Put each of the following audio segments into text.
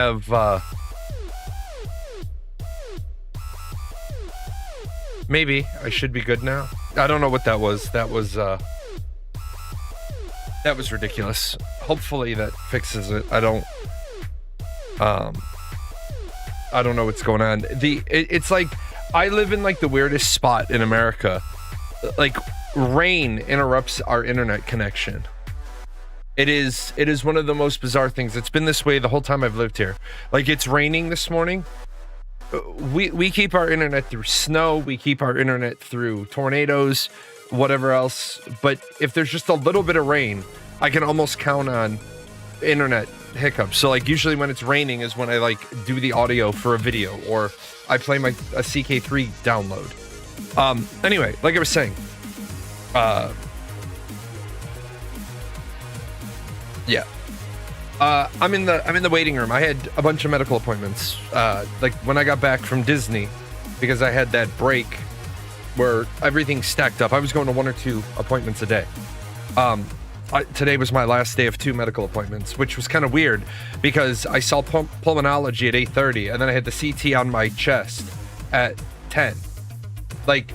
have maybe I should be good now. I don't know what that was. That was ridiculous. Hopefully that fixes it. I don't know what's going on. It's like I live in like the weirdest spot in America. Like rain interrupts our internet connection. It is one of the most bizarre things. It's been this way the whole time I've lived here. Like it's raining this morning. We keep our internet through snow. We keep our internet through tornadoes, whatever else. But if there's just a little bit of rain, I can almost count on internet hiccups. So like usually when it's raining is when I like do the audio for a video or I play a CK3 download. Anyway, like I was saying, yeah. I'm in the waiting room. I had a bunch of medical appointments. Like when I got back from Disney, because I had that break where everything stacked up. I was going to 1 or 2 appointments a day. Today was my last day of 2 medical appointments, which was kind of weird because I saw pulmonology at 8:30 and then I had the CT on my chest at 10. Like,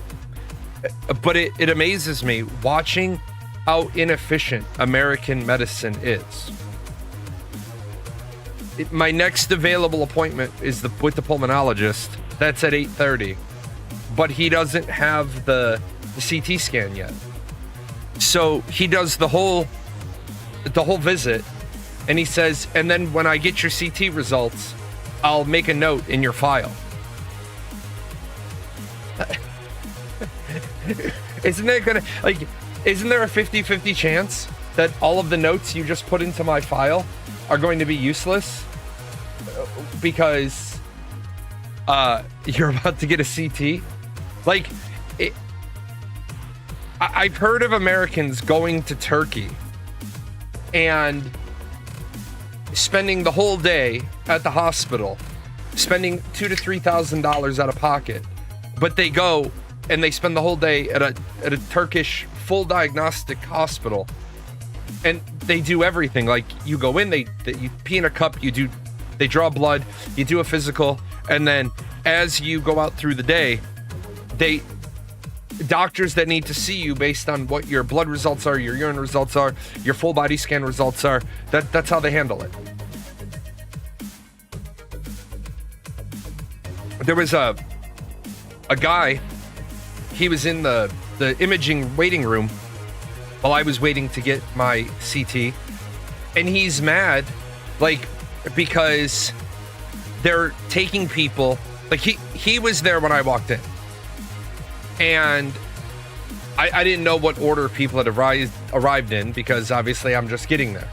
but it amazes me watching how inefficient American medicine is. My next available appointment is with the pulmonologist. That's at 8:30, but he doesn't have the CT scan yet. So he does the whole visit, and he says, and then when I get your CT results, I'll make a note in your file. Isn't there a 50-50 chance that all of the notes you just put into my file are going to be useless because you're about to get a CT? Like, I've heard of Americans going to Turkey and spending the whole day at the hospital, spending $2,000 to $3,000 out of pocket, but they go and they spend the whole day at a Turkish full diagnostic hospital, and they do everything. Like you go in, you pee in a cup, they draw blood, you do a physical, and then as you go out through the day, doctors that need to see you based on what your blood results are, your urine results are, your full body scan results are, that's how they handle it. There was a guy, he was in the imaging waiting room while I was waiting to get my CT, and he's mad, like, because they're taking people, like he was there when I walked in. And I didn't know what order people had arrived in because obviously I'm just getting there.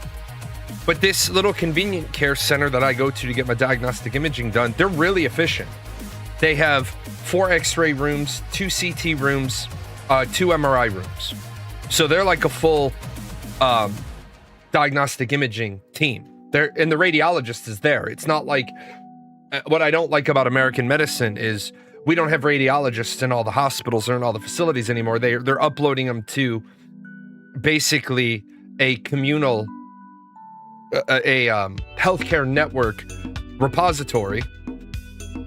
But this little convenient care center that I go to get my diagnostic imaging done, they're really efficient. They have 4 X-ray rooms, 2 CT rooms, 2 MRI rooms. So they're like a full diagnostic imaging team. And the radiologist is there. It's not like, what I don't like about American medicine is we don't have radiologists in all the hospitals or in all the facilities anymore. They're uploading them to basically a communal, healthcare network repository.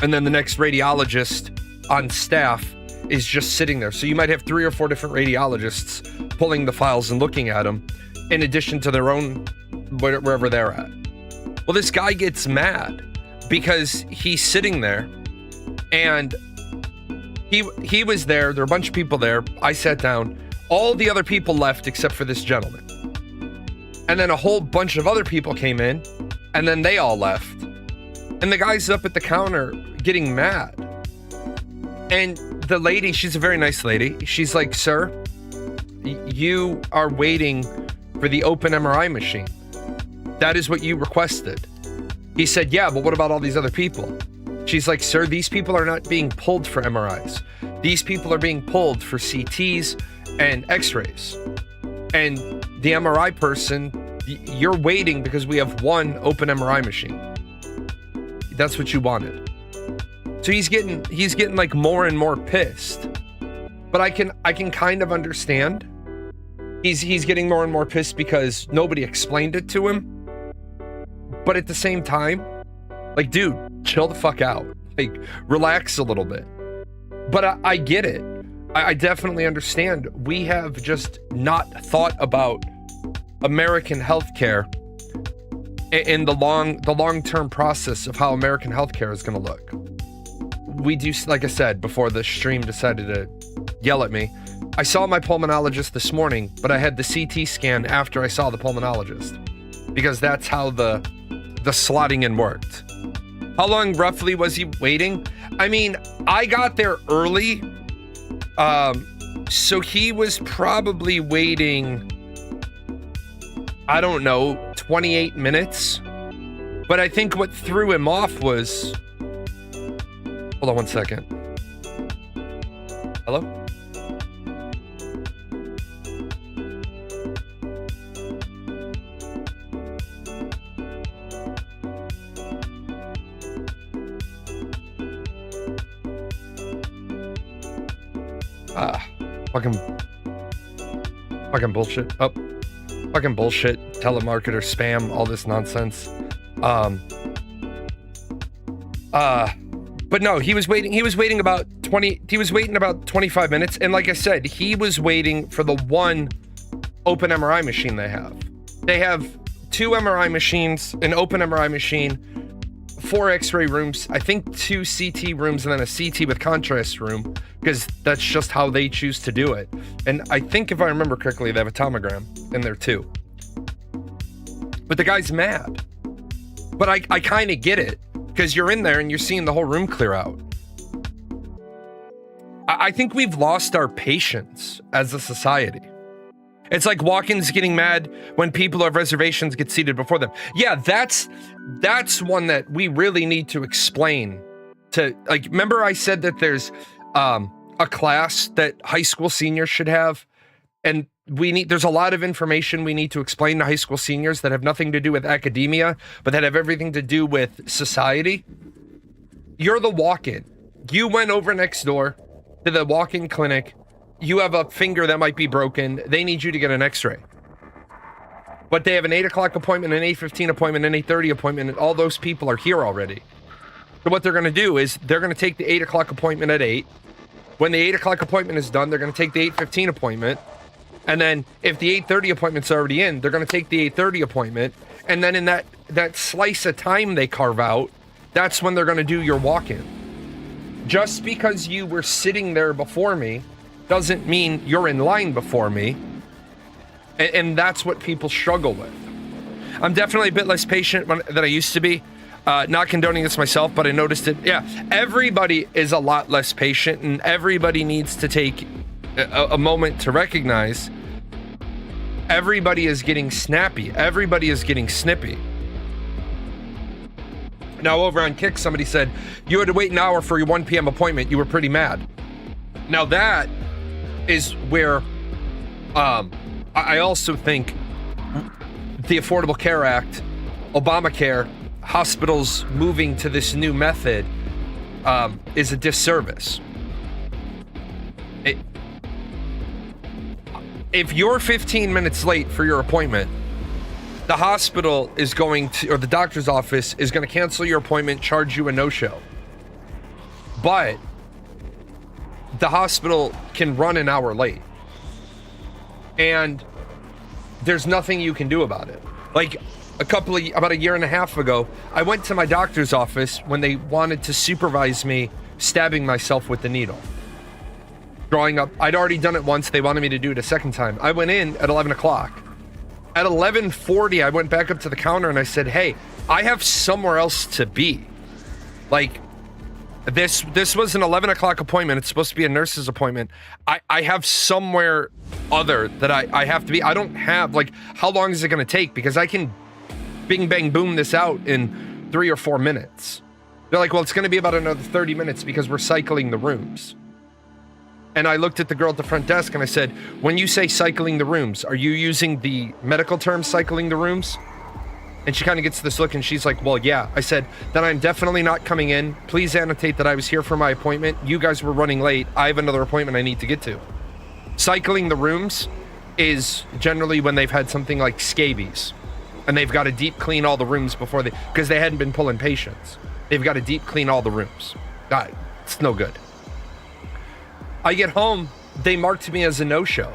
And then the next radiologist on staff is just sitting there. So you might have 3 or 4 different radiologists pulling the files and looking at them in addition to their own, wherever they're at. Well, this guy gets mad because he's sitting there and he was there. There were a bunch of people there. I sat down. All the other people left except for this gentleman. And then a whole bunch of other people came in, and then they all left. And the guy's up at the counter getting mad. And the lady, she's a very nice lady. She's like, "Sir, you are waiting for the open MRI machine. That is what you requested." He said, "Yeah, but what about all these other people?" She's like, "Sir, these people are not being pulled for MRIs. These people are being pulled for CTs and X-rays. And the MRI person, you're waiting because we have 1 open MRI machine. That's what you wanted." So he's getting like more and more pissed. But I can kind of understand. He's getting more and more pissed because nobody explained it to him. But at the same time, Like, dude, chill the fuck out. Like, relax a little bit. But I get it. I definitely understand. We have just not thought about American healthcare in the long-term process of how American healthcare is going to look. We do, like I said, before the stream decided to yell at me, I saw my pulmonologist this morning, but I had the CT scan after I saw the pulmonologist, because that's how the slotting in worked. How long roughly was he waiting? I mean, I got there early, so he was probably waiting, I don't know, 28 minutes. But I think what threw him off was... Hold on one second. Hello? Fucking bullshit. Oh, fucking bullshit. Telemarketer, spam, all this nonsense. But no, he was waiting about 25 minutes. And like I said, he was waiting for the one open MRI machine they have. They have 2 MRI machines, an open MRI machine, 4 X-ray rooms, I think 2 CT rooms, and then a CT with contrast room, because that's just how they choose to do it. And I think if I remember correctly, they have a tomogram in there too. But the guy's mad. But I kind of get it, because you're in there and you're seeing the whole room clear out. I think we've lost our patience as a society. It's like walk-ins getting mad when people who have reservations get seated before them. Yeah, that's one that we really need to explain to, like, remember I said that there's a class that high school seniors should have, and there's a lot of information we need to explain to high school seniors that have nothing to do with academia, but that have everything to do with society. You're the walk-in. You went over next door to the walk-in clinic. You have a finger that might be broken. They need you to get an x-ray. But they have an 8 o'clock appointment, an 8:15 appointment, an 8:30 appointment, and all those people are here already. So what they're going to do is they're going to take the 8 o'clock appointment at 8. When the 8 o'clock appointment is done, they're going to take the 8:15 appointment. And then if the 8:30 appointment's already in, they're going to take the 8:30 appointment. And then in that slice of time they carve out, that's when they're going to do your walk-in. Just because you were sitting there before me doesn't mean you're in line before me. And that's what people struggle with. I'm definitely a bit less patient than I used to be. Not condoning this myself, but I noticed it. Yeah, everybody is a lot less patient, and everybody needs to take a moment to recognize everybody is getting snappy. Everybody is getting snippy. Now, over on Kick, somebody said, you had to wait an hour for your 1 p.m. appointment. You were pretty mad. Now, that is where I also think the Affordable Care Act, Obamacare, hospitals moving to this new method is a disservice. If you're 15 minutes late for your appointment, the hospital is going to, or the doctor's office is going to cancel your appointment, charge you a no-show. But the hospital can run an hour late. And there's nothing you can do about it. Like about a year and a half ago, I went to my doctor's office when they wanted to supervise me stabbing myself with the needle. Drawing up, I'd already done it once, they wanted me to do it a second time. I went in at 11 o'clock. At 11:40, I went back up to the counter and I said, hey, I have somewhere else to be. Like, this was an 11 o'clock appointment. It's supposed to be a nurse's appointment. I have somewhere other that I have to be. I don't have, like, how long is it going to take? Because I can bing, bang, boom this out in 3 or 4 minutes. They're like, well, it's going to be about another 30 minutes because we're cycling the rooms. And I looked at the girl at the front desk and I said, when you say cycling the rooms, are you using the medical term cycling the rooms? And she kind of gets this look and she's like, well, yeah. I said, then I'm definitely not coming in. Please annotate that I was here for my appointment. You guys were running late. I have another appointment I need to get to. Cycling the rooms is generally when they've had something like scabies. and they've got to deep clean all the rooms because they hadn't been pulling patients. They've got to deep clean all the rooms. God, it's no good. I get home, they marked me as a no-show.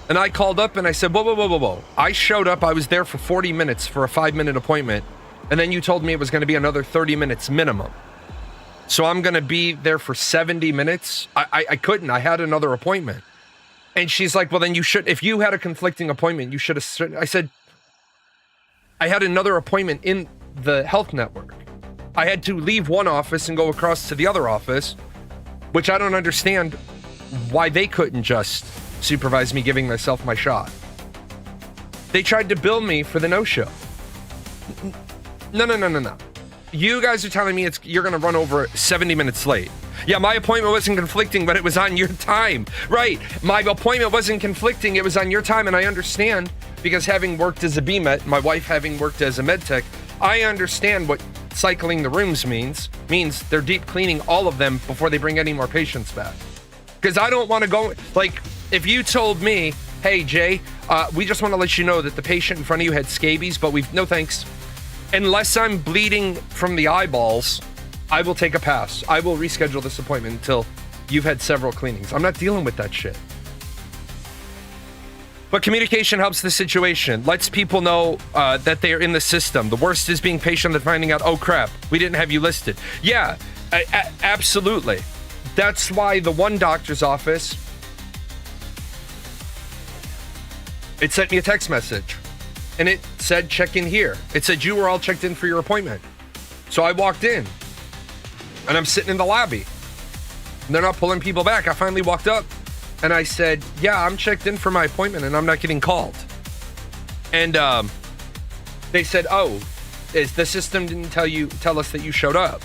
And I called up and I said, whoa. I showed up, I was there for 40 minutes for a 5-minute appointment, and then you told me it was going to be another 30 minutes minimum. So I'm going to be there for 70 minutes? I couldn't, I had another appointment. And she's like, well, then you should, if you had a conflicting appointment, you should have, I said, I had another appointment in the health network. I had to leave one office and go across to the other office, which I don't understand why they couldn't just supervise me giving myself my shot. They tried to bill me for the no-show. No. You guys are telling me you're going to run over 70 minutes late. Yeah, my appointment wasn't conflicting, but it was on your time. Right, my appointment wasn't conflicting, it was on your time, and I understand, because having worked as a BMET, my wife having worked as a med tech, I understand what cycling the rooms means they're deep cleaning all of them before they bring any more patients back. Because I don't want to go, like, if you told me, hey, Jay, we just want to let you know that the patient in front of you had scabies, but no thanks. Unless I'm bleeding from the eyeballs, I will take a pass. I will reschedule this appointment until you've had several cleanings. I'm not dealing with that shit. But communication helps the situation, lets people know that they are in the system. The worst is being patient and finding out, oh crap, we didn't have you listed. Yeah, absolutely. That's why the one doctor's office, it sent me a text message and it said, check in here. It said you were all checked in for your appointment. So I walked in and I'm sitting in the lobby and they're not pulling people back. I finally walked up and I said, yeah, I'm checked in for my appointment and I'm not getting called. And they said, oh, the system didn't tell us that you showed up.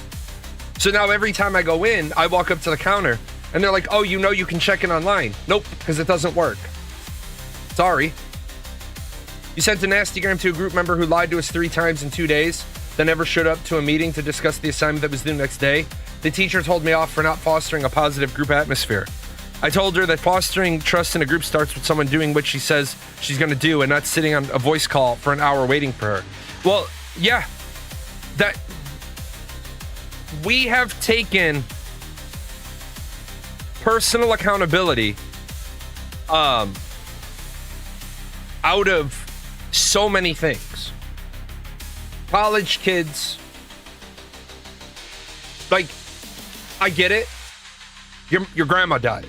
So now every time I go in, I walk up to the counter and they're like, oh, you can check in online. Nope, because it doesn't work. Sorry. You sent a nastygram to a group member who lied to us 3 times in 2 days, then never showed up to a meeting to discuss the assignment that was due next day. The teacher told me off for not fostering a positive group atmosphere. I told her that fostering trust in a group starts with someone doing what she says she's going to do and not sitting on a voice call for an hour waiting for her. Well, yeah, that we have taken personal accountability out of so many things. College kids, like, I get it. Your grandma died.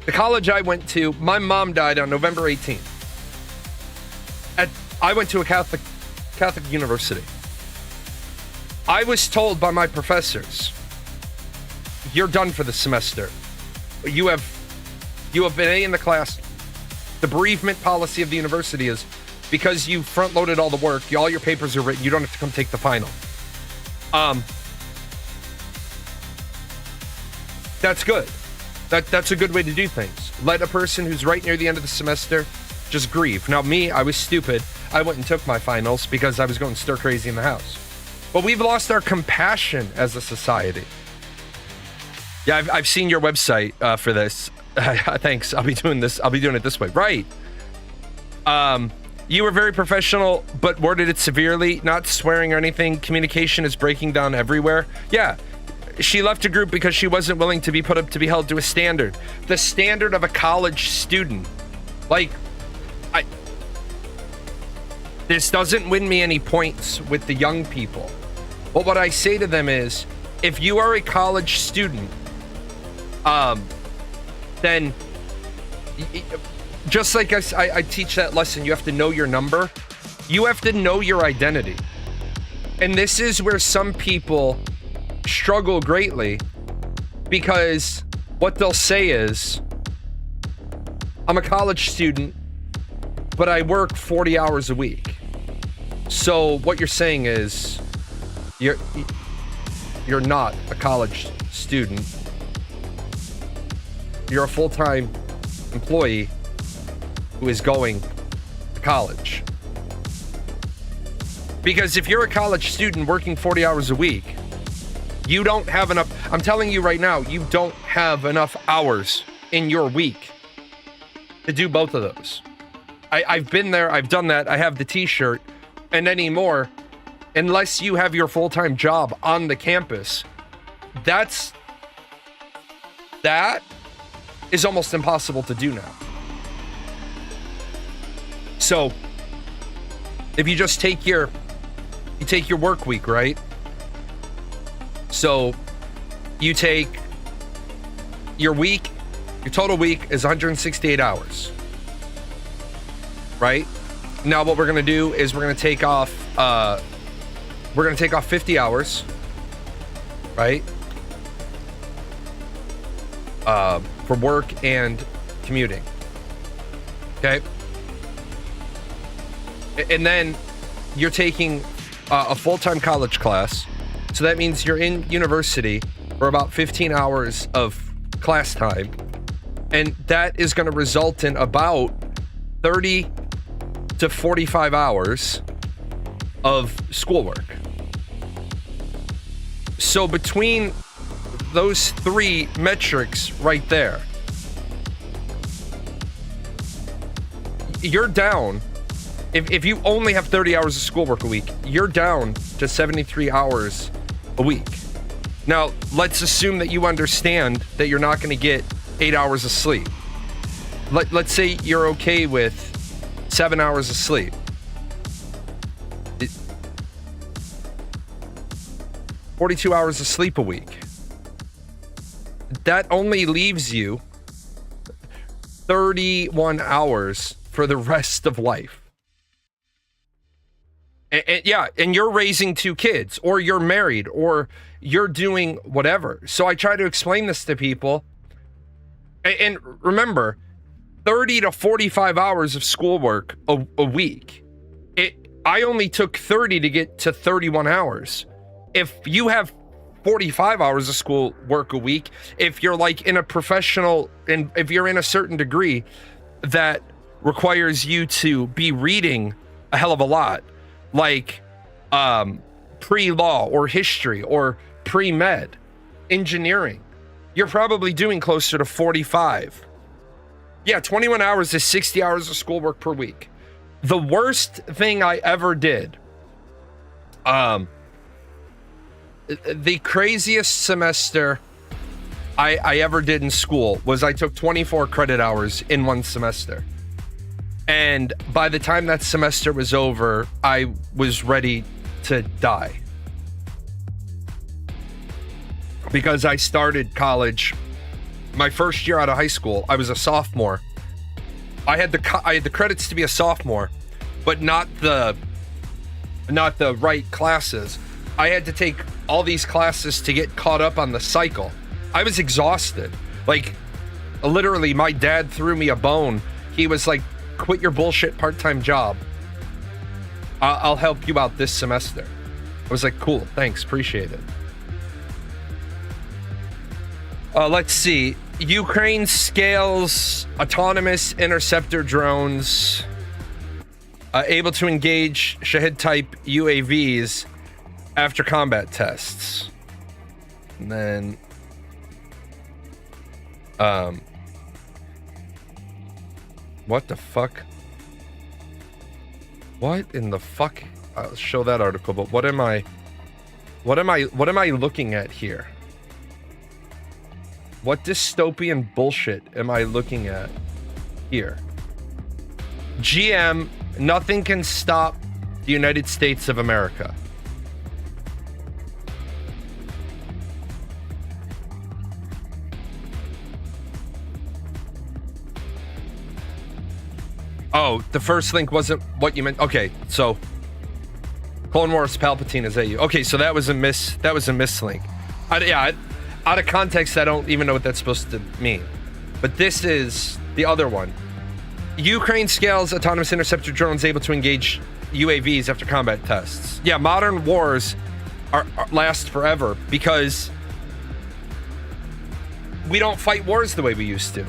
The college I went to, my mom died on November 18th. I went to a Catholic university. I was told by my professors, you're done for the semester. You have been A in the class. The bereavement policy of the university is because you front-loaded all the work, all your papers are written, you don't have to come take the final. That's good. That's a good way to do things. Let a person who's right near the end of the semester just grieve. Now me, I was stupid. I went and took my finals because I was going stir crazy in the house. But we've lost our compassion as a society. Yeah, I've seen your website for this. Thanks. I'll be doing it this way. Right. You were very professional, but worded it severely, not swearing or anything. Communication is breaking down everywhere. Yeah. She left a group because she wasn't willing to be put up to be held to a standard. The standard of a college student. Like, this doesn't win me any points with the young people. But what I say to them is, if you are a college student, then just like I teach that lesson, you have to know your number. You have to know your identity. And this is where some people struggle greatly, because what they'll say is, I'm a college student, but I work 40 hours a week. So what you're saying is you're not a college student. You're a full-time employee who is going to college. Because if you're a college student working 40 hours a week, you don't have enough. I'm telling you right now, you don't have enough hours in your week to do both of those. I've been there. I've done that. I have the t-shirt. And anymore, unless you have your full-time job on the campus, that is almost impossible to do now. So if you just take your work week, right? So you take your week, your total week is 168 hours, right? Now what we're gonna do is we're gonna take off 50 hours, right? For work and commuting. Okay. And then you're taking a full-time college class. So that means you're in university for about 15 hours of class time. And that is going to result in about 30 to 45 hours of schoolwork. So between those three metrics right there, you're down. If you only have 30 hours of schoolwork a week, you're down to 73 hours a week. Now, let's assume that you understand that you're not going to get 8 hours of sleep. Let's say you're okay with 7 hours of sleep. 42 hours of sleep a week. That only leaves you 31 hours for the rest of life. And you're raising 2 kids, or you're married, or you're doing whatever. So I try to explain this to people. And remember, 30 to 45 hours of schoolwork a week. I only took 30 to get to 31 hours. If you have 45 hours of school work a week, if you're like in a professional, and if you're in a certain degree that requires you to be reading a hell of a lot, like pre-law or history or pre-med, engineering, you're probably doing closer to 45. Yeah, 21 hours is 60 hours of schoolwork per week. The worst thing I ever did, the craziest semester I ever did in school was I took 24 credit hours in one semester. And by the time that semester was over, I was ready to die. Because I started college, my first year out of high school, I was a sophomore. I had the credits to be a sophomore, but not the right classes. I had to take all these classes to get caught up on the cycle. I was exhausted. Like, literally, my dad threw me a bone. He was like, quit your bullshit part-time job. I'll help you out this semester. I was like, cool, thanks, appreciate it. Let's see. Ukraine scales autonomous interceptor drones able to engage Shahed-type UAVs after combat tests. And then what the fuck? What in the fuck? I'll show that article, but what am I looking at here? What dystopian bullshit am I looking at here? GM, nothing can stop the United States of America. Oh, the first link wasn't what you meant. Okay, so Clone Wars Palpatine is at you. Okay, so that was a mislink. Out of context, I don't even know what that's supposed to mean. But this is the other one. Ukraine scales autonomous interceptor drones able to engage UAVs after combat tests. Yeah, modern wars last forever because we don't fight wars the way we used to.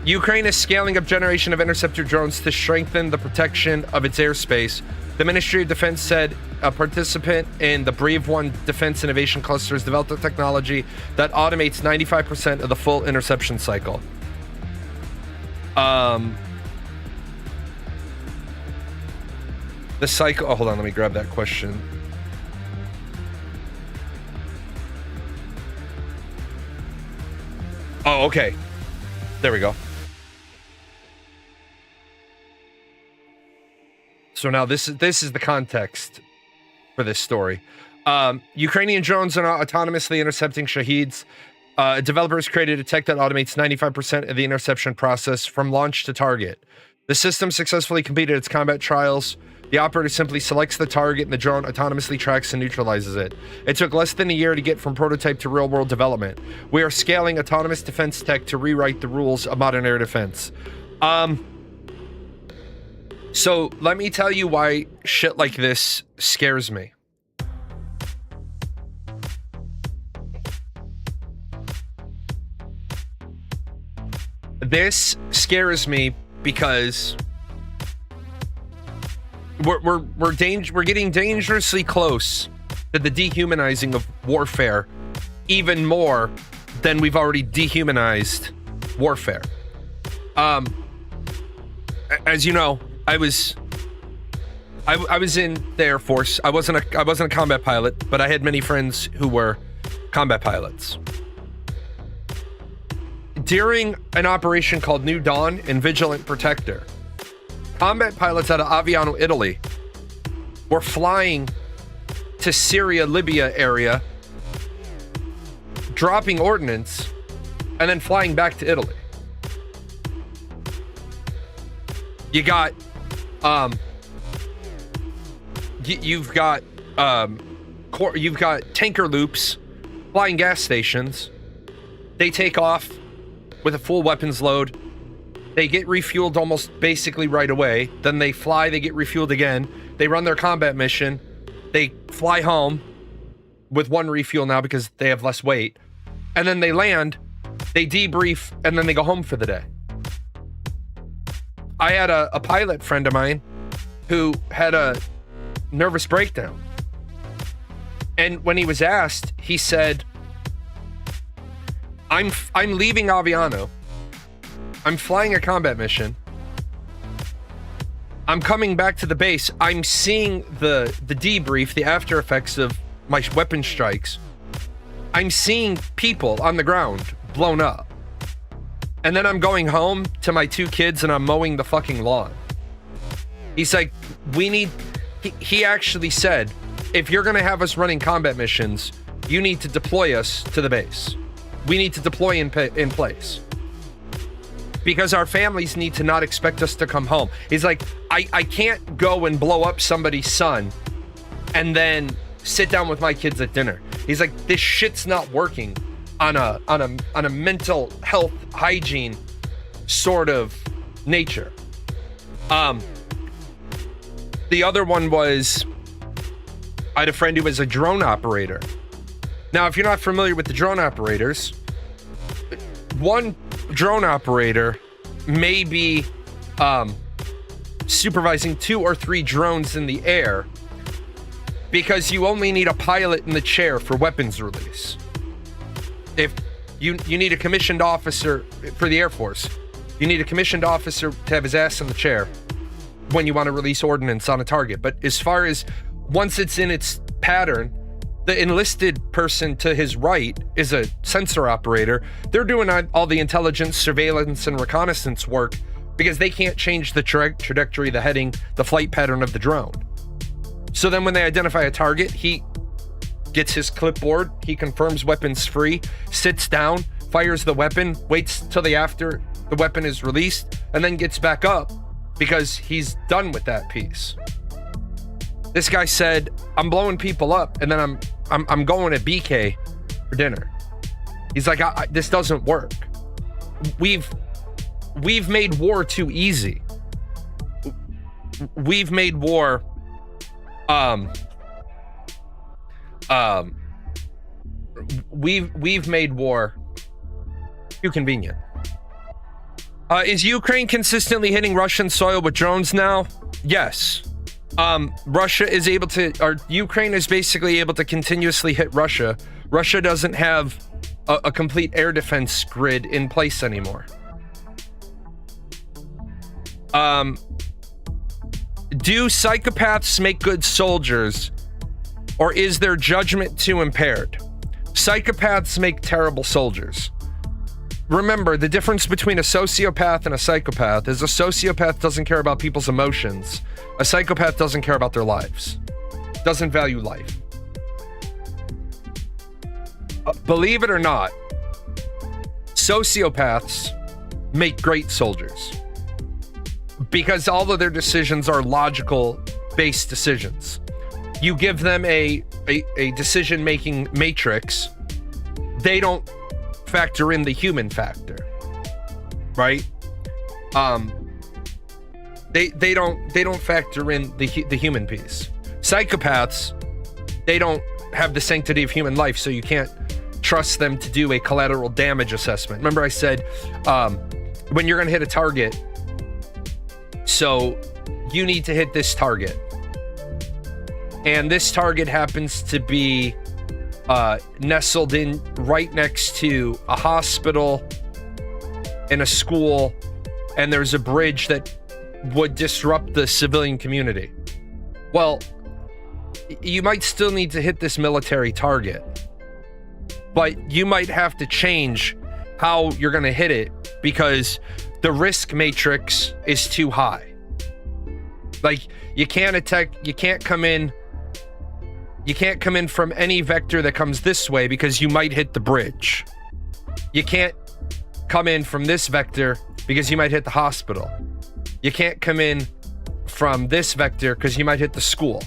Ukraine is scaling up generation of interceptor drones to strengthen the protection of its airspace. The Ministry of Defense said a participant in the Brave One Defense Innovation Cluster has developed a technology that automates 95% of the full interception cycle. The cycle. Oh, hold on. Let me grab that question. Oh, okay. There we go. So now this is the context for this story. Ukrainian drones are now autonomously intercepting Shaheeds. Developers created a tech that automates 95% of the interception process from launch to target. The system successfully completed its combat trials. The operator simply selects the target and the drone autonomously tracks and neutralizes it. It took less than a year to get from prototype to real-world development. We are scaling autonomous defense tech to rewrite the rules of modern air defense. So let me tell you why shit like this scares me. This scares me because we're getting dangerously close to the dehumanizing of warfare, even more than we've already dehumanized warfare. As you know, I was in the Air Force. I wasn't a combat pilot, but I had many friends who were combat pilots. During an operation called New Dawn and Vigilant Protector, combat pilots out of Aviano, Italy, were flying to Syria, Libya area, dropping ordnance, and then flying back to Italy. You got, you've got tanker loops, flying gas stations. They take off with a full weapons load. They get refueled almost basically right away. Then they fly, they get refueled again. They run their combat mission. They fly home with one refuel now because they have less weight. And then they land, they debrief, and then they go home for the day. I had a pilot friend of mine who had a nervous breakdown. And when he was asked, he said, I'm leaving Aviano. I'm flying a combat mission. I'm coming back to the base. I'm seeing the debrief, the after effects of my weapon strikes. I'm seeing people on the ground blown up. And then I'm going home to my 2 kids and I'm mowing the fucking lawn. He's like, he actually said, if you're going to have us running combat missions, you need to deploy us to the base. We need to deploy in place. Because our families need to not expect us to come home. He's like, I can't go and blow up somebody's son and then sit down with my kids at dinner. He's like, this shit's not working on a mental health hygiene sort of nature. The other one was, I had a friend who was a drone operator. Now, if you're not familiar with the drone operators, one drone operator may be supervising 2 or 3 drones in the air because you only need a pilot in the chair for weapons release. If you need a commissioned officer for the Air Force, you need a commissioned officer to have his ass in the chair when you want to release ordnance on a target. But as far as once it's in its pattern, the enlisted person to his right is a sensor operator. They're doing all the intelligence, surveillance, and reconnaissance work because they can't change the trajectory, the heading, the flight pattern of the drone. So then when they identify a target, he gets his clipboard, he confirms weapons free, sits down, fires the weapon, waits till after the weapon is released, and then gets back up because he's done with that piece. This guy said, I'm blowing people up and then I'm going to BK for dinner. He's like, this doesn't work. We've made war too easy. We've made war we've made war too convenient. Is Ukraine consistently hitting Russian soil with drones now? Yes. Russia is able to, or Ukraine is basically able to continuously hit Russia. Russia doesn't have a complete air defense grid in place anymore. Do psychopaths make good soldiers, or is their judgment too impaired? Psychopaths make terrible soldiers. Remember, the difference between a sociopath and a psychopath is a sociopath doesn't care about people's emotions. A psychopath doesn't care about their lives. Doesn't value life. Believe it or not, sociopaths make great soldiers because all of their decisions are logical based decisions. You give them a decision-making matrix, they don't factor in the human factor, right? They don't factor in the human piece. Psychopaths, they don't have the sanctity of human life, so you can't trust them to do a collateral damage assessment. Remember I said, when you're gonna hit a target, so you need to hit this target. And this target happens to be nestled in right next to a hospital and a school, and there's a bridge that would disrupt the civilian community. Well, you might still need to hit this military target, but you might have to change how you're going to hit it because the risk matrix is too high. Like, you can't come in from any vector that comes this way because you might hit the bridge. You can't come in from this vector because you might hit the hospital. You can't come in from this vector because you might hit the school.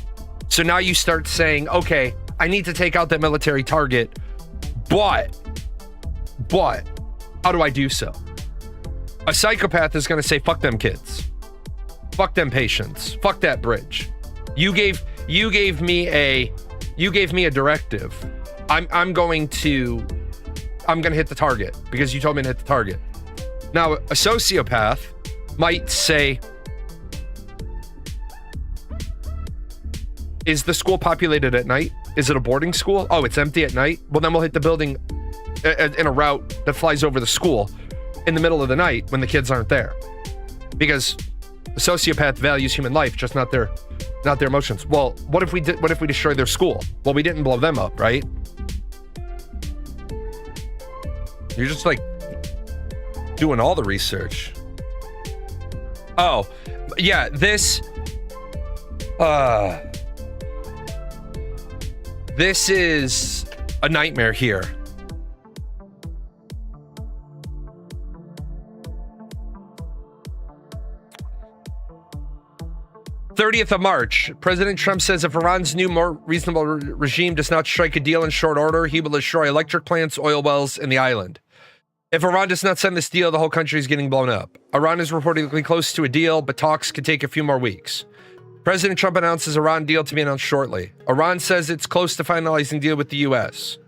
So now you start saying, okay, I need to take out that military target, but how do I do so? A psychopath is going to say, fuck them kids. Fuck them patients. Fuck that bridge. You gave me a directive. I'm going to hit the target because you told me to hit the target. Now, a sociopath might say, is the school populated at night? Is it a boarding school? Oh, it's empty at night? Well, then we'll hit the building in a route that flies over the school in the middle of the night when the kids aren't there. Because the sociopath values human life, just not their emotions. Well, what if we destroy their school? Well, we didn't blow them up, right? You're just like doing all the research. Oh, yeah, this is a nightmare here. "30th of March, President Trump says if Iran's new, more reasonable regime does not strike a deal in short order, he will destroy electric plants, oil wells, and the island. If Iran does not sign this deal, the whole country is getting blown up. Iran is reportedly close to a deal, but talks could take a few more weeks. President Trump announces Iran deal to be announced shortly. Iran says it's close to finalizing deal with the U.S.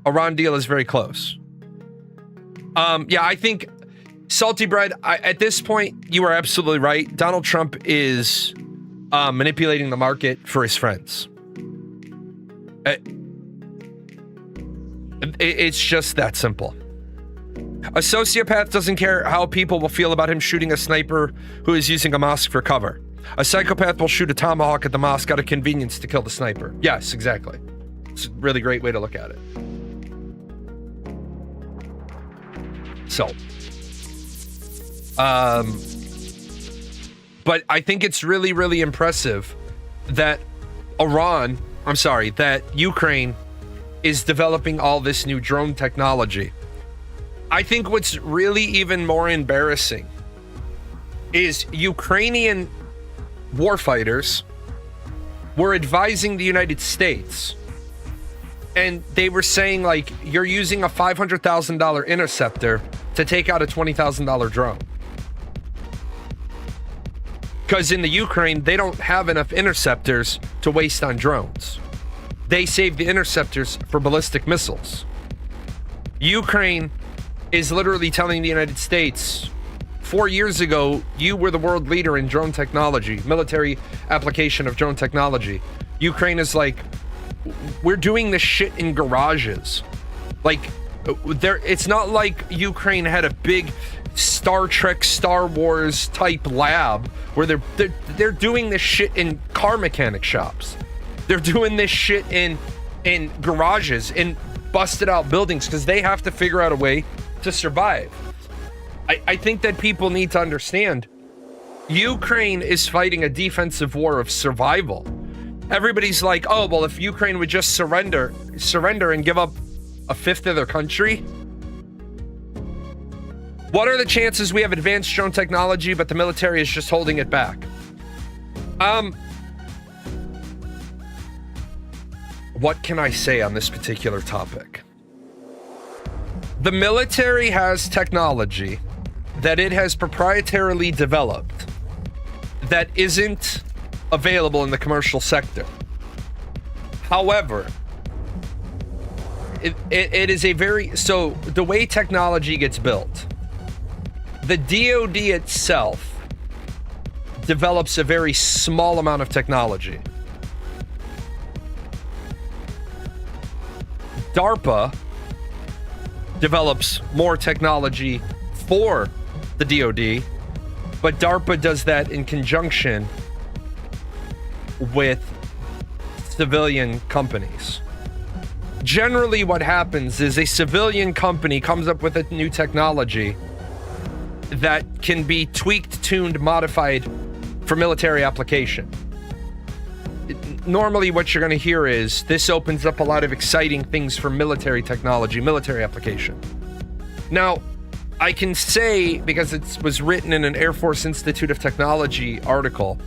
Iran deal is very close. Yeah, I think Salty Bread, at this point, you are absolutely right. Donald Trump is manipulating the market for his friends. It's just that simple. A sociopath doesn't care how people will feel about him shooting a sniper who is using a mosque for cover. A psychopath will shoot a tomahawk at the mosque out of convenience to kill the sniper. Yes, exactly. It's a really great way to look at it. So, but I think it's really, really impressive that that Ukraine is developing all this new drone technology. I think what's really even more embarrassing is Ukrainian warfighters were advising the United States, and they were saying, like, you're using a $500,000 interceptor to take out a $20,000 drone. Because in the Ukraine, they don't have enough interceptors to waste on drones. They save the interceptors for ballistic missiles. Ukraine is literally telling the United States, 4 years ago, you were the world leader in drone technology, military application of drone technology. Ukraine is like, we're doing this shit in garages. Like, it's not like Ukraine had a big Star Trek, Star Wars type lab where they're doing this shit in car mechanic shops. They're doing this shit in garages, in busted out buildings, because they have to figure out a way to survive. I think that people need to understand Ukraine is fighting a defensive war of survival. Everybody's like, oh, well, if Ukraine would just surrender and give up a fifth of their country. What are the chances we have advanced drone technology, but the military is just holding it back? What can I say on this particular topic? The military has technology that it has proprietarily developed that isn't available in the commercial sector. However, it is a very, so the way technology gets built, the DoD itself develops a very small amount of technology. DARPA develops more technology for the DoD, but DARPA does that in conjunction with civilian companies. Generally, what happens is a civilian company comes up with a new technology that can be tweaked, tuned, modified for military application. Normally, what you're going to hear is this opens up a lot of exciting things for military technology, military application. Now, I can say, because it was written in an Air Force Institute of Technology article,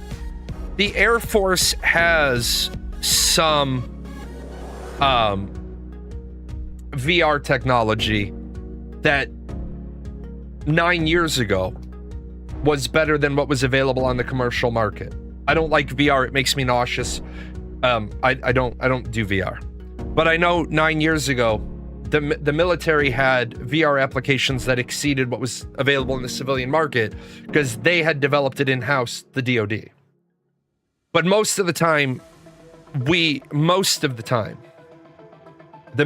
the Air Force has some VR technology that 9 years ago was better than what was available on the commercial market. I don't like VR. It makes me nauseous. I don't do VR. But I know 9 years ago, the military had VR applications that exceeded what was available in the civilian market because they had developed it in-house, the DoD. But most of the time, the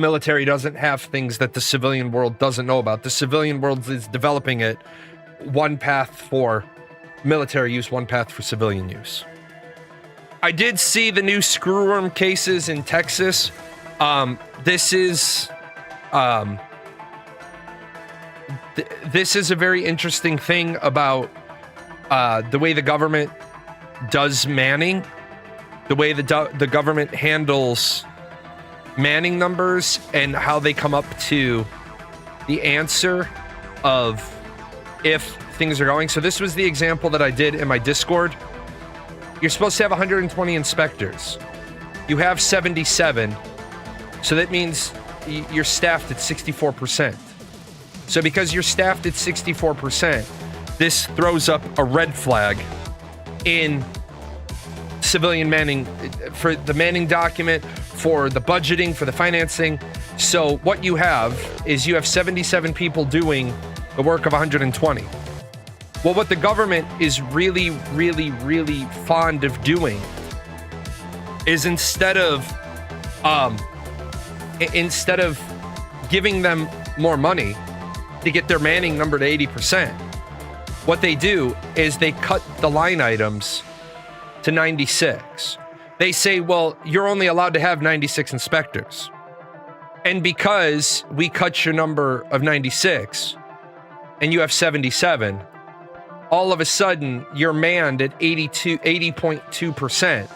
military doesn't have things that the civilian world doesn't know about. The civilian world is developing it, one path for military use, one path for civilian use. I did see the new screwworm cases in Texas. This is a very interesting thing about the way the government does manning, the way the government handles manning numbers, and how they come up to the answer of if things are going. So this was the example that I did in my Discord. You're supposed to have 120 inspectors. You have 77. So that means you're staffed at 64%. So because you're staffed at 64%, this throws up a red flag in civilian manning, for the manning document, for the budgeting, for the financing. So what you have is you have 77 people doing the work of 120. Well, what the government is really, really, really fond of doing is instead of giving them more money to get their manning number to 80%, what they do is they cut the line items to 96. They say, well, you're only allowed to have 96 inspectors. And because we cut your number of 96 and you have 77, all of a sudden you're manned at 80.2%.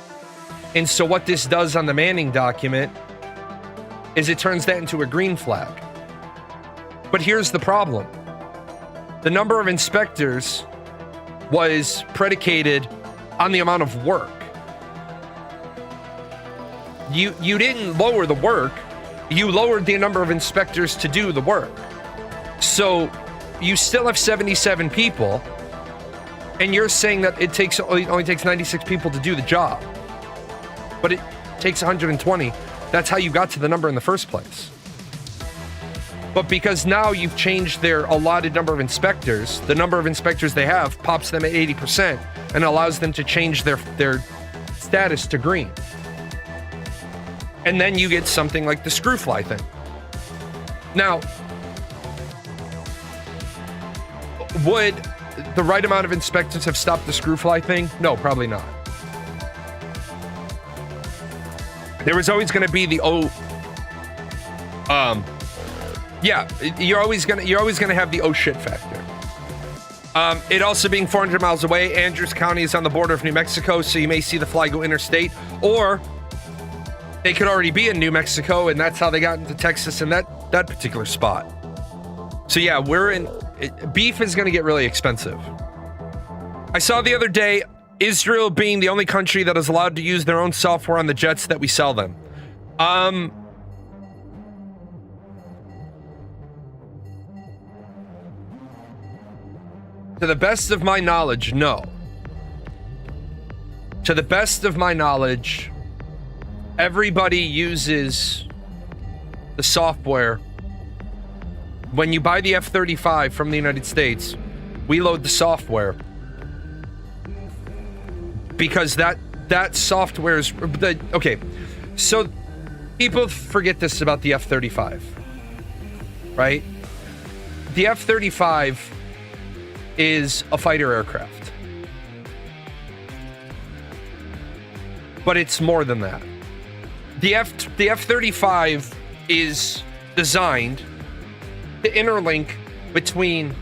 And so what this does on the manning document is it turns that into a green flag. But here's the problem. The number of inspectors was predicated on the amount of work. You didn't lower the work, you lowered the number of inspectors to do the work. So you still have 77 people, and you're saying that it only takes 96 people to do the job, but it takes 120. That's how you got to the number in the first place. But because now you've changed their allotted number of inspectors, the number of inspectors they have pops them at 80% and allows them to change their status to green. And then you get something like the screwfly thing. Now, Would the right amount of inspectors have stopped the screw fly thing? No, probably not. There was always going to be the yeah, you're always gonna have the oh shit factor. It also being 400 miles away, Andrews County is on the border of New Mexico, so you may see the fly go interstate, or they could already be in New Mexico, and that's how they got into Texas in that particular spot. So yeah, beef is gonna get really expensive. I saw the other day, Israel being the only country that is allowed to use their own software on the jets that we sell them. To the best of my knowledge, no. To the best of my knowledge, everybody uses the software. When you buy the F-35 from the United States, we load the software. Because that software is... Okay, so people forget this about the F-35, right? The F-35 is a fighter aircraft. But it's more than that. The F-35 is designed to interlink between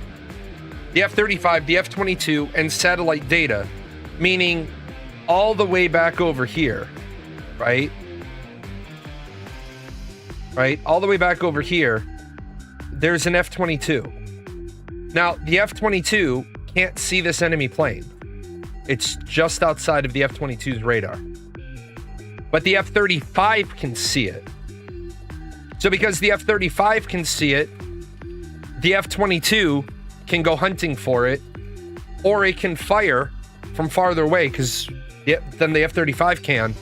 the F-35, the F-22, and satellite data, meaning all the way back over here, right? Right? All the way back over here, there's an F-22. Now, the F-22 can't see this enemy plane. It's just outside of the F-22's radar. But the F-35 can see it. So because the F-35 can see it, the F-22 can go hunting for it, or it can fire from farther away than the F-35 can,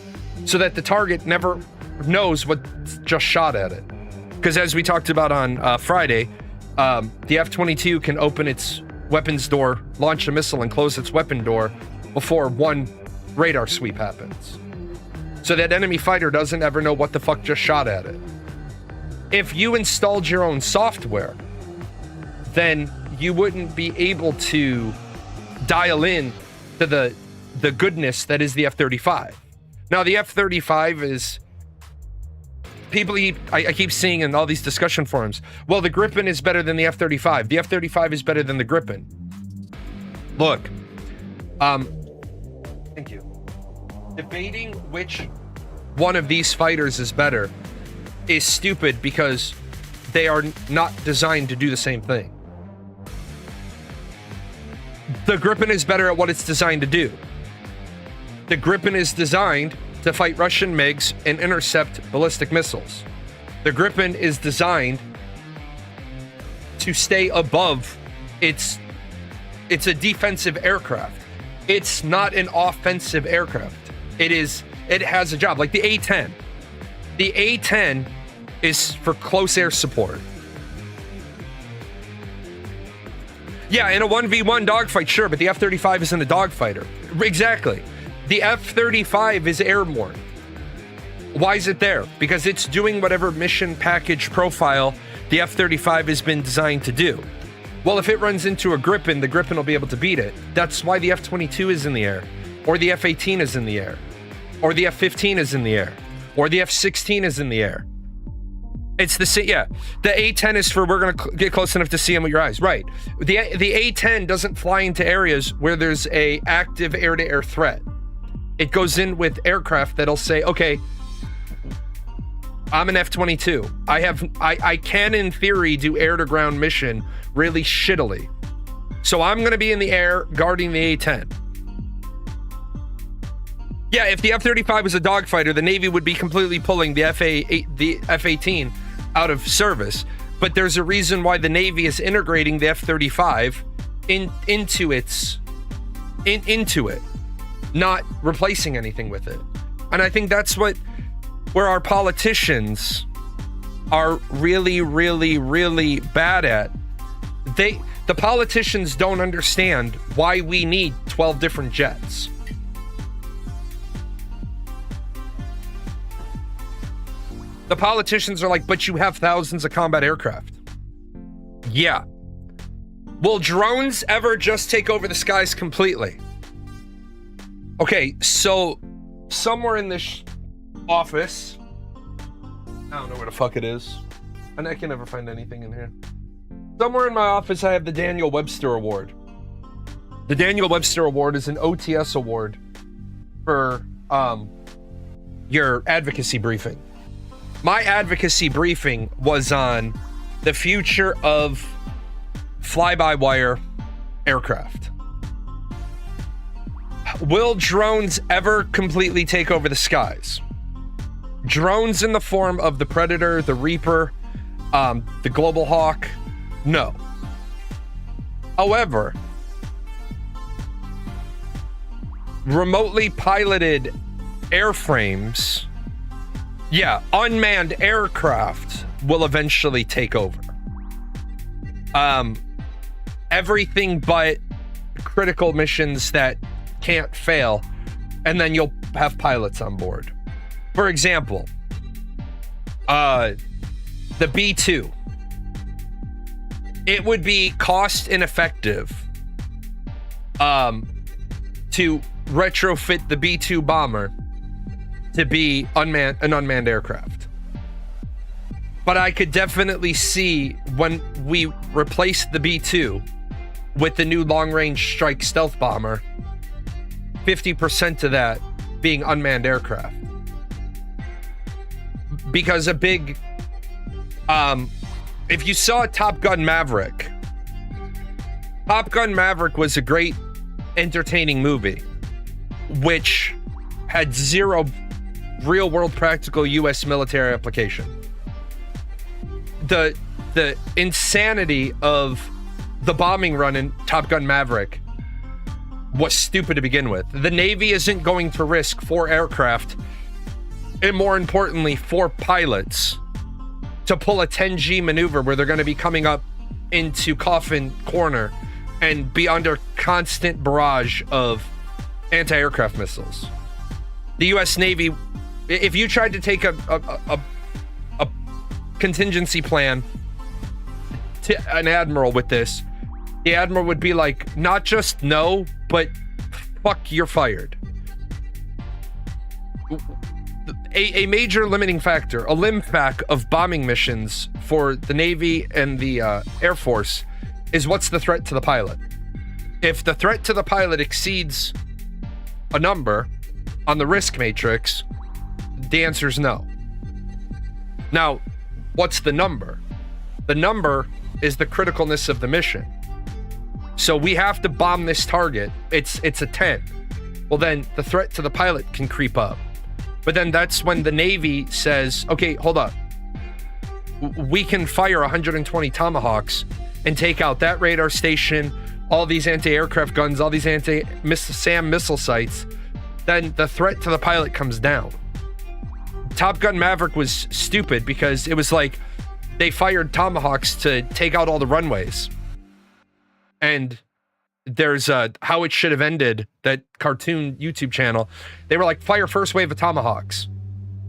so that the target never knows what just shot at it. Because as we talked about on Friday, the F-22 can open its weapons door, launch a missile, and close its weapon door before one radar sweep happens. So that enemy fighter doesn't ever know what the fuck just shot at it. If you installed your own software, then you wouldn't be able to dial in to the goodness that is the F-35. Now, the F-35 is... I keep seeing in all these discussion forums, well, the Gripen is better than the F-35. The F-35 is better than the Gripen. Look, thank you. Debating which one of these fighters is better is stupid because they are not designed to do the same thing. The Gripen is better at what it's designed to do. The Gripen is designed to fight Russian MiGs and intercept ballistic missiles. The Gripen is designed to stay above it's a defensive aircraft. It's not an offensive aircraft. It has a job like the A-10. The A-10 is for close air support. Yeah, in a 1v1 dogfight, sure, but the F-35 isn't a dogfighter. Exactly. The F-35 is airborne. Why is it there? Because it's doing whatever mission package profile the F-35 has been designed to do. Well, if it runs into a Gripen, the Gripen will be able to beat it. That's why the F-22 is in the air, or the F-18 is in the air, or the F-15 is in the air, or the F-16 is in the air. It's the same, yeah. The A-10 is for we're gonna get close enough to see them with your eyes, right? The A-10 doesn't fly into areas where there's a active air-to-air threat. It goes in with aircraft that'll say, okay, I'm an F-22. I can, in theory, do air-to-ground mission really shittily. So I'm going to be in the air guarding the A-10. Yeah, if the F-35 was a dogfighter, the Navy would be completely pulling the F-18 out of service. But there's a reason why the Navy is integrating the F-35 into it. Not replacing anything with it. And I think that's where our politicians are really, really, really bad at. The politicians don't understand why we need 12 different jets. The politicians are like, but you have thousands of combat aircraft. Yeah. Will drones ever just take over the skies completely? Okay, so somewhere in this office, I don't know where the fuck it is, and I can never find anything in here. Somewhere in my office, I have the Daniel Webster Award. The Daniel Webster Award is an OTS award for your advocacy briefing. My advocacy briefing was on the future of fly-by-wire aircraft. Will drones ever completely take over the skies? Drones in the form of the Predator, the Reaper, the Global Hawk? No. However, remotely piloted airframes, yeah, unmanned aircraft will eventually take over. Everything but critical missions that can't fail, and then you'll have pilots on board. For example, the B-2. It would be cost ineffective to retrofit the B-2 bomber to be an unmanned aircraft. But I could definitely see when we replace the B-2 with the new long-range strike stealth bomber, 50% of that being unmanned aircraft. Because a big, if you saw Top Gun Maverick was a great, entertaining movie, which had zero real-world practical U.S. military application. The insanity of the bombing run in Top Gun Maverick was stupid to begin with. The Navy isn't going to risk 4 aircraft, and more importantly, 4 pilots, to pull a 10G maneuver where they're going to be coming up into Coffin Corner and be under constant barrage of anti-aircraft missiles. The U.S. Navy, if you tried to take a contingency plan to an admiral with this, the admiral would be like, not just no, but fuck, you're fired. A major limiting factor, a limfac of bombing missions for the Navy and the Air Force is what's the threat to the pilot. If the threat to the pilot exceeds a number on the risk matrix, the answer is no. Now, what's the number? The number is the criticalness of the mission. So we have to bomb this target. It's a 10. Well, then the threat to the pilot can creep up. But then that's when the Navy says, okay, hold up. We can fire 120 Tomahawks and take out that radar station, all these anti-aircraft guns, all these SAM missile sites. Then the threat to the pilot comes down. Top Gun Maverick was stupid because it was like they fired Tomahawks to take out all the runways. And there's How It Should Have Ended, that cartoon YouTube channel. They were like, fire first wave of Tomahawks.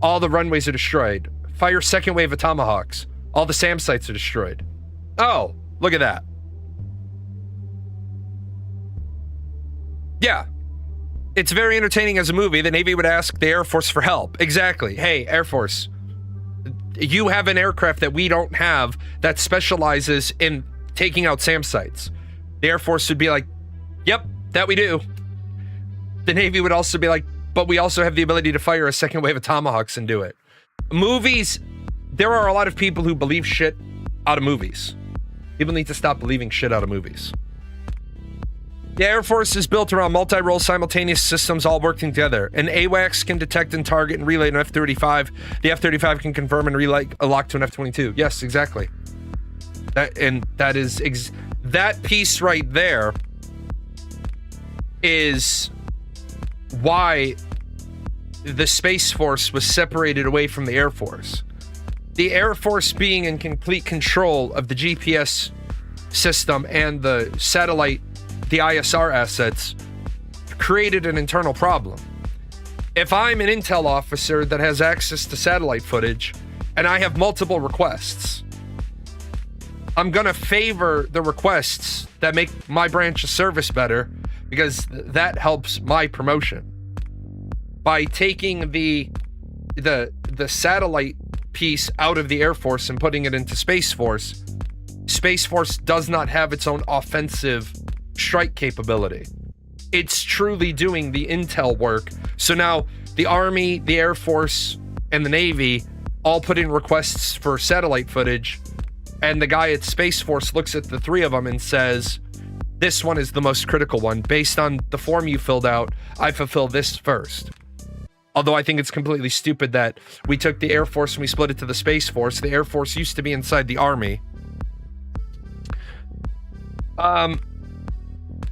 All the runways are destroyed. Fire second wave of Tomahawks. All the SAM sites are destroyed. Oh, look at that. Yeah. It's very entertaining as a movie. The Navy would ask the Air Force for help. Exactly. Hey, Air Force, you have an aircraft that we don't have that specializes in taking out SAM sites. The Air Force would be like, yep, that we do. The Navy would also be like, but we also have the ability to fire a second wave of Tomahawks and do it. Movies, there are a lot of people who believe shit out of movies. People need to stop believing shit out of movies. The Air Force is built around multi-role simultaneous systems all working together. An AWACS can detect and target and relay an F-35. The F-35 can confirm and relay a lock to an F-22. Yes, exactly. That piece right there is why the Space Force was separated away from the Air Force. The Air Force being in complete control of the GPS system and the satellite, the ISR assets, created an internal problem. If I'm an intel officer that has access to satellite footage and I have multiple requests, I'm going to favor the requests that make my branch of service better because that helps my promotion. By taking the satellite piece out of the Air Force and putting it into Space Force, Space Force does not have its own offensive strike capability. It's truly doing the intel work. So now the Army, the Air Force, and the Navy all put in requests for satellite footage, and the guy at Space Force looks at the three of them and says, this one is the most critical one. Based on the form you filled out, I fulfill this first. Although I think it's completely stupid that we took the Air Force and we split it to the Space Force. The Air Force used to be inside the Army.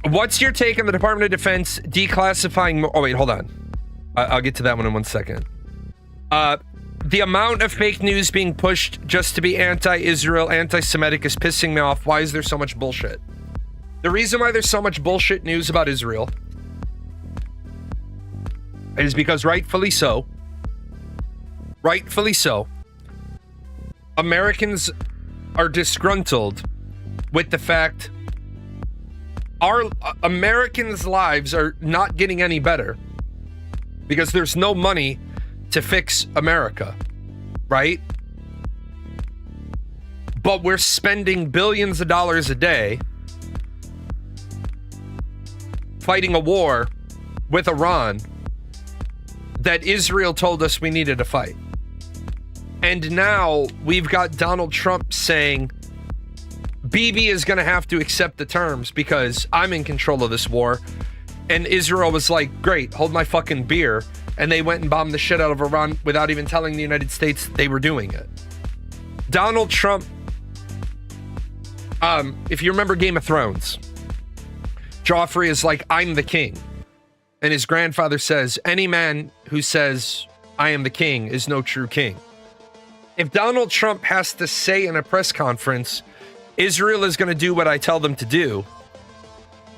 What's your take on the Department of Defense declassifying... Oh, wait, hold on. I'll get to that one in 1 second. The amount of fake news being pushed just to be anti-Israel, anti-Semitic is pissing me off. Why is there so much bullshit? The reason why there's so much bullshit news about Israel is because rightfully so, Americans are disgruntled with the fact our Americans' lives are not getting any better because there's no money to fix America, right? But we're spending billions of dollars a day fighting a war with Iran that Israel told us we needed to fight. And now we've got Donald Trump saying Bibi is going to have to accept the terms because I'm in control of this war. And Israel was like, great, hold my fucking beer. And they went and bombed the shit out of Iran without even telling the United States they were doing it. Donald Trump, if you remember Game of Thrones, Joffrey is like, I'm the king. And his grandfather says, any man who says, I am the king is no true king. If Donald Trump has to say in a press conference, Israel is going to do what I tell them to do,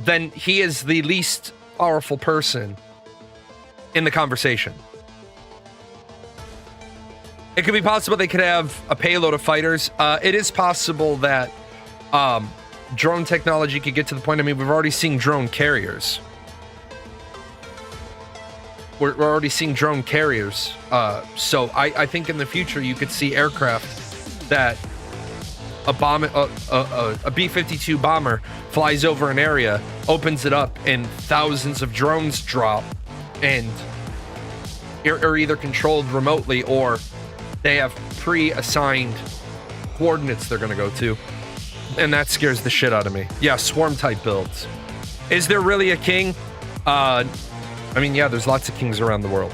then he is the least powerful person in the conversation. It could be possible they could have a payload of fighters. It is possible that drone technology could get to the point. I mean, we've already seen drone carriers. We're already seeing drone carriers. So I think in the future you could see aircraft that a B-52 bomber flies over an area, opens it up, and thousands of drones drop and are either controlled remotely or they have pre-assigned coordinates they're going to go to. And that scares the shit out of me. Yeah, swarm type builds. Is there really a king? I mean, yeah, there's lots of kings around the world.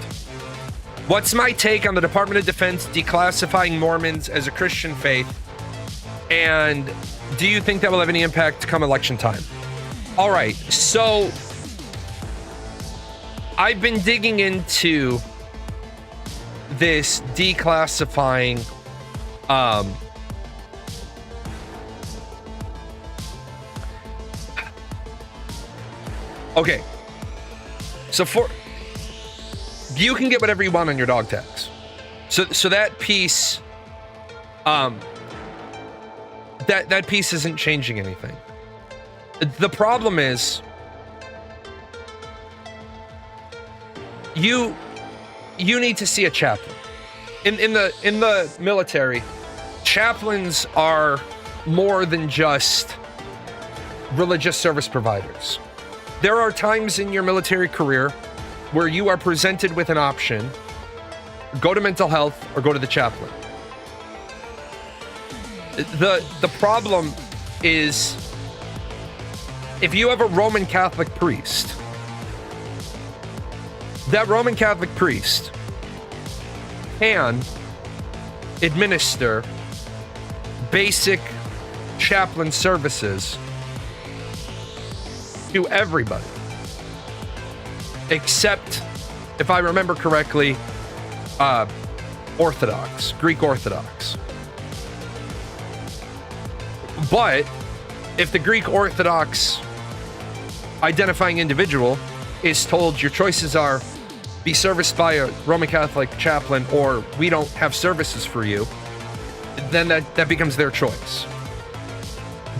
What's my take on the Department of Defense declassifying Mormons as a Christian faith? And do you think that will have any impact come election time? All right, so I've been digging into this declassifying okay. So you can get whatever you want on your dog tags. So that piece that piece isn't changing anything. The problem is you need to see a chaplain. In the military, chaplains are more than just religious service providers. There are times in your military career where you are presented with an option: go to mental health or go to the chaplain. The problem is if you have a Roman Catholic priest, that Roman Catholic priest can administer basic chaplain services to everybody, except, if I remember correctly, Orthodox, Greek Orthodox. But if the Greek Orthodox identifying individual is told your choices are be serviced by a Roman Catholic chaplain or we don't have services for you, then that becomes their choice.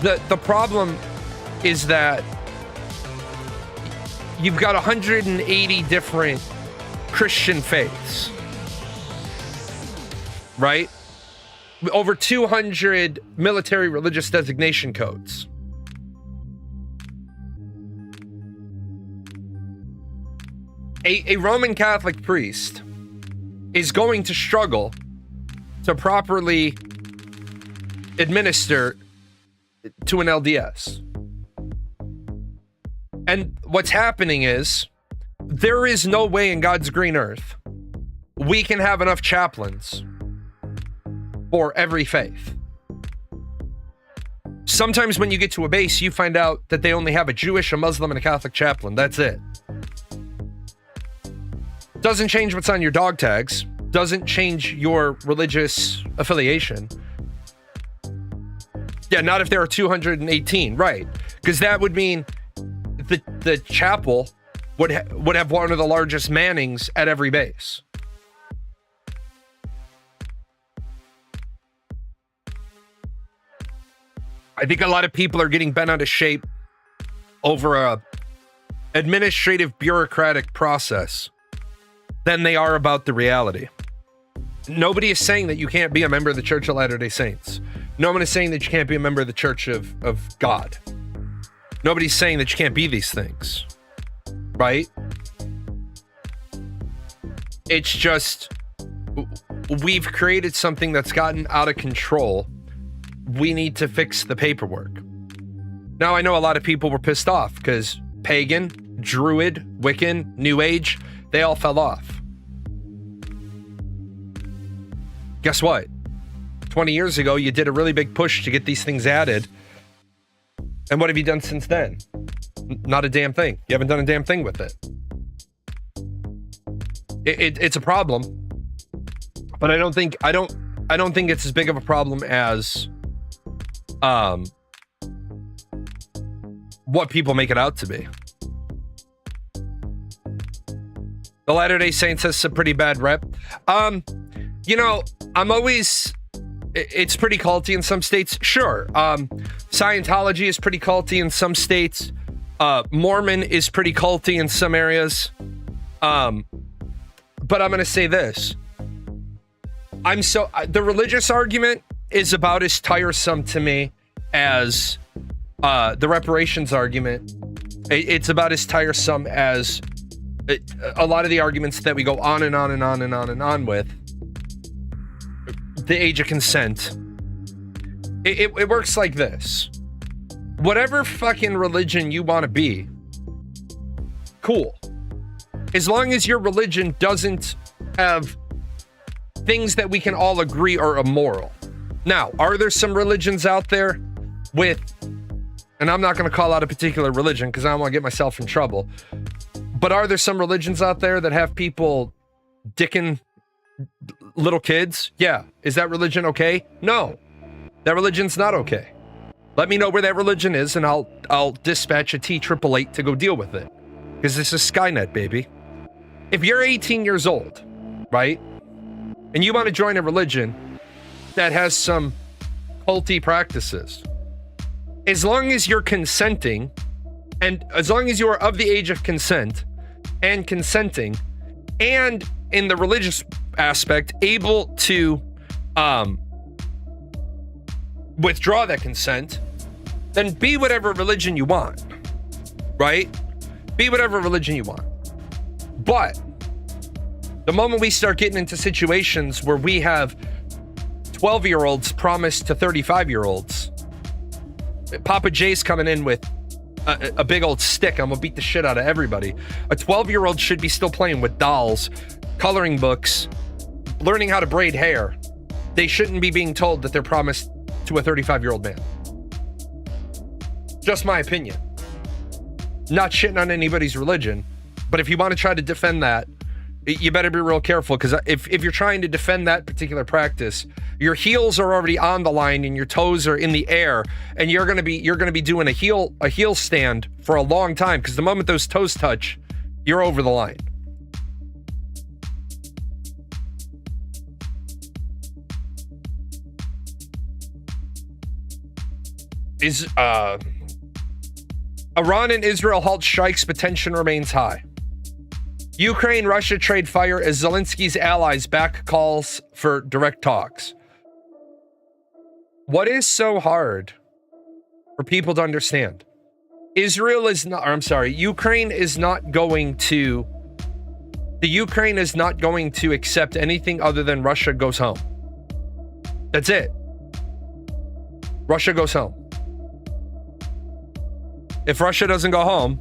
the problem is that you've got 180 different Christian faiths, right? Over 200 military religious designation codes. A Roman Catholic priest is going to struggle to properly administer to an LDS. And what's happening is there is no way in God's green earth we can have enough chaplains for every faith. Sometimes when you get to a base, you find out that they only have a Jewish, a Muslim, and a Catholic chaplain. That's it. Doesn't change what's on your dog tags. Doesn't change your religious affiliation. Yeah, not if there are 218, right? Because that would mean the chapel would have one of the largest mannings at every base. I think a lot of people are getting bent out of shape over a administrative bureaucratic process than they are about the reality. Nobody is saying that you can't be a member of the Church of Latter-day Saints. No one is saying that you can't be a member of the Church of God. Nobody's saying that you can't be these things, right? It's just we've created something that's gotten out of control. We need to fix the paperwork. Now, I know a lot of people were pissed off because pagan, Druid, Wiccan, New Age, they all fell off. Guess what? 20 years ago, you did a really big push to get these things added. And what have you done since then? Not a damn thing. You haven't done a damn thing with it. It's a problem, but I don't think it's as big of a problem as what people make it out to be. The Latter-day Saints has a pretty bad rep. It's pretty culty in some states. Sure. Scientology is pretty culty in some states. Mormon is pretty culty in some areas. But I'm going to say this. The religious argument is about as tiresome to me as the reparations argument. It's about as tiresome as a lot of the arguments that we go on and on and on and on and on with. The age of consent. It works like this. Whatever fucking religion you want to be, cool. As long as your religion doesn't have things that we can all agree are immoral. Now, are there some religions out there with, and I'm not going to call out a particular religion because I don't want to get myself in trouble, but are there some religions out there that have people dicking little kids? Yeah. Is that religion okay? No. That religion's not okay. Let me know where that religion is and I'll dispatch a T-888 to go deal with it. Because this is Skynet, baby. If you're 18 years old, right, and you want to join a religion that has some culty practices, as long as you're consenting, and as long as you are of the age of consent and consenting, and in the religious aspect, able to withdraw that consent, then be whatever religion you want, right? Be whatever religion you want. But the moment we start getting into situations where we have 12-year-olds promised to 35-year-olds, Papa J's coming in with a big old stick. I'm gonna beat the shit out of everybody. A 12-year-old should be still playing with dolls, coloring books, learning how to braid hair. They shouldn't be being told that they're promised to a 35-year-old man. Just my opinion. Not shitting on anybody's religion, but if you want to try to defend that, you better be real careful, because if you're trying to defend that particular practice, your heels are already on the line and your toes are in the air, and you're gonna be doing a heel stand for a long time, because the moment those toes touch, you're over the line. Is Iran and Israel halt strikes, but tension remains high. Ukraine, Russia trade fire as Zelensky's allies back calls for direct talks. What is so hard for people to understand? Ukraine is not going to, the Ukraine is not going to accept anything other than Russia goes home. That's it. Russia goes home. If Russia doesn't go home,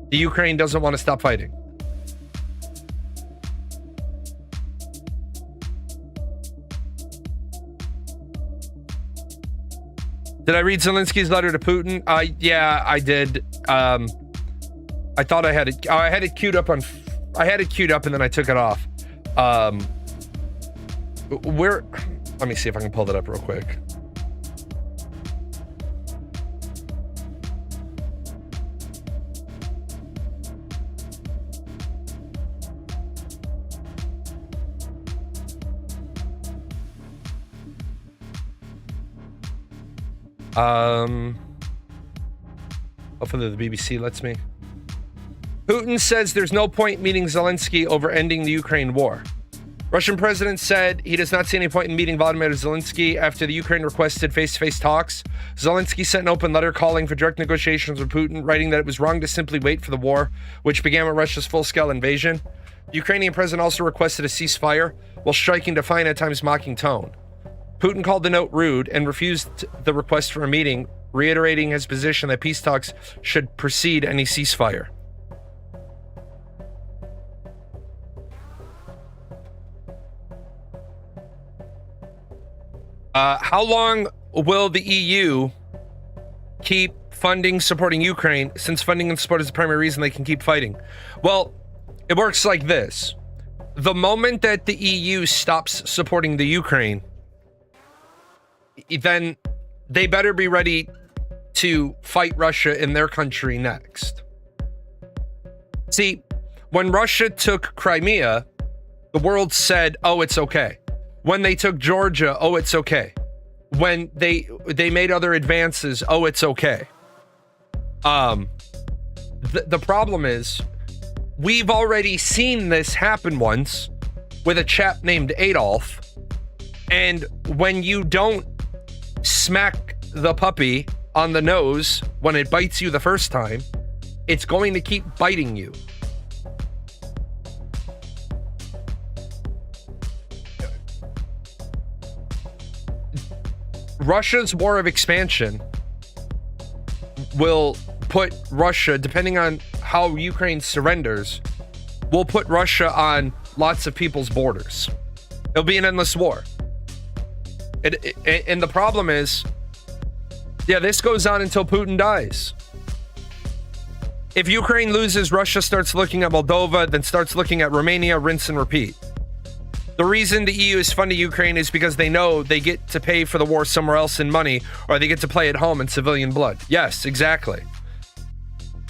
the Ukraine doesn't want to stop fighting. Did I read Zelensky's letter to Putin? Yeah, I did. I thought I had it. I had it queued up and then I took it off. Let me see if I can pull that up real quick. Hopefully the BBC lets me. Putin says there's no point meeting Zelensky over ending the Ukraine war. Russian president said he does not see any point in meeting Volodymyr Zelensky after the Ukraine requested face-to-face talks. Zelensky sent an open letter calling for direct negotiations with Putin, writing that it was wrong to simply wait for the war, which began with Russia's full-scale invasion. The Ukrainian president also requested a ceasefire, while striking defiant, at times mocking tone. Putin called the note rude and refused the request for a meeting, reiterating his position that peace talks should precede any ceasefire. How long will the EU keep funding, supporting Ukraine, since funding and support is the primary reason they can keep fighting? Well, it works like this. The moment that the EU stops supporting the Ukraine, then they better be ready to fight Russia in their country next. See, when Russia took Crimea, the world said, oh, it's okay. When they took Georgia, oh, it's okay. When they made other advances, oh, it's okay. The problem is, we've already seen this happen once with a chap named Adolf, and when you don't smack the puppy on the nose when it bites you the first time, it's going to keep biting you. Russia's war of expansion will put Russia, depending on how Ukraine surrenders, will put Russia on lots of people's borders. It'll be an endless war. And the problem is, yeah, this goes on until Putin dies. If Ukraine loses, Russia starts looking at Moldova, then starts looking at Romania, rinse and repeat. The reason the EU is funding Ukraine is because they know they get to pay for the war somewhere else in money, or they get to play at home in civilian blood. Yes, exactly.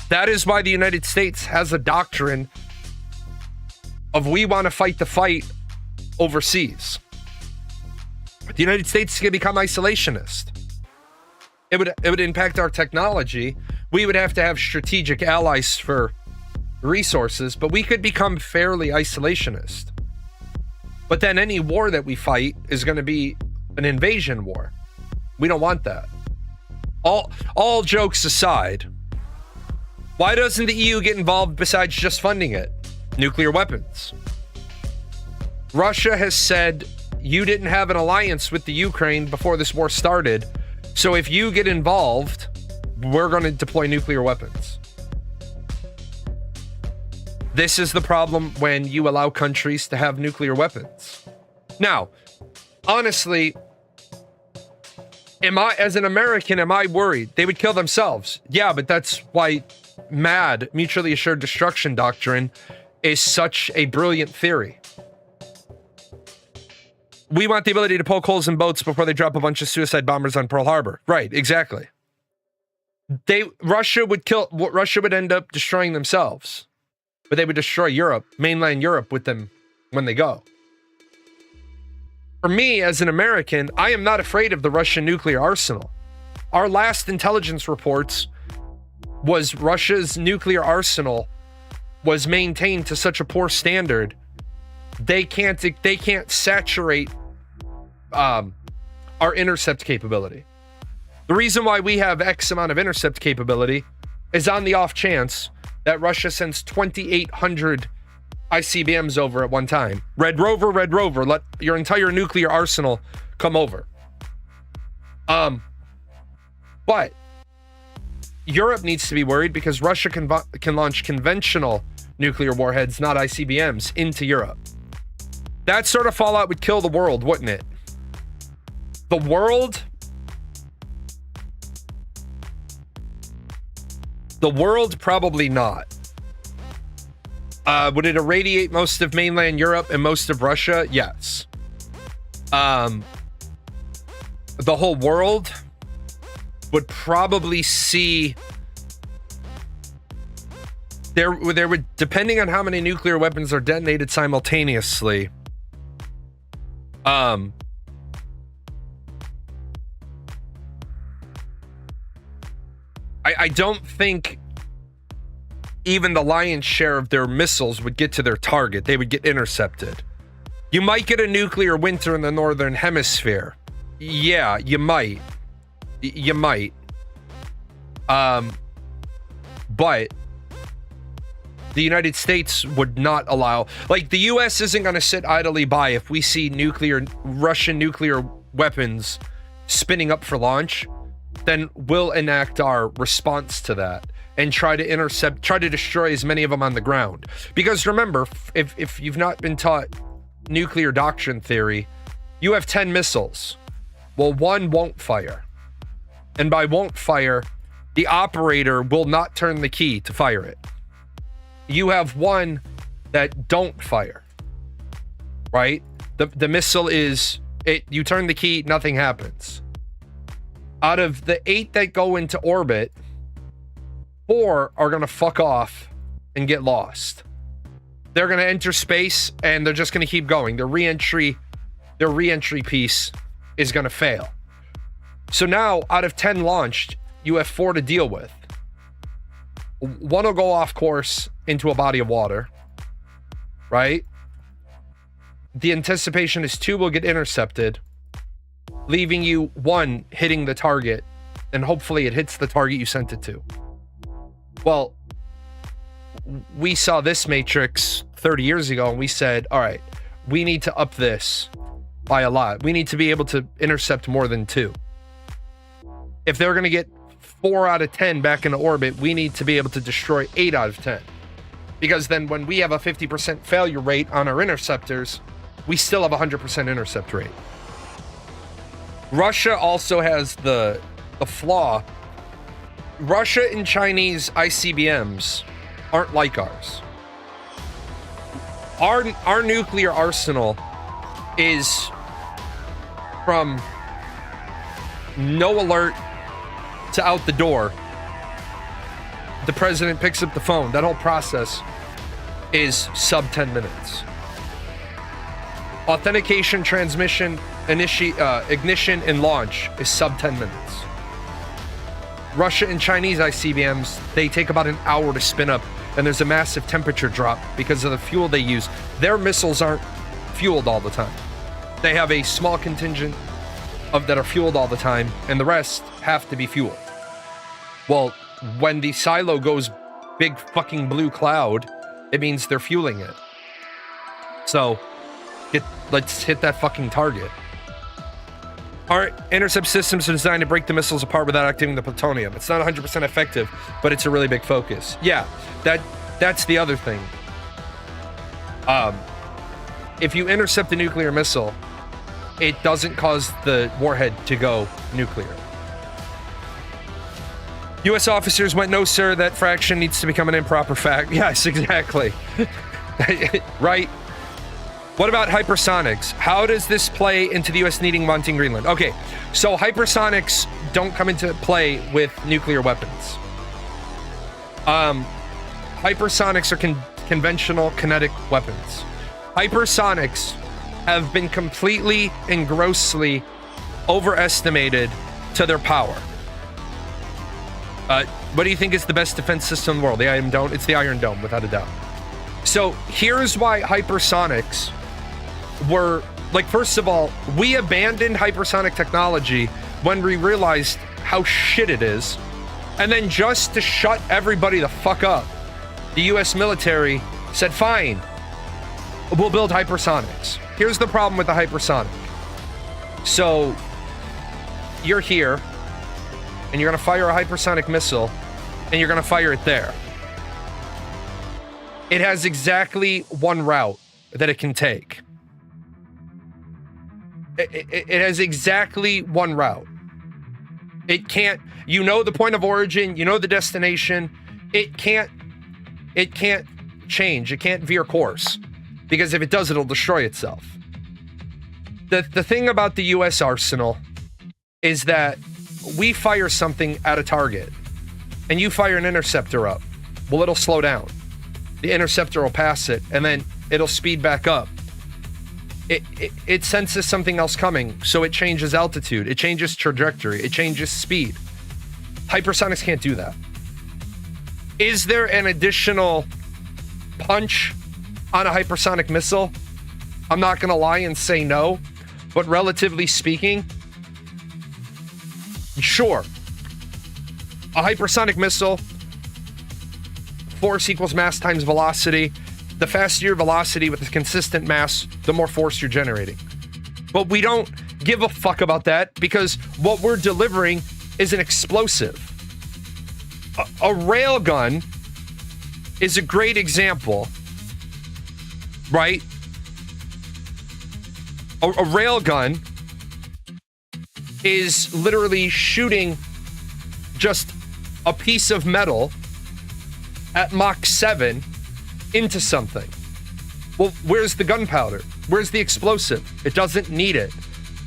That is why the United States has a doctrine of we want to fight the fight overseas. The United States is going to become isolationist. It would impact our technology. We would have to have strategic allies for resources, but we could become fairly isolationist. But then any war that we fight is going to be an invasion war. We don't want that. All jokes aside, why doesn't the EU get involved besides just funding it? Nuclear weapons. Russia has said you didn't have an alliance with the Ukraine before this war started, so if you get involved, we're going to deploy nuclear weapons. This is the problem when you allow countries to have nuclear weapons. Now, honestly, as an American, am I worried? They would kill themselves. Yeah, but that's why MAD, Mutually Assured Destruction Doctrine, is such a brilliant theory. We want the ability to poke holes in boats before they drop a bunch of suicide bombers on Pearl Harbor. Right, exactly. Russia would end up destroying themselves. But they would destroy Europe, mainland Europe, with them when they go. For me, as an American, I am not afraid of the Russian nuclear arsenal. Our last intelligence reports was Russia's nuclear arsenal was maintained to such a poor standard, they can't saturate our intercept capability. The reason why we have X amount of intercept capability is on the off chance that Russia sends 2,800 ICBMs over at one time. Red Rover, let your entire nuclear arsenal come over. But Europe needs to be worried because Russia can launch conventional nuclear warheads, not ICBMs, into Europe. That sort of fallout would kill the world, wouldn't it? The world probably not. Would it irradiate most of mainland Europe and most of Russia? Yes. The whole world would probably see there would, depending on how many nuclear weapons are detonated simultaneously, I don't think even the lion's share of their missiles would get to their target. They would get intercepted. You might get a nuclear winter in the northern hemisphere. Yeah, you might. You might. But the United States would not allow, like, the US isn't going to sit idly by if we see Russian nuclear weapons spinning up for launch. Then we'll enact our response to that and try to destroy as many of them on the ground. Because remember, if you've not been taught nuclear doctrine theory, you have 10 missiles. Well, one won't fire. And by won't fire, the operator will not turn the key to fire it. You have one that don't fire, right? The missile is, you turn the key, nothing happens. Out of the 8 that go into orbit, 4 are going to fuck off and get lost. They're going to enter space and they're just going to keep going. Their re-entry piece is going to fail. So now, out of 10 launched, you have 4 to deal with. One will go off course into a body of water, right? The anticipation is 2 will get intercepted, leaving you 1 hitting the target, and hopefully it hits the target you sent it to. Well, we saw this matrix 30 years ago and we said, all right, we need to up this by a lot. We need to be able to intercept more than 2. If they're going to get 4 out of 10 back into orbit, we need to be able to destroy 8 out of 10. Because then when we have a 50% failure rate on our interceptors, we still have a 100% intercept rate. Russia also has the flaw. Russia and Chinese ICBMs aren't like ours. Our nuclear arsenal is from no alert to out the door. The president picks up the phone. That whole process is sub 10 minutes. Authentication, transmission, ignition, and launch is sub 10 minutes. Russia and Chinese ICBMs, they take about an hour to spin up, and there's a massive temperature drop because of the fuel they use. Their missiles aren't fueled all the time. They have a small contingent that are fueled all the time, and the rest have to be fueled. Well, when the silo goes big fucking blue cloud, it means they're fueling it. So, let's hit that fucking target. Our intercept systems are designed to break the missiles apart without activating the plutonium. It's not 100% effective, but it's a really big focus. Yeah, that's the other thing. If you intercept a nuclear missile, it doesn't cause the warhead to go nuclear. U.S. officers went, no, sir, that fraction needs to become an improper fact. Yes, exactly. Right? What about hypersonics? How does this play into the U.S. needing wanting Greenland? Okay, so hypersonics don't come into play with nuclear weapons. Hypersonics are conventional kinetic weapons. Hypersonics have been completely and grossly overestimated to their power. What do you think is the best defense system in the world? The Iron Dome? It's the Iron Dome, without a doubt. So here's why hypersonics were, like, first of all, we abandoned hypersonic technology when we realized how shit it is. And then just to shut everybody the fuck up, the US military said, fine, we'll build hypersonics. Here's the problem with the hypersonic. So you're here, and you're gonna fire a hypersonic missile, and you're gonna fire it there. It has exactly one route that it can take. It has exactly one route. It can't, you know the point of origin, you know the destination. It can't change. It can't veer course. Because if it does, it'll destroy itself. The thing about the US arsenal is that we fire something at a target and you fire an interceptor up. Well, it'll slow down. The interceptor will pass it and then it'll speed back up. It senses something else coming, so it changes altitude, it changes trajectory, it changes speed. Hypersonics can't do that. Is there an additional punch on a hypersonic missile? I'm not gonna lie and say no, but relatively speaking, sure. A hypersonic missile, force equals mass times velocity. The faster your velocity with a consistent mass, the more force you're generating. But we don't give a fuck about that because what we're delivering is an explosive. A railgun is a great example, right? A railgun is literally shooting just a piece of metal at Mach 7 into something. Well, where's the gunpowder? Where's the explosive? It doesn't need it.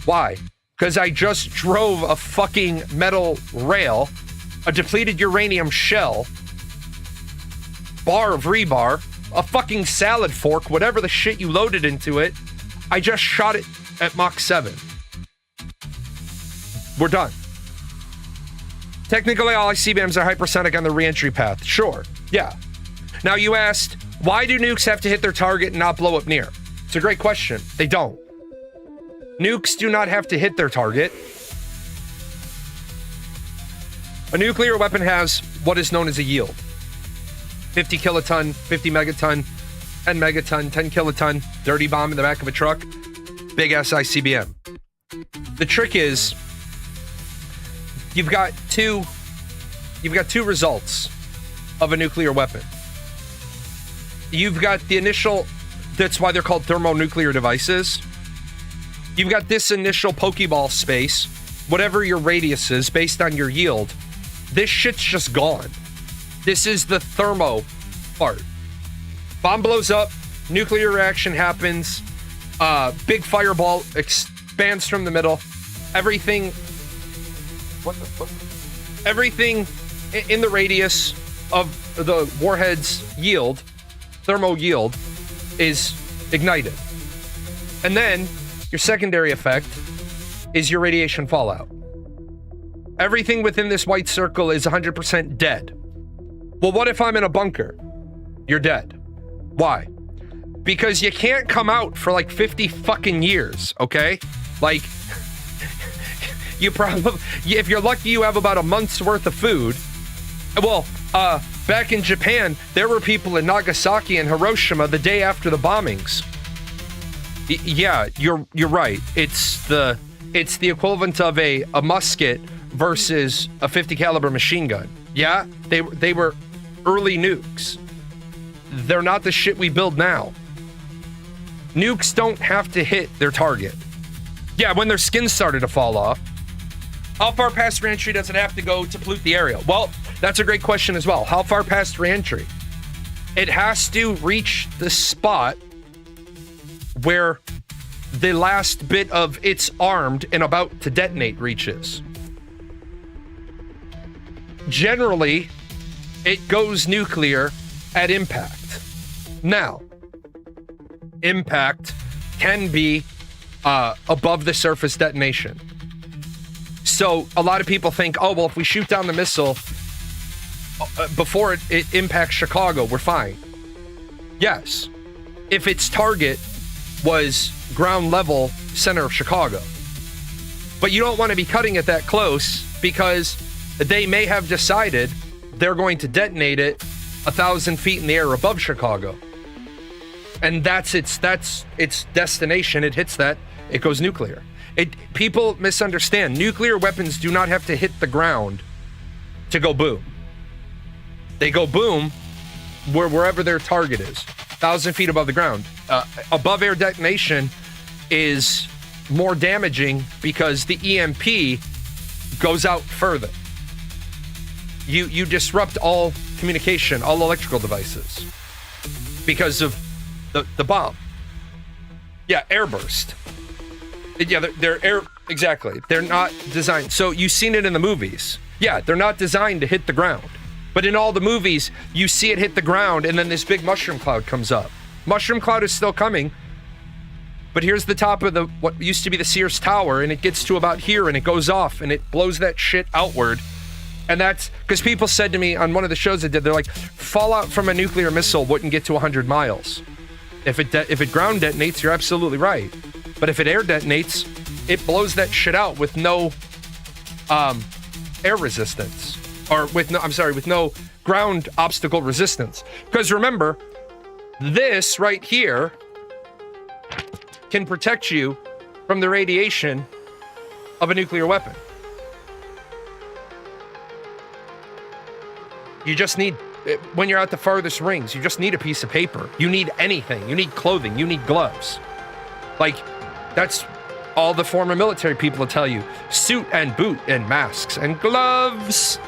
Why? Because I just drove a fucking metal rail, a depleted uranium shell, bar of rebar, a fucking salad fork, whatever the shit you loaded into it. I just shot it at Mach 7. We're done. Technically, all ICBMs are hypersonic on the re-entry path. Sure. Yeah. Now, you asked, why do nukes have to hit their target and not blow up near? It's a great question. They don't. Nukes do not have to hit their target. A nuclear weapon has what is known as a yield. 50 kiloton, 50 megaton, 10 megaton, 10 kiloton, dirty bomb in the back of a truck, big ass ICBM. The trick is, you've got two results of a nuclear weapon. You've got the initial, that's why they're called thermonuclear devices. You've got this initial Pokeball space, whatever your radius is based on your yield. This shit's just gone. This is the thermo part. Bomb blows up, nuclear reaction happens, big fireball expands from the middle. Everything, what the fuck? Everything in the radius of the warhead's yield, thermo yield, is ignited. And then your secondary effect is your radiation fallout. Everything within this white circle is 100% dead. Well, what if I'm in a bunker? You're dead. Why? Because you can't come out for like 50 fucking years, okay? Like, you probably, if you're lucky, you have about a month's worth of food. Well, back in Japan, there were people in Nagasaki and Hiroshima the day after the bombings. Yeah, you're right. It's the equivalent of a musket versus a 50 caliber machine gun. Yeah, they were early nukes. They're not the shit we build now. Nukes don't have to hit their target. Yeah, when their skin started to fall off. How far past reentry does it have to go to pollute the area? Well, that's a great question as well. How far past reentry? It has to reach the spot where the last bit of it's armed and about to detonate reaches. Generally, it goes nuclear at impact. Now, impact can be above the surface detonation. So a lot of people think, oh, well, if we shoot down the missile, before it impacts Chicago, we're fine. Yes, if its target was ground level center of Chicago. But you don't want to be cutting it that close because they may have decided they're going to detonate it 1,000 feet in the air above Chicago. And that's its destination. It hits that, it goes nuclear. People misunderstand. Nuclear weapons do not have to hit the ground to go boom. They go boom wherever their target is, 1,000 feet above the ground. Above air detonation is more damaging because the EMP goes out further. You disrupt all communication, all electrical devices because of the bomb. Yeah, airburst. Yeah, they're air, exactly. They're not designed. So you've seen it in the movies. Yeah, they're not designed to hit the ground. But in all the movies, you see it hit the ground and then this big mushroom cloud comes up. Mushroom cloud is still coming. But here's the top of what used to be the Sears Tower, and it gets to about here and it goes off and it blows that shit outward. And that's because people said to me on one of the shows I did, they're like, fallout from a nuclear missile wouldn't get to 100 miles. If it ground detonates, you're absolutely right. But if it air detonates, it blows that shit out with no air resistance. Or with no ground obstacle resistance. Because remember, this right here can protect you from the radiation of a nuclear weapon. You just need, when you're at the farthest rings, you just need a piece of paper. You need anything. You need clothing. You need gloves. Like, that's all the former military people will tell you. Suit and boot and masks and gloves.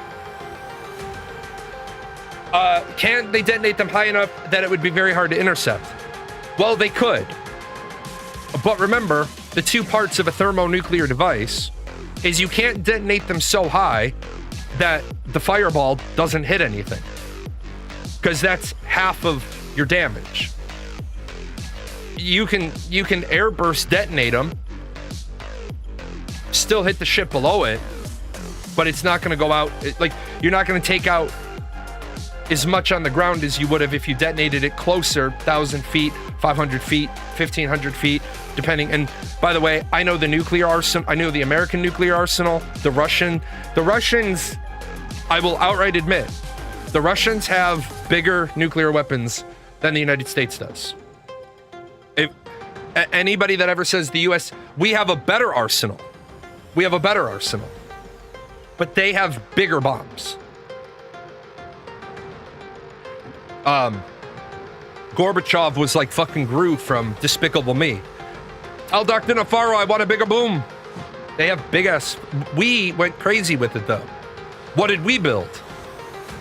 Can they detonate them high enough that it would be very hard to intercept? Well, they could. But remember, the two parts of a thermonuclear device is you can't detonate them so high that the fireball doesn't hit anything. Because that's half of your damage. You can airburst detonate them, still hit the ship below it, but it's not going to go out. Like, you're not going to take out as much on the ground as you would have if you detonated it closer, 1,000 feet, 500 feet, 1,500 feet, depending. And by the way, I know the nuclear arsenal. I know the American nuclear arsenal, the Russians, I will outright admit, the Russians have bigger nuclear weapons than the United States does. If anybody that ever says the US, we have a better arsenal. But they have bigger bombs. Gorbachev was like fucking Gru from Despicable Me. El Dr. Navarro, I want a bigger boom. They have big ass. We went crazy with it though. What did we build?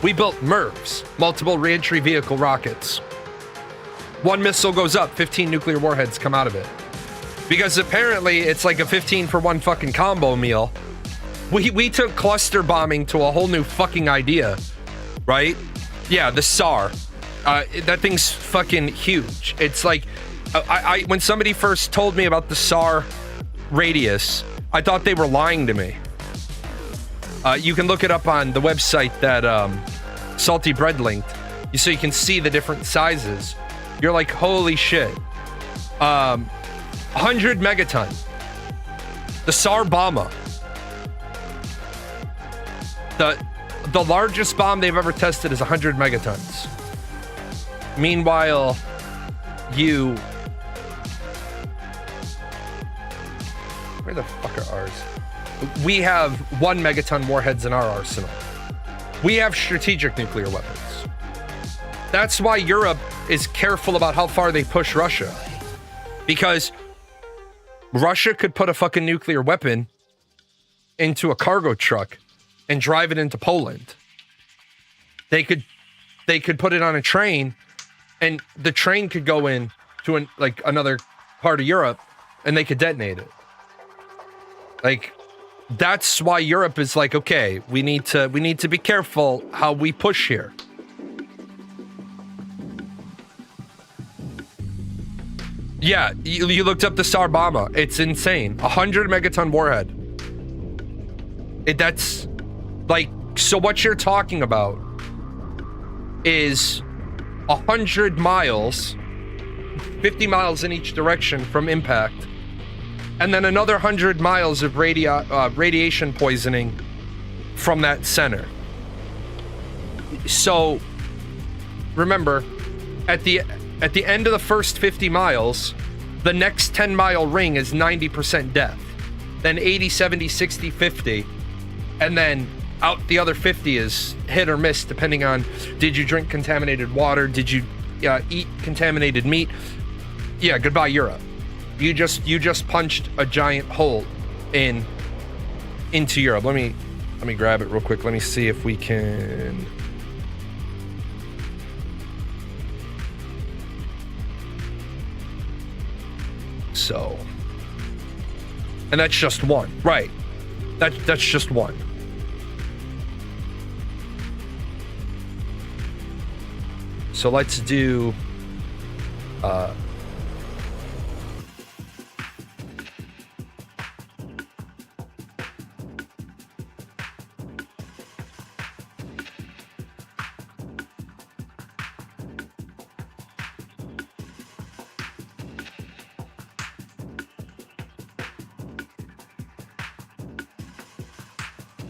We built MIRVs, multiple reentry vehicle rockets. One missile goes up, 15 nuclear warheads come out of it. Because apparently it's like a 15 for one fucking combo meal. We took cluster bombing to a whole new fucking idea, right? Yeah, the SAR. That thing's fucking huge. It's like, when somebody first told me about the SAR radius, I thought they were lying to me. You can look it up on the website that Salty Bread linked, so you can see the different sizes. You're like, holy shit. 100 megaton. The SAR bomber. The largest bomb they've ever tested is 100 megatons. Meanwhile, where the fuck are ours? We have 1 megaton warheads in our arsenal. We have strategic nuclear weapons. That's why Europe is careful about how far they push Russia. Because Russia could put a fucking nuclear weapon into a cargo truck and drive it into Poland. They could put it on a train, and the train could go in to another part of Europe, and they could detonate it. Like, that's why Europe is like, okay, we need to be careful how we push here. Yeah, you looked up the SAR bomber. It's insane. 100 megaton warhead. That's like, so what you're talking about is 100 miles, 50 miles in each direction from impact, and then another 100 miles of radiation poisoning from that center. So remember, at the end of the first 50 miles, the next 10-mile ring is 90% death, then 80, 70, 60, 50, and then out the other 50 is hit or miss, depending on, did you drink contaminated water, did you eat contaminated meat? Yeah, goodbye Europe. You just punched a giant hole into Europe. Let me grab it real quick. Let me see if we can. So, and that's just one, right? That's just one. So let's do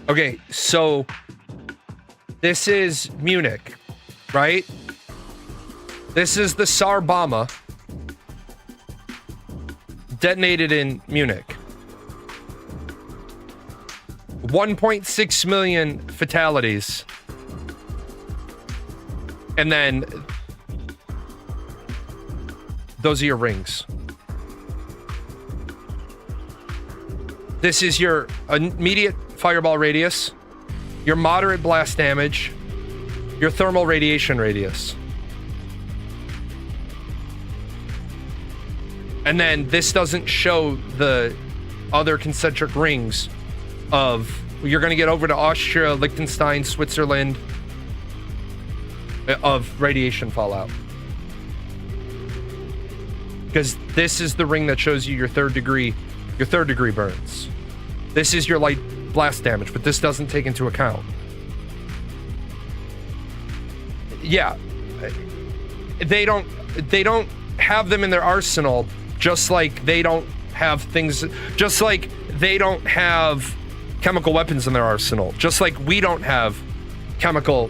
okay, so this is Munich, right? This is the Tsar Bomba detonated in Munich. 1.6 million fatalities. And then those are your rings. This is your immediate fireball radius, your moderate blast damage, your thermal radiation radius. And then this doesn't show the other concentric rings of, you're going to get over to Austria, Liechtenstein, Switzerland, of radiation fallout. Because this is the ring that shows you your third degree burns. This is your light blast damage, but this doesn't take into account. Yeah. They don't have them in their arsenal. Just like they don't have things, just like they don't have chemical weapons in their arsenal. Just like we don't have chemical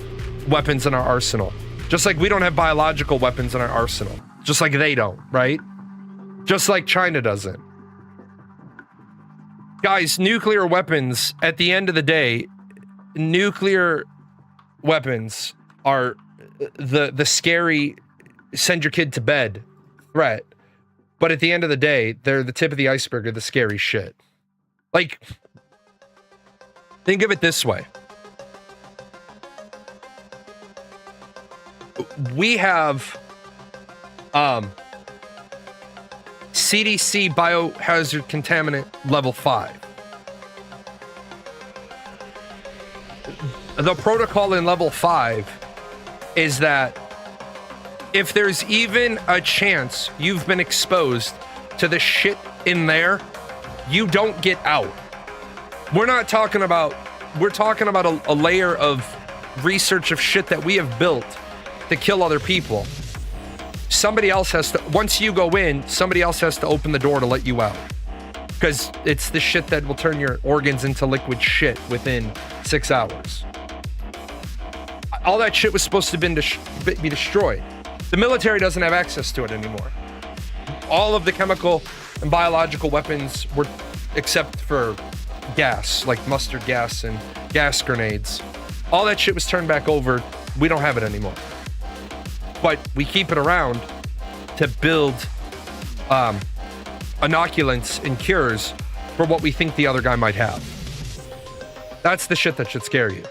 weapons in our arsenal. Just like we don't have biological weapons in our arsenal. Just like they don't, right? Just like China doesn't. Guys, nuclear weapons, at the end of the day, nuclear weapons are the scary send your kid to bed threat. But at the end of the day, they're the tip of the iceberg of the scary shit. Like, think of it this way. We have CDC biohazard contaminant level 5. The protocol in level 5 is that if there's even a chance you've been exposed to the shit in there, you don't get out. We're talking about a layer of research of shit that we have built to kill other people. Somebody else has to, once you go in, somebody else has to open the door to let you out. Because it's the shit that will turn your organs into liquid shit within 6 hours. All that shit was supposed to be destroyed. The military doesn't have access to it anymore. All of the chemical and biological weapons were, except for gas, like mustard gas and gas grenades. All that shit was turned back over. We don't have it anymore. But we keep it around to build inoculants and cures for what we think the other guy might have. That's the shit that should scare you.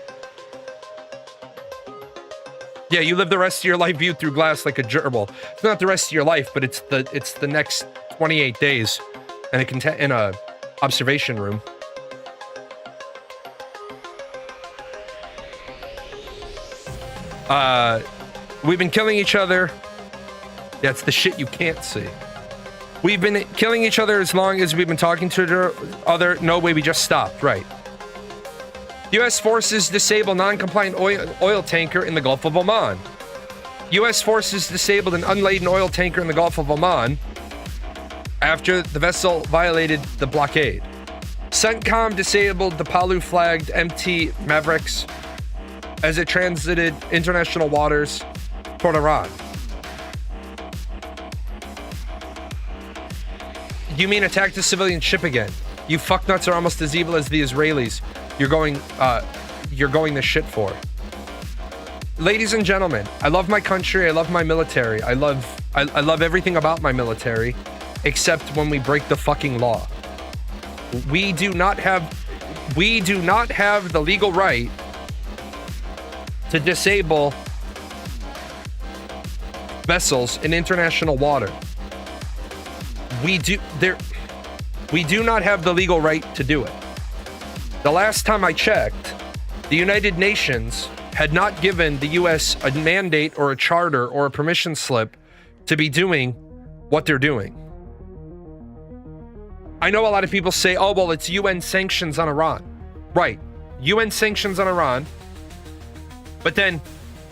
Yeah, you live the rest of your life viewed through glass like a gerbil. It's not the rest of your life, but it's the next 28 days in a observation room. We've been killing each other. That's the shit you can't see. We've been killing each other as long as we've been talking to each other. No way, we just stopped, right? U.S. forces disable non-compliant oil tanker in the Gulf of Oman. U.S. forces disabled an unladen oil tanker in the Gulf of Oman after the vessel violated the blockade. CENTCOM disabled the Palu-flagged MT Mavericks as it transited international waters toward Iran. You mean attack the civilian ship again? You fucknuts are almost as evil as the Israelis you're going this shit for. Ladies and gentlemen, I love my country, I love my military, I love everything about my military, except when we break the fucking law. We do not have the legal right to disable vessels in international water. We do not have the legal right to do it. The last time I checked, the United Nations had not given the US a mandate or a charter or a permission slip to be doing what they're doing. I know a lot of people say, oh, well, it's UN sanctions on Iran. Right, UN sanctions on Iran, but then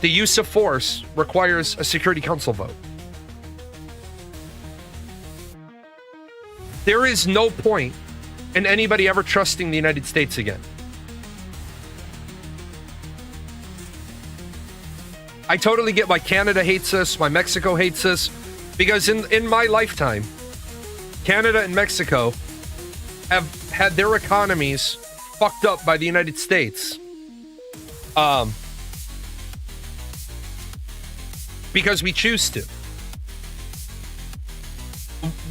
the use of force requires a Security Council vote. There is no point in anybody ever trusting the United States again. I totally get why Canada hates us, why Mexico hates us, because in my lifetime, Canada and Mexico have had their economies fucked up by the United States. Because we choose to.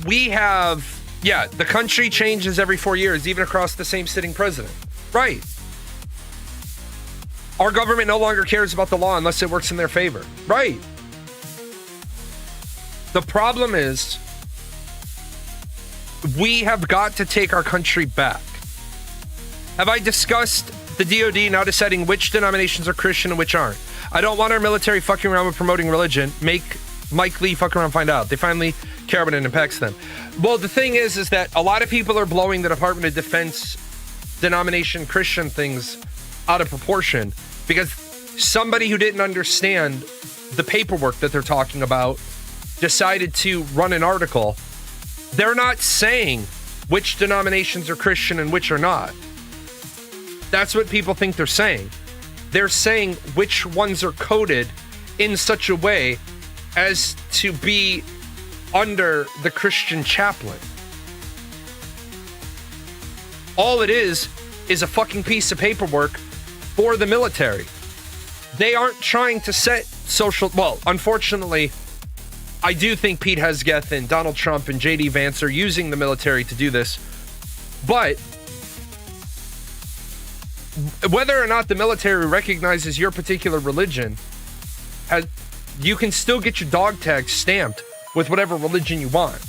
We have, the country changes every 4 years, even across the same sitting president. Right. Our government no longer cares about the law unless it works in their favor. Right. The problem is, we have got to take our country back. Have I discussed the DOD now deciding which denominations are Christian and which aren't? I don't want our military fucking around with promoting religion. Make Mike Lee fuck around and find out. They finally care about it and impacts them. Well, the thing is that a lot of people are blowing the Department of Defense denomination Christian things out of proportion because somebody who didn't understand the paperwork that they're talking about decided to run an article. They're not saying which denominations are Christian and which are not. That's what people think they're saying. They're saying which ones are coded in such a way as to be under the Christian chaplain. All it is a fucking piece of paperwork for the military. They aren't trying to set social... Well, unfortunately, I do think Pete Hegseth and Donald Trump and J.D. Vance are using the military to do this. But whether or not the military recognizes your particular religion, you can still get your dog tag stamped with whatever religion you want.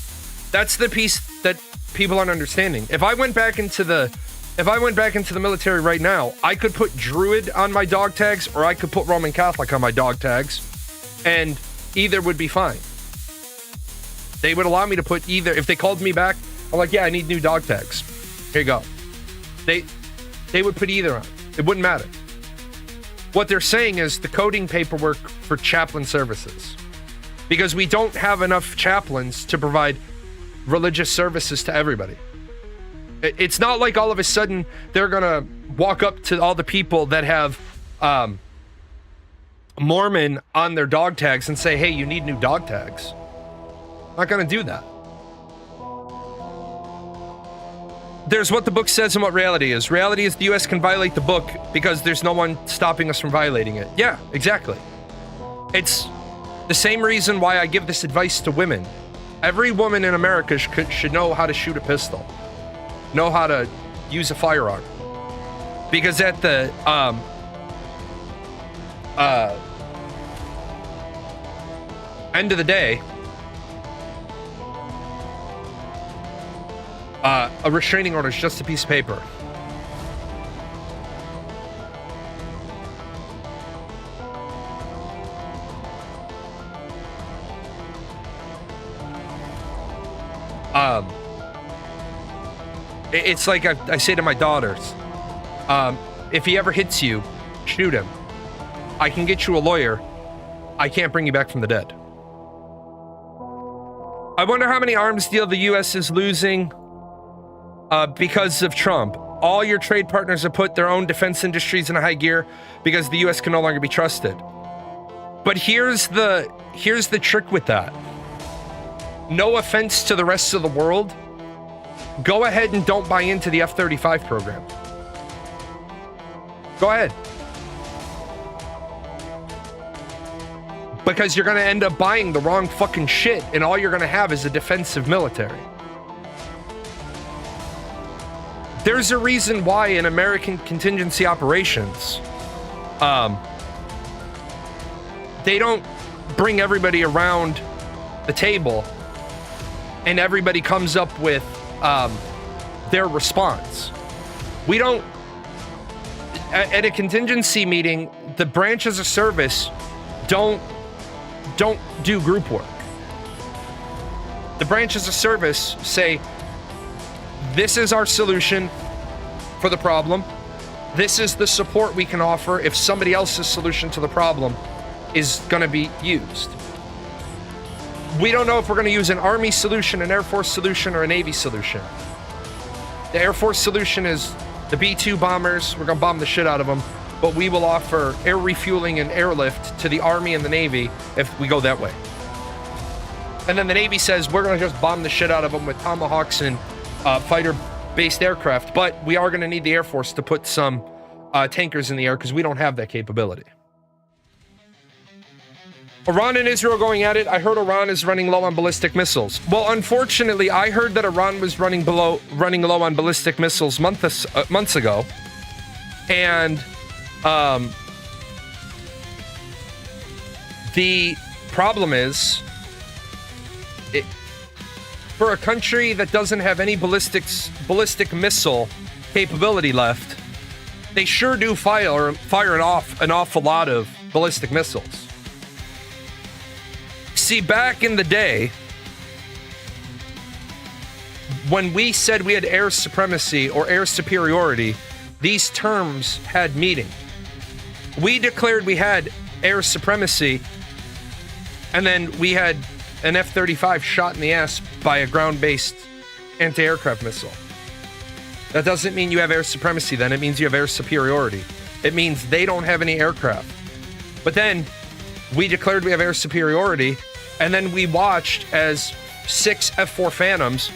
That's the piece that people aren't understanding. If I went back into the military right now, I could put Druid on my dog tags or I could put Roman Catholic on my dog tags, and either would be fine. They would allow me to put either. If they called me back, I'm like, yeah, I need new dog tags. Here you go. They would put either on. It wouldn't matter. What they're saying is the coding paperwork for chaplain services. Because we don't have enough chaplains to provide religious services to everybody. It's not like all of a sudden they're going to walk up to all the people that have Mormon on their dog tags and say, hey, you need new dog tags. Not going to do that. There's what the book says and what reality is. Reality is the U.S. can violate the book because there's no one stopping us from violating it. Yeah, exactly. It's the same reason why I give this advice to women. Every woman in America should know how to shoot a pistol, know how to use a firearm. Because at the end of the day, a restraining order is just a piece of paper. It's like I say to my daughters, if he ever hits you, shoot him. I can get you a lawyer, I can't bring you back from the dead. I wonder how many arms deal the U.S. is losing because of Trump. All your trade partners have put their own defense industries in a high gear because the U.S. can no longer be trusted. But here's the trick with that. No offense to the rest of the world. Go ahead and don't buy into the F-35 program. Go ahead. Because you're going to end up buying the wrong fucking shit, and all you're going to have is a defensive military. There's a reason why in American contingency operations, they don't bring everybody around the table and everybody comes up with their response. We don't, at a contingency meeting, the branches of service don't do group work. The branches of service say, this is our solution for the problem. This is the support we can offer if somebody else's solution to the problem is going to be used. We don't know if we're going to use an Army solution, an Air Force solution, or a Navy solution. The Air Force solution is the B-2 bombers. We're going to bomb the shit out of them. But we will offer air refueling and airlift to the Army and the Navy if we go that way. And then the Navy says, we're going to just bomb the shit out of them with Tomahawks and fighter-based aircraft. But we are going to need the Air Force to put some tankers in the air because we don't have that capability. Iran and Israel going at it. I heard Iran is running low on ballistic missiles. Well, unfortunately, I heard that Iran was running low on ballistic missiles months ago. And the problem is, for a country that doesn't have any ballistic missile capability left, they sure do fire off an awful lot of ballistic missiles. See, back in the day, when we said we had air supremacy or air superiority, these terms had meaning. We declared we had air supremacy, and then we had an F-35 shot in the ass by a ground-based anti-aircraft missile. That doesn't mean you have air supremacy then. It means you have air superiority. It means they don't have any aircraft. But then we declared we have air superiority, and then we watched as 6 F-4 Phantoms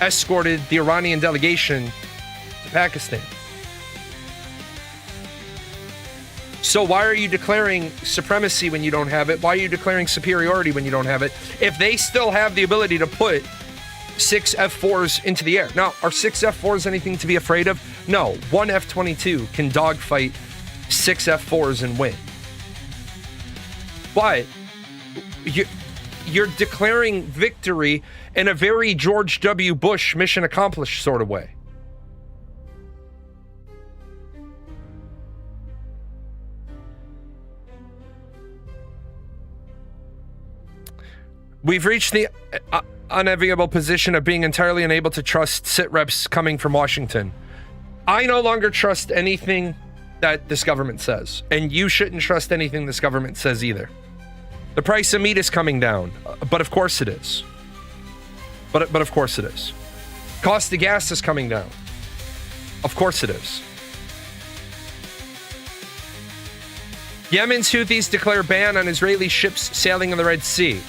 escorted the Iranian delegation to Pakistan. So why are you declaring supremacy when you don't have it? Why are you declaring superiority when you don't have it? If they still have the ability to put 6 F-4s into the air. Now, are 6 F-4s anything to be afraid of? No. 1 F-22 can dogfight 6 F-4s and win. But you're declaring victory in a very George W. Bush mission accomplished sort of way. We've reached the unenviable position of being entirely unable to trust sit reps coming from Washington. I no longer trust anything that this government says, and you shouldn't trust anything this government says either. The price of meat is coming down, but of course it is. But of course it is. Cost of gas is coming down. Of course it is. Yemen's Houthis declare ban on Israeli ships sailing in the Red Sea.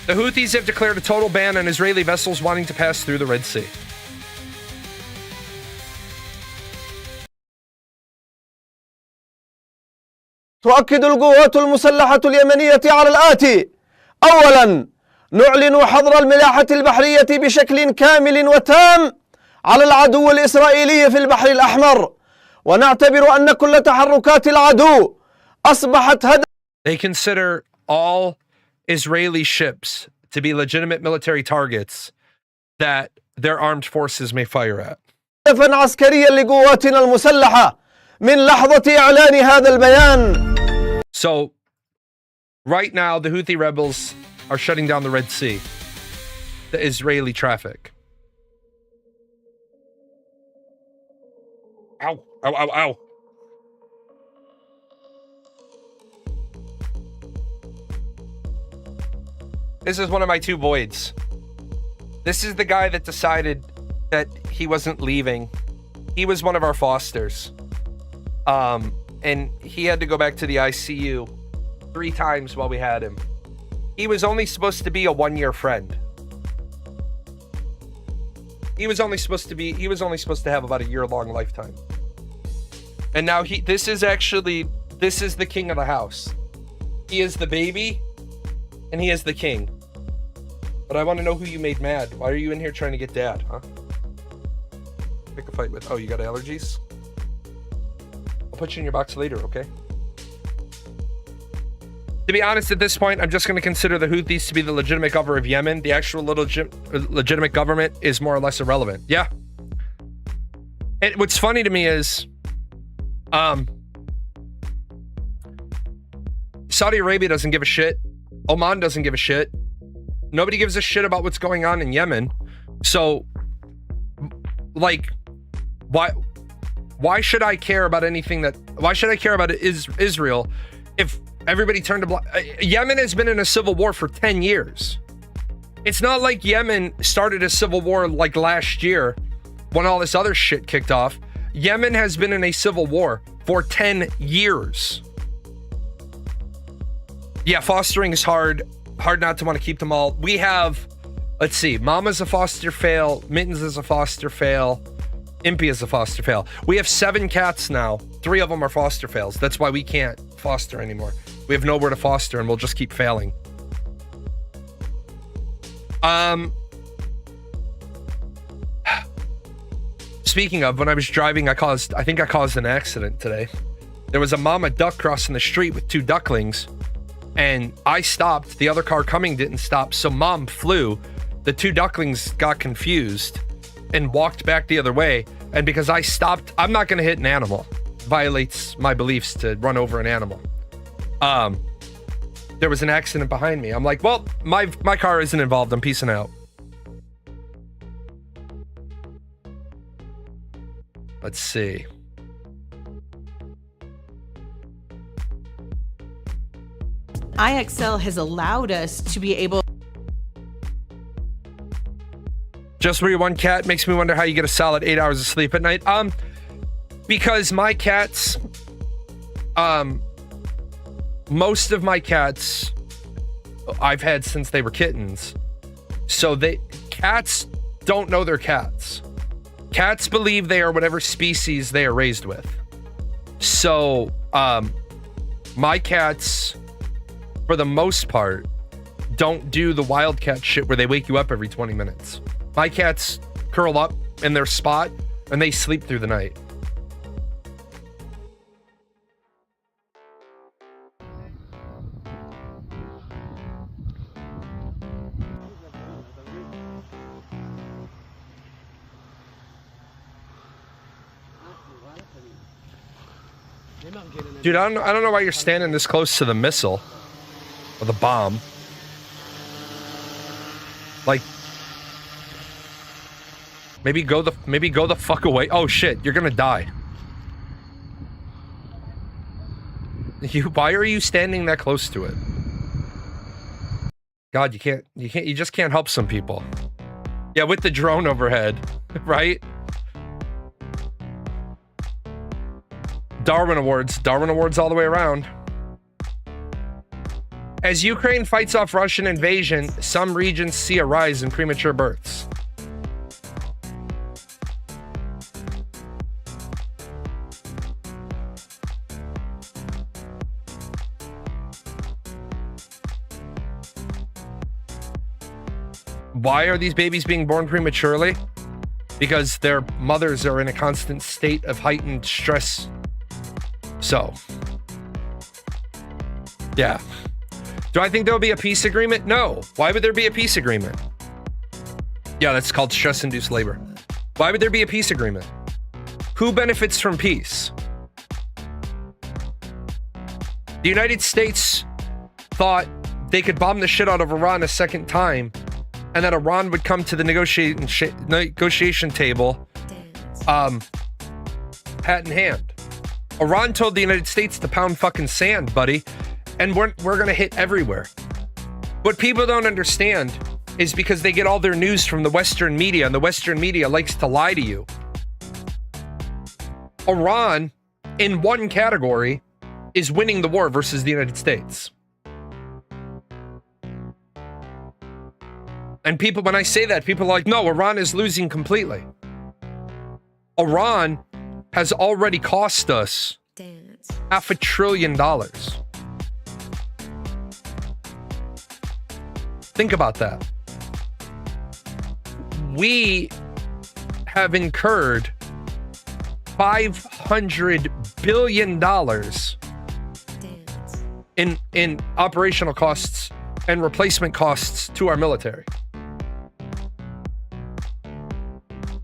The Houthis have declared a total ban on Israeli vessels wanting to pass through the Red Sea. تؤكد القوات المسلحة اليمنية على الآتي: أولاً، نعلن حظر الملاحة البحرية بشكل كامل وتام على العدو الإسرائيلي في البحر الأحمر، ونعتبر أن كل تحركات العدو أصبحت هدف. They consider all Israeli ships to be legitimate military targets that their armed forces may fire at. هدفاً عسكرياً لقواتنا المسلحة من لحظة إعلان هذا البيان. So, right now, the Houthi rebels are shutting down the Red Sea, the Israeli traffic. Ow, ow, ow, ow. This is one of my two voids. This is the guy that decided that he wasn't leaving. He was one of our fosters. And he had to go back to the ICU 3 times while we had him. He was only supposed to be a 1-year friend. He was only supposed to have about a year-long lifetime. And now this is the king of the house. He is the baby, and he is the king. But I want to know who you made mad. Why are you in here trying to get dad, huh? Pick a fight with. Oh, you got allergies? I'll put you in your box later, okay? To be honest, at this point, I'm just going to consider the Houthis to be the legitimate governor of Yemen. The actual legitimate government is more or less irrelevant. Yeah. And what's funny to me is, Saudi Arabia doesn't give a shit. Oman doesn't give a shit. Nobody gives a shit about what's going on in Yemen. So, like, why should I care about anything why should I care about Israel if everybody turned to Yemen has been in a civil war for 10 years. It's not like Yemen started a civil war like last year when all this other shit kicked off. Yemen has been in a civil war for 10 years. Yeah, fostering is hard not to want to keep them all. We have, let's see, Mama's a foster fail, Mittens is a foster fail, Impy is a foster fail. We have 7 cats now. 3 of them are foster fails. That's why we can't foster anymore. We have nowhere to foster and we'll just keep failing. Speaking of, when I was driving, I think I caused an accident today. There was a mama duck crossing the street with 2 ducklings, and I stopped. The other car coming didn't stop, so mom flew. The 2 ducklings got confused and walked back the other way. And because I stopped, I'm not going to hit an animal. Violates my beliefs to run over an animal. There was an accident behind me. I'm like, well, my car isn't involved. I'm peacing out. Let's see. IXL has allowed us to be able. Just where you one cat makes me wonder how you get a solid 8 hours of sleep at night. Because my cats, most of my cats I've had since they were kittens. So cats don't know they're cats. Cats believe they are whatever species they are raised with. So, my cats, for the most part, don't do the wildcat shit where they wake you up every 20 minutes. My cats curl up in their spot and they sleep through the night. Dude, I don't know why you're standing this close to the missile or the bomb. Like, maybe go the fuck away. Oh shit, you're gonna die. Why are you standing that close to it? God, you just can't help some people. Yeah, with the drone overhead, right? Darwin Awards all the way around. As Ukraine fights off Russian invasion, some regions see a rise in premature births. Why are these babies being born prematurely? Because their mothers are in a constant state of heightened stress. So, yeah. Do I think there'll be a peace agreement? No. Why would there be a peace agreement? Yeah, that's called stress-induced labor. Why would there be a peace agreement? Who benefits from peace? The United States thought they could bomb the shit out of Iran a second time, and that Iran would come to the negotiation table, hat in hand. Iran told the United States to pound fucking sand, buddy, and we're gonna hit everywhere. What people don't understand is because they get all their news from the Western media, and the Western media likes to lie to you. Iran, in one category, is winning the war versus the United States. And people, when I say that, people are like, no, Iran is losing completely. Iran has already cost us $500 billion. Think about that. We have incurred $500 billion in operational costs and replacement costs to our military.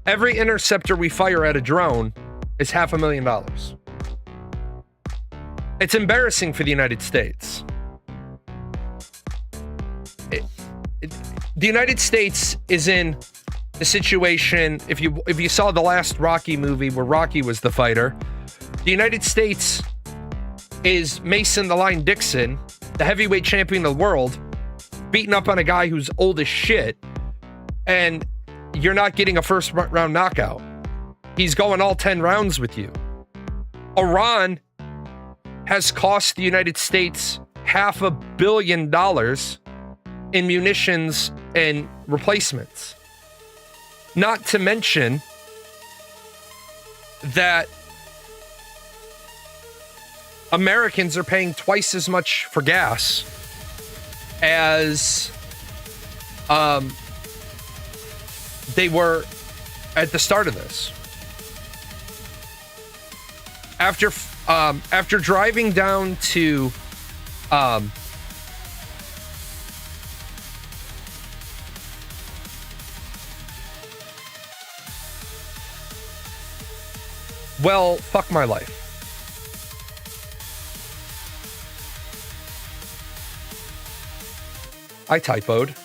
Every interceptor we fire at a drone is $500,000. It's embarrassing for the United States. The United States is in a situation, if you saw the last Rocky movie where Rocky was the fighter, the United States is Mason the Line Dixon, the heavyweight champion of the world, beating up on a guy who's old as shit, and you're not getting a first round knockout. He's going all 10 rounds with you. Iran has cost the United States $500 million in munitions and replacements. Not to mention that Americans are paying twice as much for gas as they were at the start of this. After driving down to well, fuck my life. I typoed.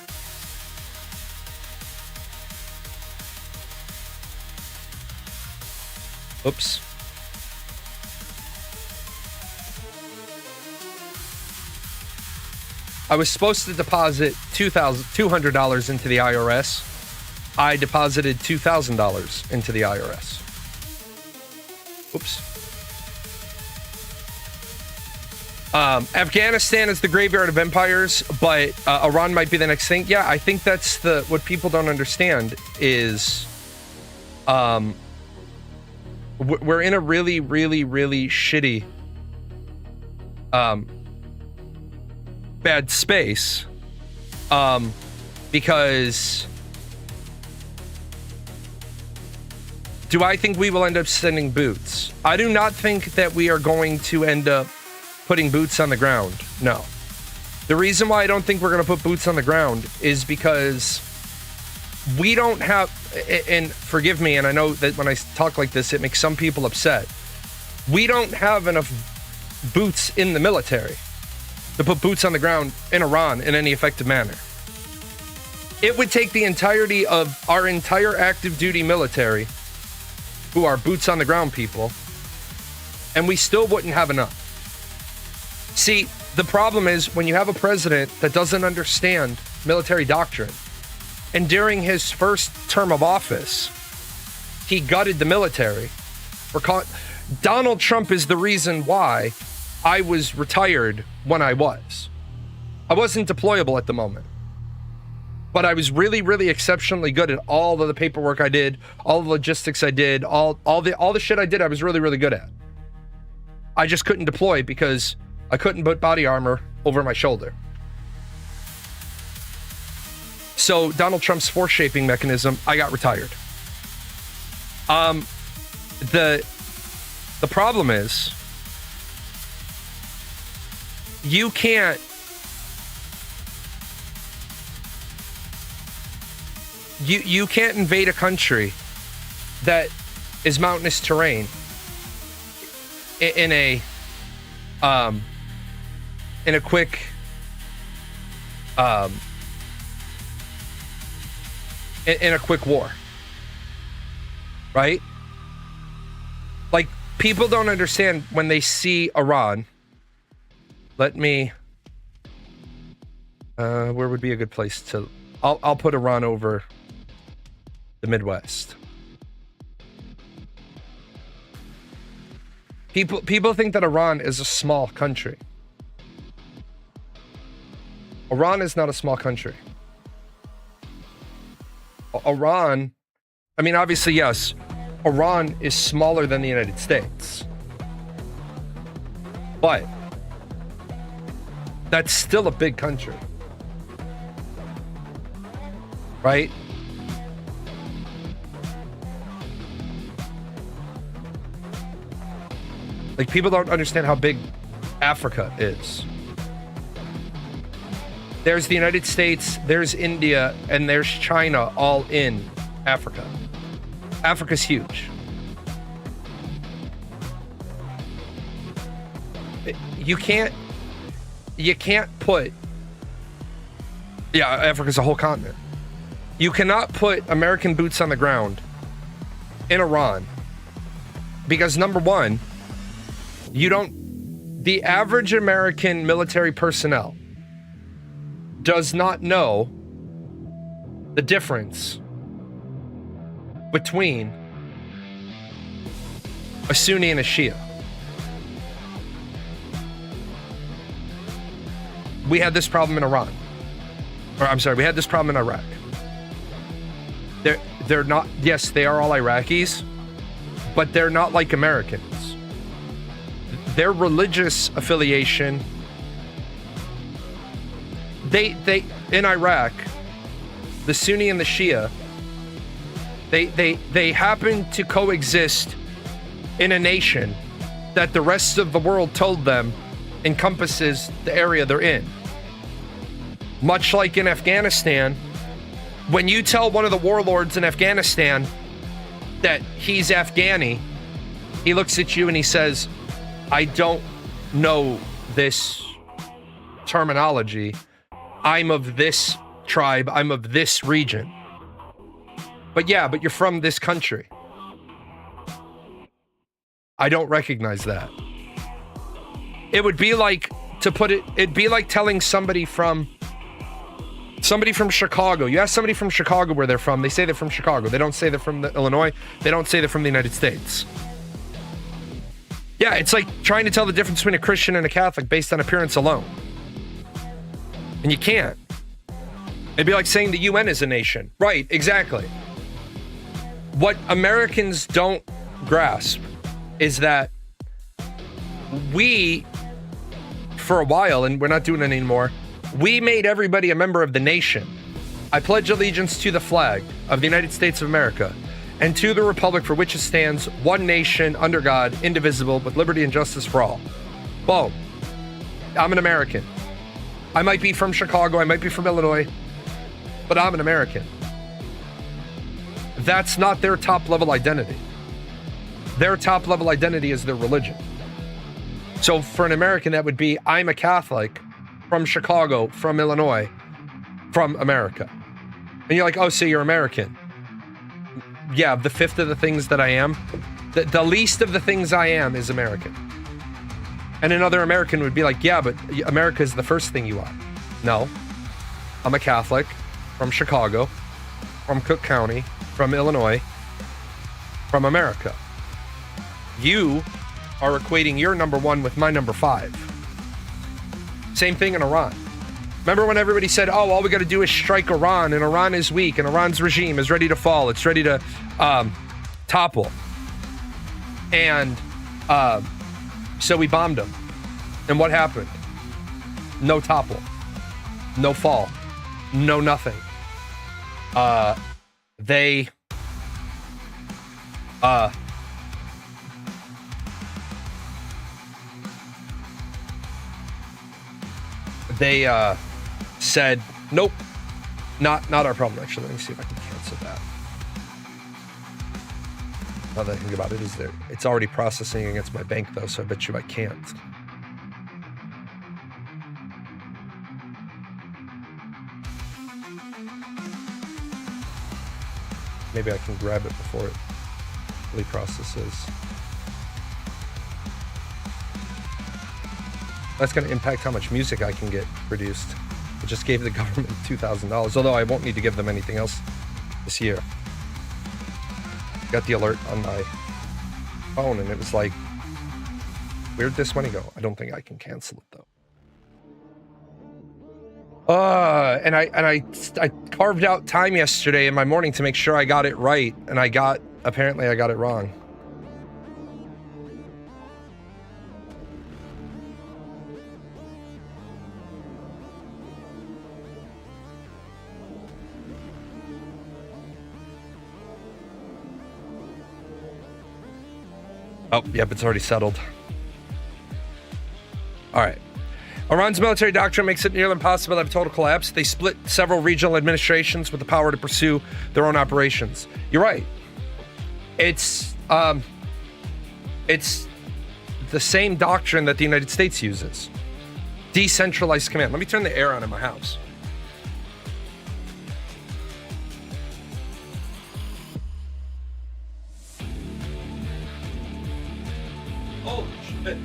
Oops. I was supposed to deposit $200 into the IRS. I deposited $2,000 into the IRS. Oops. Afghanistan is the graveyard of empires, but Iran might be the next thing. Yeah, I think that's what people don't understand is we're in a really, really, really shitty bad space because do I think we will end up sending boots? I do not think that we are going to end up putting boots on the ground. No. The reason why I don't think we're going to put boots on the ground is because we don't have, and forgive me, and I know that when I talk like this, it makes some people upset. We don't have enough boots in the military to put boots on the ground in Iran in any effective manner. It would take the entirety of our entire active duty military, who are boots on the ground people, and we still wouldn't have enough. See, the problem is when you have a president that doesn't understand military doctrine, and during his first term of office, he gutted the military. Donald Trump is the reason why I was retired when I was. I wasn't deployable at the moment, but I was really, really exceptionally good at all of the paperwork I did, all the logistics I did, all the shit I did. I was really, really good at. I just couldn't deploy because I couldn't put body armor over my shoulder. So Donald Trump's force shaping mechanism, I got retired. The problem is you can't invade a country that is mountainous terrain in a quick in a quick war, right? Like, people don't understand when they see Iran. Let me Where would be a good place to... I'll put Iran over the Midwest. People think that Iran is a small country. Iran is not a small country. Iran, I mean, obviously, yes, Iran is smaller than the United States. But that's still a big country. Right? Like, people don't understand how big Africa is. There's the United States, there's India, and there's China all in Africa. Africa's huge. You can't put... Yeah, Africa's a whole continent. You cannot put American boots on the ground in Iran because, number one, the average American military personnel does not know the difference between a Sunni and a Shia. We had this problem in Iran. Or, I'm sorry, we had this problem in Iraq. They're not, yes, they are all Iraqis, but they're not like Americans. Their religious affiliation, they in Iraq, the Sunni and the Shia, they happen to coexist in a nation that the rest of the world told them encompasses the area they're in. Much like in Afghanistan, when you tell one of the warlords in Afghanistan that he's Afghani, he looks at you and he says, I don't know this terminology. I'm of this tribe. I'm of this region. But you're from this country. I don't recognize that. It would be like, it'd be like telling somebody from Chicago. You ask somebody from Chicago where they're from, they say they're from Chicago. They don't say they're from Illinois. They don't say they're from the United States. Yeah, it's like trying to tell the difference between a Christian and a Catholic based on appearance alone. And you can't. It'd be like saying the UN is a nation. Right, exactly. What Americans don't grasp is that we, for a while, and we're not doing it anymore, we made everybody a member of the nation. I pledge allegiance to the flag of the United States of America and to the republic for which it stands, one nation, under God, indivisible, with liberty and justice for all. Boom. I'm an American. I might be from Chicago, I might be from Illinois, but I'm an American. That's not their top level identity. Their top level identity is their religion. So for an American, that would be, I'm a Catholic from Chicago, from Illinois, from America. And you're like, oh, so you're American. Yeah, the fifth of the things that I am, the least of the things I am is American. And another American would be like, yeah, but America is the first thing you are. No, I'm a Catholic from Chicago, from Cook County, from Illinois, from America. You are equating your number one with my number 5. Same thing in Iran. Remember when everybody said, oh, all we got to do is strike Iran, and Iran is weak, and Iran's regime is ready to fall. It's ready to topple. And so we bombed them. And what happened? No topple. No fall. No nothing. They said, nope, not our problem. Actually, let me see if I can cancel that. Now that I think about it, it's already processing against my bank though, so I bet you I can't. Maybe I can grab it before it fully processes. That's going to impact how much music I can get produced. I just gave the government $2,000, although I won't need to give them anything else this year. Got the alert on my phone, and it was like, where'd this money go? I don't think I can cancel it though. And I carved out time yesterday in my morning to make sure I got it right, and apparently I got it wrong. Oh, yep, it's already settled. All right. Iran's military doctrine makes it nearly impossible to have total collapse. They split several regional administrations with the power to pursue their own operations. You're right. It's the same doctrine that the United States uses. Decentralized command. Let me turn the air on in my house. Holy shit.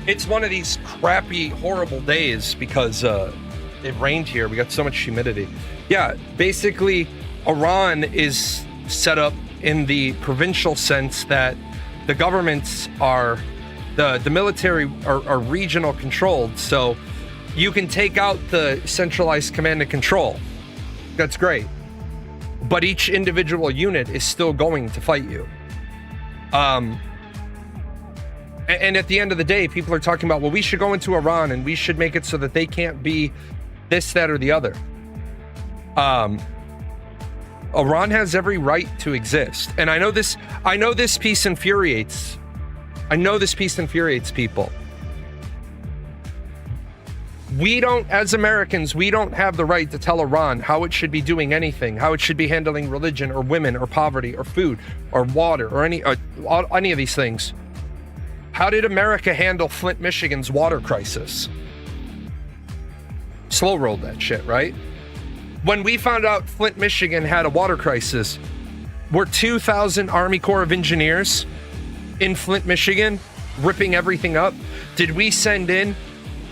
It's one of these crappy, horrible days because it rained here. We got so much humidity. Yeah, basically, Iran is set up in the provincial sense that the governments are, the military are regional controlled. So you can take out the centralized command and control. That's great. But each individual unit is still going to fight you. And at the end of the day, people are talking about, well, we should go into Iran and we should make it so that they can't be this, that, or the other. Iran has every right to exist. And I know this piece infuriates. I know this piece infuriates people. We don't, as Americans, we don't have the right to tell Iran how it should be doing anything, how it should be handling religion or women or poverty or food or water or any of these things. How did America handle Flint, Michigan's water crisis? Slow rolled that shit, right? When we found out Flint, Michigan had a water crisis, were 2,000 Army Corps of Engineers in Flint, Michigan ripping everything up? Did we send in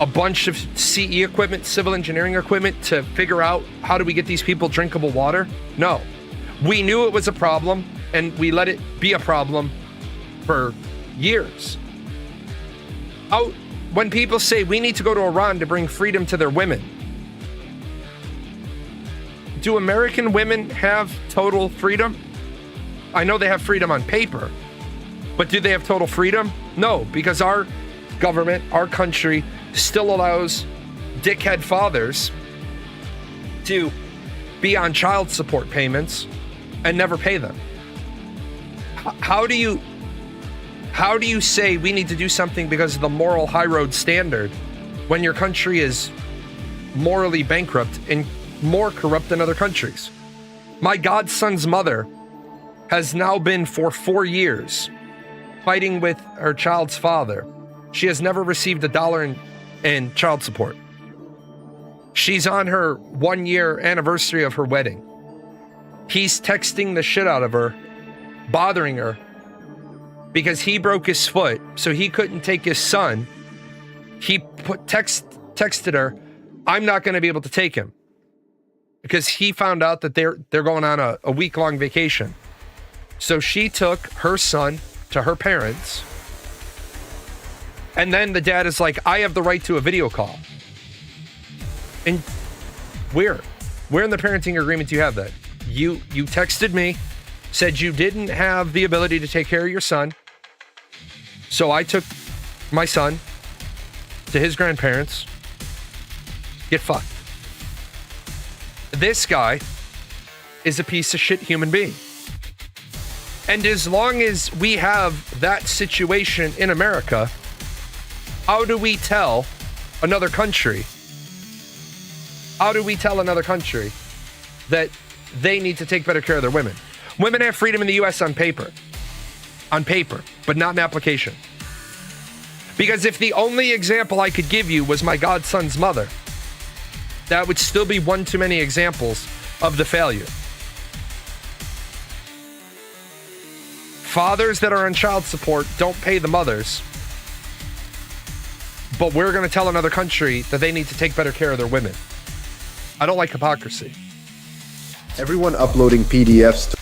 a bunch of CE equipment, civil engineering equipment, to figure out how do we get these people drinkable water? No. We knew it was a problem, and we let it be a problem for years. When people say we need to go to Iran to bring freedom to their women, do American women have total freedom? I know they have freedom on paper, but do they have total freedom? No, because our government, our country, still allows dickhead fathers to be on child support payments and never pay them. How do you say we need to do something because of the moral high road standard when your country is morally bankrupt and more corrupt than other countries? My godson's mother has now been for 4 years fighting with her child's father. She has never received $1 in child support. She's on her 1-year anniversary of her wedding. He's texting the shit out of her, bothering her, because he broke his foot, so he couldn't take his son. He texted her, I'm not going to be able to take him, because he found out that they're going on a week-long vacation. So she took her son to her parents, and then the dad is like, I have the right to a video call. And where in the parenting agreement do you have that? You texted me, said you didn't have the ability to take care of your son, so I took my son to his grandparents. Get fucked. This guy is a piece of shit human being. And as long as we have that situation in America, how do we tell another country? How do we tell another country that they need to take better care of their women? Women have freedom in the U.S. on paper, but not in application. Because if the only example I could give you was my godson's mother, that would still be one too many examples of the failure. Fathers that are on child support don't pay the mothers, but we're going to tell another country that they need to take better care of their women. I don't like hypocrisy. Everyone uploading PDFs.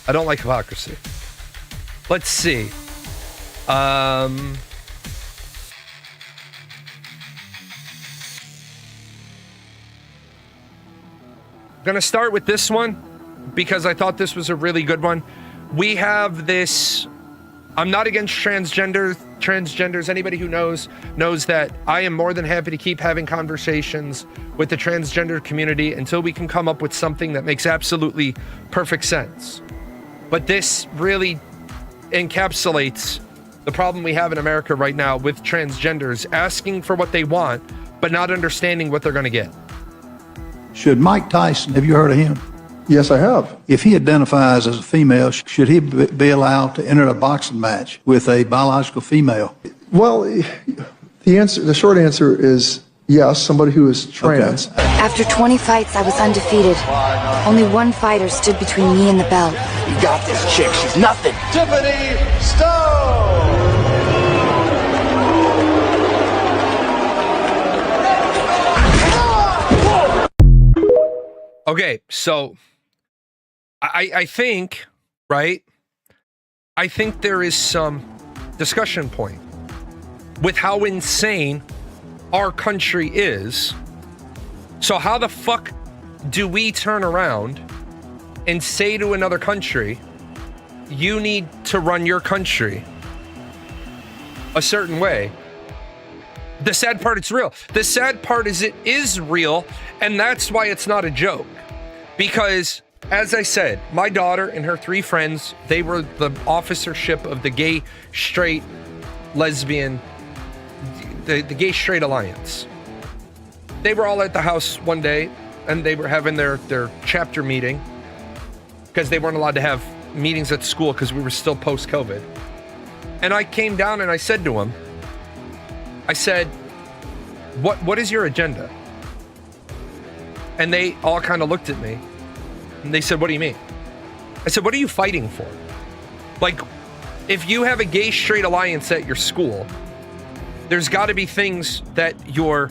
I don't like hypocrisy. Let's see. Gonna start with this one because I thought this was a really good one. We have this. I'm not against transgenders. Anybody who knows that I am more than happy to keep having conversations with the transgender community until we can come up with something that makes absolutely perfect sense. But this really encapsulates the problem we have in America right now with transgenders asking for what they want, but not understanding what they're going to get. Should Mike Tyson, have you heard of him? Yes, I have. If he identifies as a female, should he be allowed to enter a boxing match with a biological female? Well, the short answer is yes, somebody who is trans. Okay. After 20 fights, I was undefeated. Only one fighter stood between me and the belt. You got this chick, she's nothing. Tiffany Stone! Okay, so I think, right? I think there is some discussion point with how insane our country is. So how the fuck do we turn around and say to another country, you need to run your country a certain way? The sad part, it's real. The sad part is it is real, and that's why it's not a joke. Because, as I said, my daughter and her 3 friends, they were the officership of the gay, straight, lesbian, the gay, straight alliance. They were all at the house one day, and they were having their chapter meeting, because they weren't allowed to have meetings at school because we were still post-COVID. And I came down and I said to them, I said, what is your agenda? And they all kind of looked at me and they said, what do you mean? I said, what are you fighting for? Like, if you have a gay straight alliance at your school, there's got to be things that you're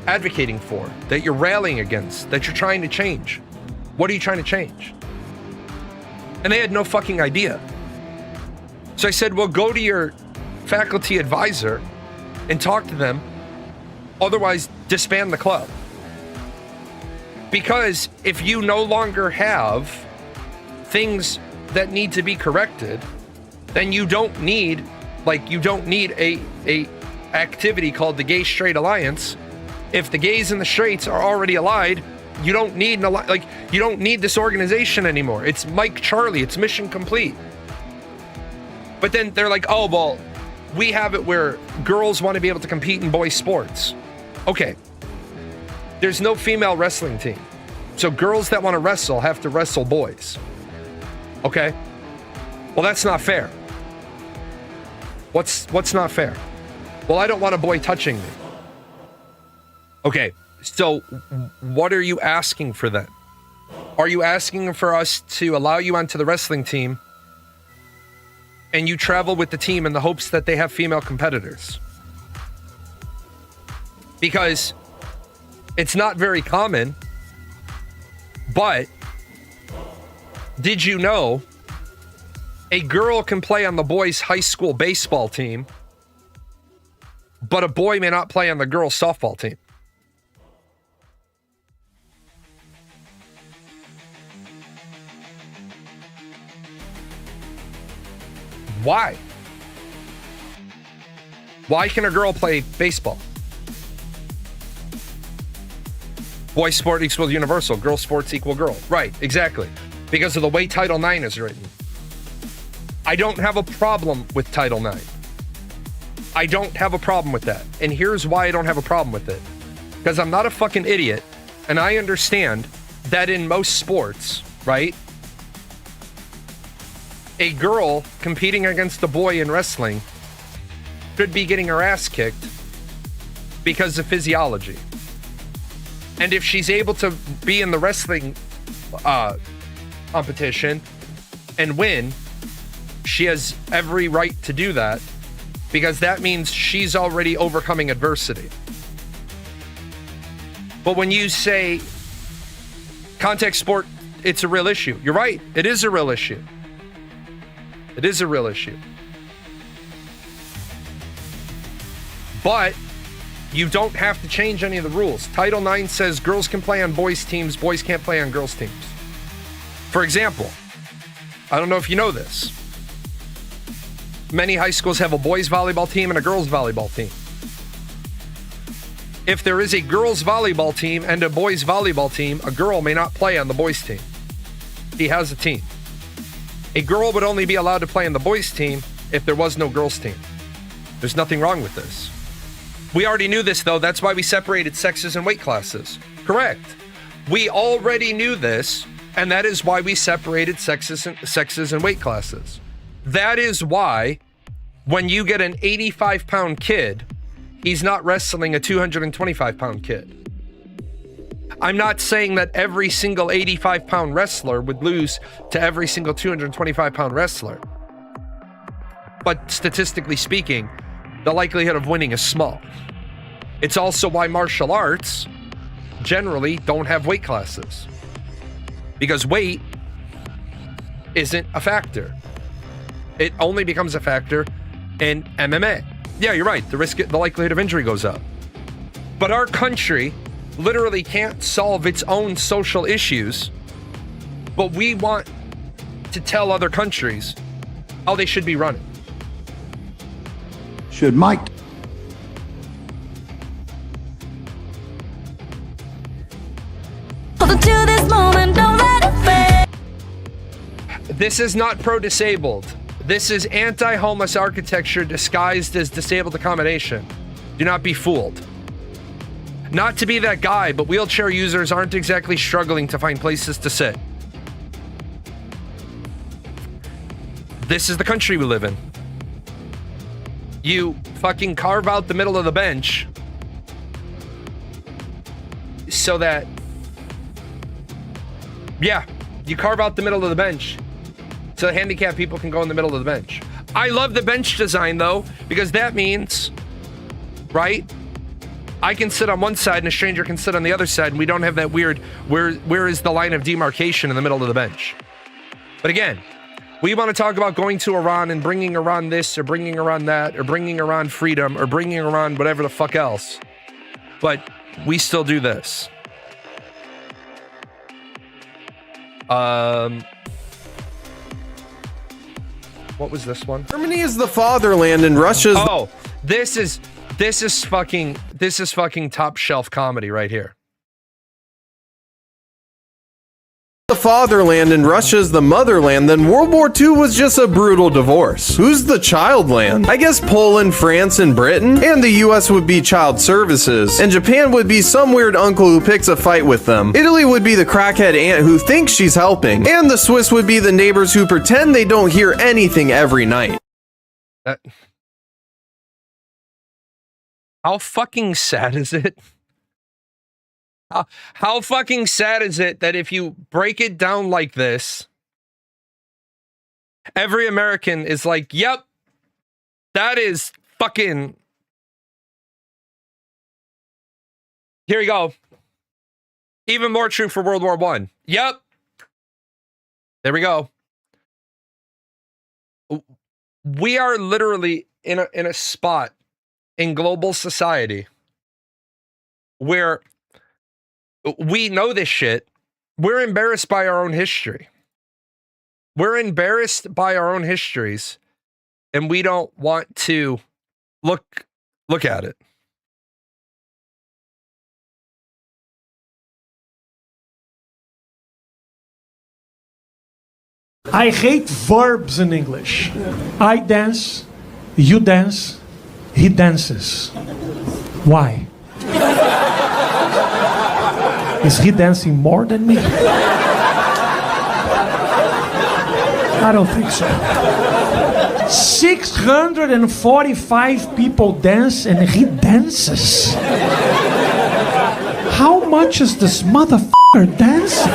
advocating for, that you're rallying against, that you're trying to change. What are you trying to change? And they had no fucking idea. So I said, well, go to your faculty advisor and talk to them. Otherwise, disband the club. Because if you no longer have things that need to be corrected, then you don't need a activity called the Gay Straight Alliance. If the gays and the straights are already allied, you don't need you don't need this organization anymore. It's Mike Charlie, it's mission complete. But then they're like, oh, well, we have it where girls want to be able to compete in boys' sports. Okay. There's no female wrestling team. So girls that want to wrestle have to wrestle boys. Okay? Well, that's not fair. What's not fair? Well, I don't want a boy touching me. Okay, so what are you asking for then? Are you asking for us to allow you onto the wrestling team and you travel with the team in the hopes that they have female competitors? Because it's not very common, but did you know a girl can play on the boys' high school baseball team, but a boy may not play on the girls' softball team? Why? Why can a girl play baseball? Boy sport equals universal. Girl sports equal girl. Right, exactly. Because of the way Title IX is written. I don't have a problem with Title IX. I don't have a problem with that. And here's why I don't have a problem with it. Because I'm not a fucking idiot, and I understand that in most sports, right, a girl competing against a boy in wrestling could be getting her ass kicked because of physiology. And if she's able to be in the wrestling competition and win, she has every right to do that because that means she's already overcoming adversity. But when you say contact sport, it's a real issue. You're right. It is a real issue. It is a real issue. But you don't have to change any of the rules. Title IX says girls can play on boys' teams, boys can't play on girls' teams. For example, I don't know if you know this. Many high schools have a boys' volleyball team and a girls' volleyball team. If there is a girls' volleyball team and a boys' volleyball team, a girl may not play on the boys' team. He has a team. A girl would only be allowed to play on the boys' team if there was no girls' team. There's nothing wrong with this. We already knew this, though. That's why we separated sexes and weight classes. Correct. We already knew this, and that is why we separated sexes and weight classes. That is why when you get an 85-pound kid, he's not wrestling a 225-pound kid. I'm not saying that every single 85-pound wrestler would lose to every single 225-pound wrestler. But statistically speaking, the likelihood of winning is small. It's also why martial arts generally don't have weight classes. Because weight isn't a factor. It only becomes a factor in MMA. Yeah, you're right. The likelihood of injury goes up. But our country literally can't solve its own social issues, but we want to tell other countries how they should be running. Should Mike This is not pro-disabled. This is anti-homeless architecture disguised as disabled accommodation. Do not be fooled. Not to be that guy, but wheelchair users aren't exactly struggling to find places to sit. This is the country we live in. You fucking carve out the middle of the bench so that, yeah, you carve out the middle of the bench so handicapped people can go in the middle of the bench. I love the bench design, though, because that means, right, I can sit on one side and a stranger can sit on the other side, and we don't have that weird, where is the line of demarcation in the middle of the bench? But again, we want to talk about going to Iran and bringing Iran this or bringing Iran that or bringing Iran freedom or bringing Iran whatever the fuck else. But we still do this. What was this one? Germany is the fatherland and Russia's this is fucking top shelf comedy right here. the fatherland and Russia's the motherland, then World War II was just a brutal divorce. Who's the child land? I guess Poland, France, and Britain. And the US would be child services. And Japan would be some weird uncle who picks a fight with them. Italy would be the crackhead aunt who thinks she's helping. And the Swiss would be the neighbors who pretend they don't hear anything every night. How fucking sad is it? How fucking sad is it that if you break it down like this, every American is like, yep, that is fucking... Here we go. Even more true for World War I. Yep. There we go. We are literally in a spot in global society where we know this shit. We're embarrassed by our own history. We're embarrassed by our own histories, and we don't want to look at it. I hate verbs in English. I dance, you dance, he dances. Why? Is he dancing more than me? I don't think so. 645 people dance and he dances. How much is this motherfucker dancing?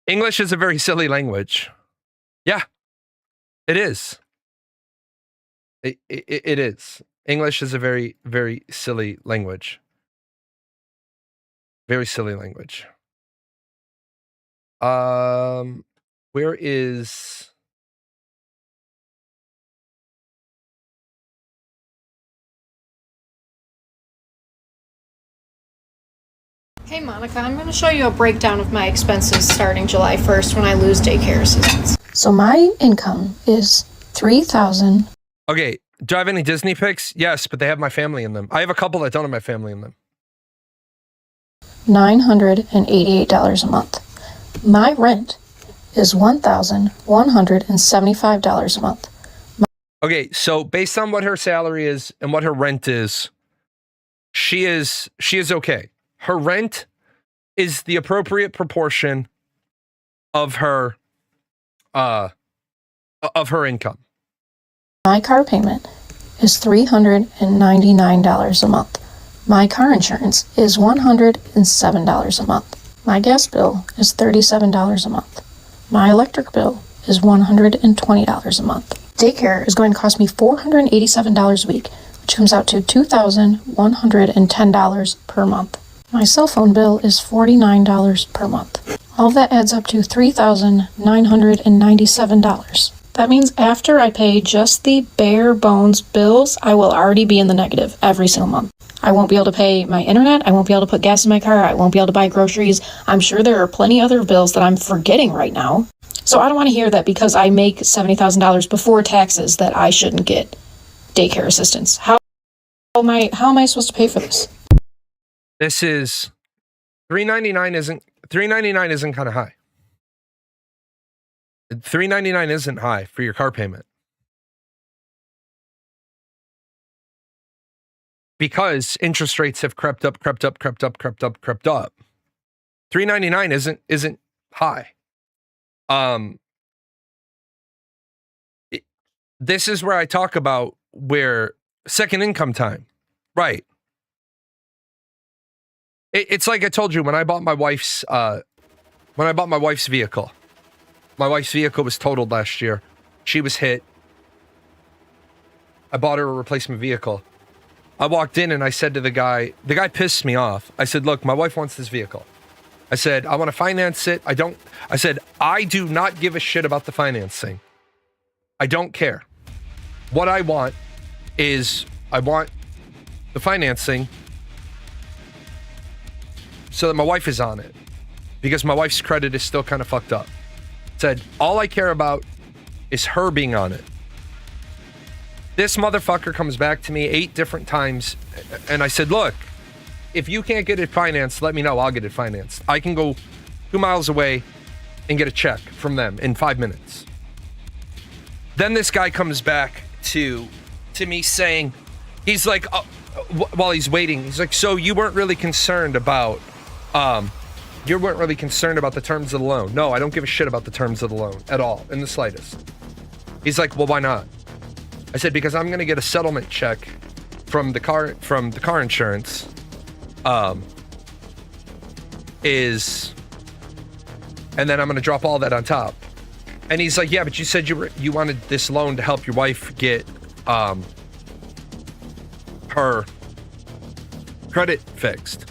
English is a very silly language. Yeah, it is. It is. English is a very, very silly language. Very silly language. Where is... Hey Monica, I'm going to show you a breakdown of my expenses starting July 1st when I lose daycare assistance. So my income is $3,000. Okay, do I have any Disney pics? Yes, but they have my family in them. I have a couple that don't have my family in them. $988 a month. My rent is $1,175 a month. Okay, so based on what her salary is and what her rent is, she is okay. Her rent is the appropriate proportion of her income. My car payment is $399 a month. My car insurance is $107 a month. My gas bill is $37 a month. My electric bill is $120 a month. Daycare is going to cost me $487 a week, which comes out to $2,110 per month. My cell phone bill is $49 per month. All of that adds up to $3,997. That means after I pay just the bare bones bills, I will already be in the negative every single month. I won't be able to pay my internet. I won't be able to put gas in my car. I won't be able to buy groceries. I'm sure there are plenty other bills that I'm forgetting right now. So I don't want to hear that because I make $70,000 before taxes that I shouldn't get daycare assistance. How am I supposed to pay for this? This is $399 isn't kind of high. $399 isn't high for your car payment. Because interest rates have crept up. $399 isn't high. This is where I talk about where second income time, right? It's like I told you when I bought my wife's vehicle. My wife's vehicle was totaled last year. She was hit. I bought her a replacement vehicle. I walked in and I said to the guy pissed me off. I said, look, my wife wants this vehicle. I said, I want to finance it. I do not give a shit about the financing. I don't care. What I want is I want the financing so that my wife is on it, because my wife's credit is still kind of fucked up. Said, all I care about is her being on it. This motherfucker comes back to me 8 different times, and I said, look, if you can't get it financed, let me know. I'll get it financed. I can go 2 miles away and get a check from them in 5 minutes. Then this guy comes back to me saying, he's like, while he's waiting, he's like, so you weren't really concerned about the terms of the loan? No, I don't give a shit about the terms of the loan at all, in the slightest. He's like, well, why not? I said, because I'm going to get a settlement check from the car insurance. And then I'm going to drop all that on top. And he's like, yeah, but you said you wanted this loan to help your wife get her credit fixed.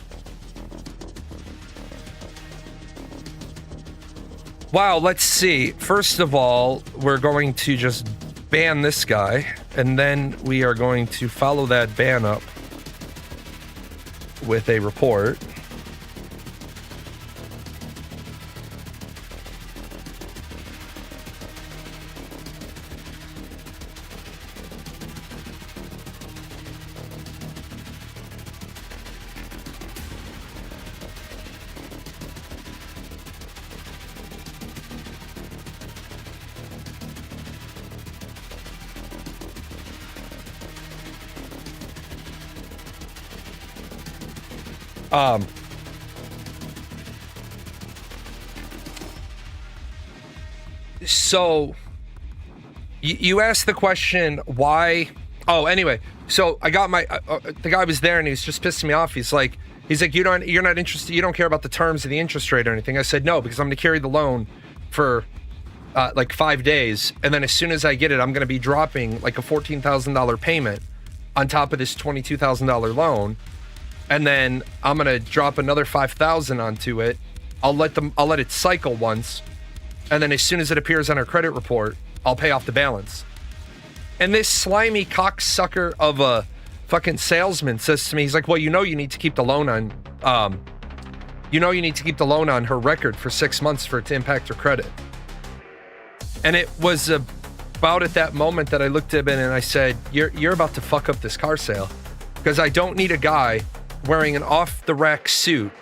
Wow, let's see. First of all, we're going to just ban this guy, and then we are going to follow that ban up with a report. So you asked the question why. Oh, anyway, so I got my the guy was there and he was just pissing me off. He's like, He's like, you're not interested. You don't care about the terms of the interest rate or anything. I said, no, because I'm going to carry the loan for like 5 days. And then as soon as I get it, I'm going to be dropping like a $14,000 payment on top of this $22,000 loan. And then I'm going to drop another $5,000 onto it. I'll let it cycle once. And then as soon as it appears on our credit report, I'll pay off the balance. And this slimy cocksucker of a fucking salesman says to me, he's like, well, you need to keep the loan on, you need to keep the loan on her record for 6 months for it to impact her credit. And it was about at that moment that I looked at him and I said, you're about to fuck up this car sale, because I don't need a guy wearing an off-the-rack suit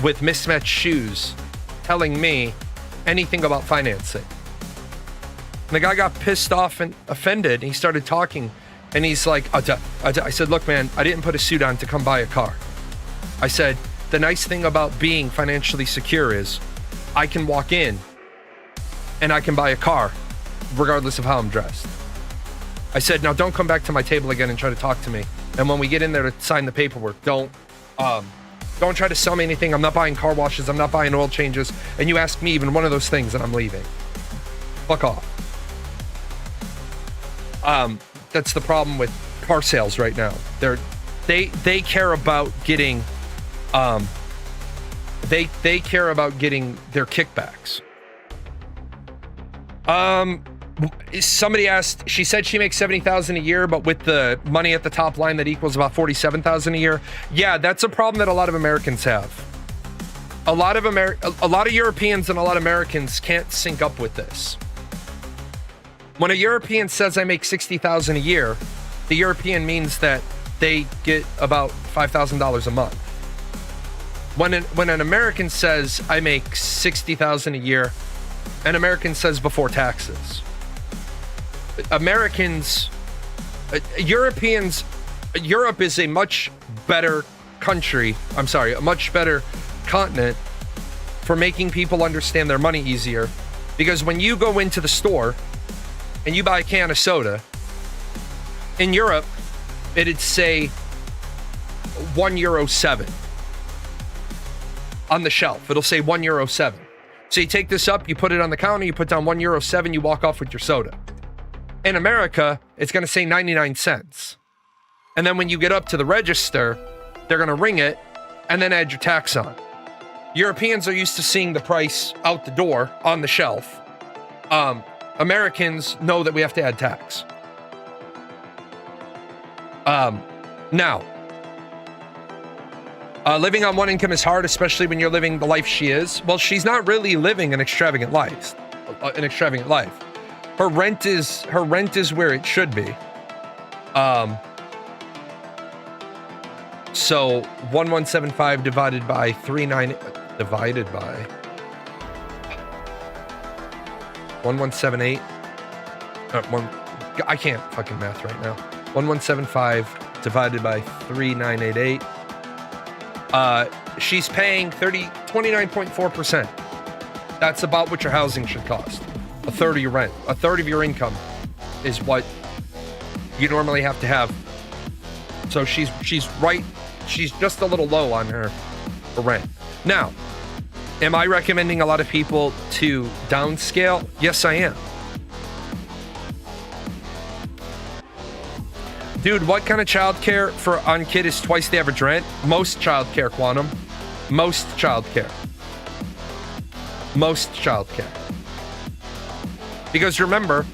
with mismatched shoes telling me anything about financing. And the guy got pissed off and offended. He started talking, and he's like, I said, look, man, I didn't put a suit on to come buy a car. I said, the nice thing about being financially secure is I can walk in and I can buy a car regardless of how I'm dressed. I said, now don't come back to my table again and try to talk to me. And when we get in there to sign the paperwork, don't try to sell me anything. I'm not buying car washes. I'm not buying oil changes. And you ask me even one of those things and I'm leaving. Fuck off. That's the problem with car sales right now. They care about getting, they care about getting their kickbacks. Somebody asked, she said she makes $70,000 a year, but with the money at the top line, that equals about $47,000 a year. Yeah, that's a problem that a lot of Americans have. A lot of Europeans and a lot of Americans can't sync up with this. When a European says I make $60,000 a year, the European means that they get about $5,000 a month. When an American says I make $60,000 a year, an American says before taxes. Europe is a much better country. A much better continent for making people understand their money easier. Because when you go into the store and you buy a can of soda, in Europe, it'd say €1.07 on the shelf. It'll say €1.07. So you take this up, you put it on the counter, you put down €1.07, you walk off with your soda. In America, it's going to say 99 cents. And then when you get up to the register, they're going to ring it and then add your tax on. Europeans are used to seeing the price out the door on the shelf. Americans know that we have to add tax. Now, living on one income is hard, especially when you're living the life she is. Well, she's not really living an extravagant life. Her rent is where it should be. So 1175 divided by 1178. I can't fucking math right now. 1175 divided by 3988. She's paying 29.4%. That's about what your housing should cost. A third of your rent. A third of your income is what you normally have to have. So she's right. She's just a little low on her rent. Now, am I recommending a lot of people to downscale? Yes, I am. Dude, what kind of childcare for on kid is twice the average rent? Most childcare, Quantum. Most childcare. Most childcare. Because remember,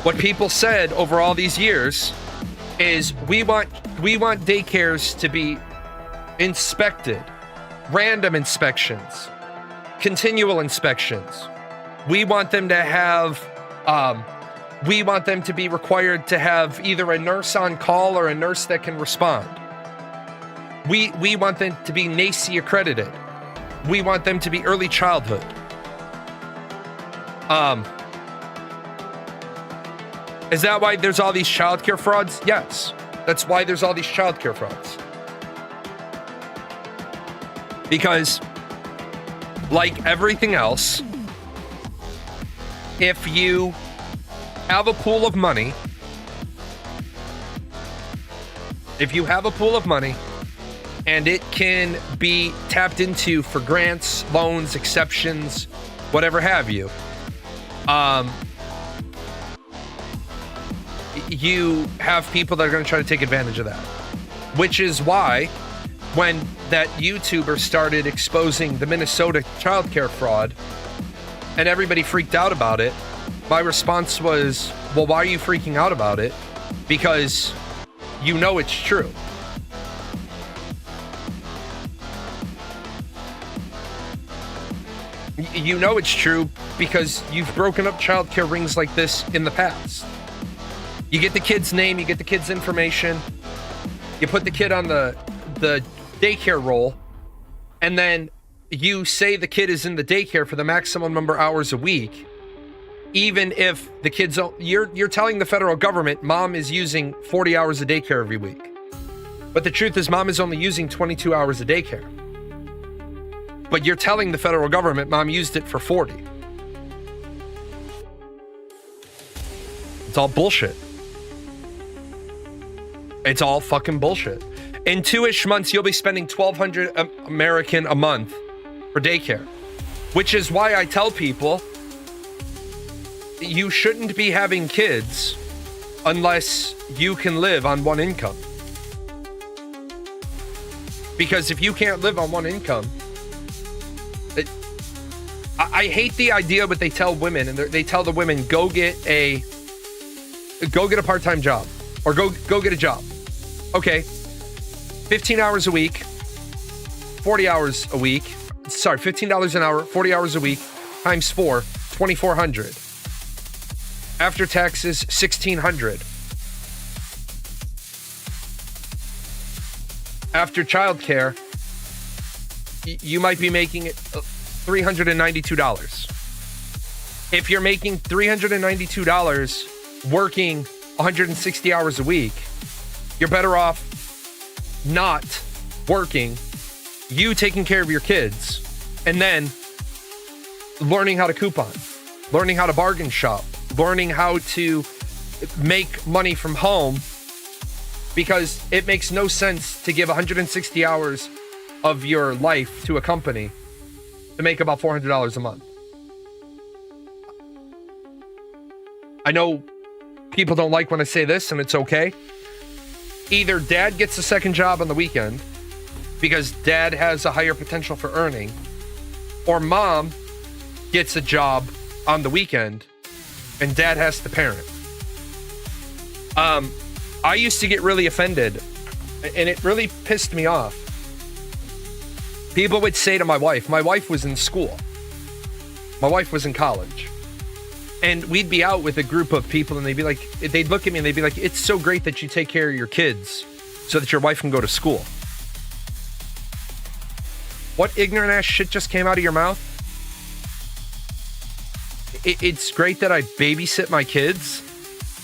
what people said over all these years is we want daycares to be inspected, random inspections, continual inspections. We want them to have, we want them to be required to have either a nurse on call or a nurse that can respond. We want them to be NACI accredited. We want them to be early childhood. Is that why there's all these childcare frauds? Yes. That's why there's all these childcare frauds. Because, like everything else, if you have a pool of money, and it can be tapped into for grants, loans, exceptions, whatever have you. You have people that are going to try to take advantage of that, which is why when that YouTuber started exposing the Minnesota childcare fraud and everybody freaked out about it, my response was, well, why are you freaking out about it? Because you know it's true. You know it's true because you've broken up childcare rings like this in the past. You get the kid's name, you get the kid's information, you put the kid on the daycare roll, and then you say the kid is in the daycare for the maximum number of hours a week, even if the kid's, you're telling the federal government mom is using 40 hours of daycare every week. But the truth is mom is only using 22 hours of daycare. But you're telling the federal government mom used it for 40. It's all bullshit. It's all fucking bullshit. In 2-ish months, you'll be spending $1,200 American a month for daycare, which is why I tell people you shouldn't be having kids unless you can live on one income. Because if you can't live on one income, I hate the idea what they tell women, and they tell the women, go get a part-time job or go get a job. Okay, 15 hours a week, 40 hours a week. Sorry, $15 an hour, 40 hours a week times 4, $2,400. After taxes, $1,600. After childcare, you might be making it $392. If you're making $392 working 160 hours a week, you're better off not working, you taking care of your kids, and then learning how to coupon, learning how to bargain shop, learning how to make money from home, because it makes no sense to give 160 hours of your life to a company to make about $400 a month. I know people don't like when I say this, and it's okay. Either dad gets a second job on the weekend because dad has a higher potential for earning, or mom gets a job on the weekend and dad has to parent. I used to get really offended, and it really pissed me off. People would say to my wife was in school. My wife was in college. And we'd be out with a group of people, and they'd look at me and they'd be like, it's so great that you take care of your kids so that your wife can go to school. What ignorant ass shit just came out of your mouth? It's great that I babysit my kids.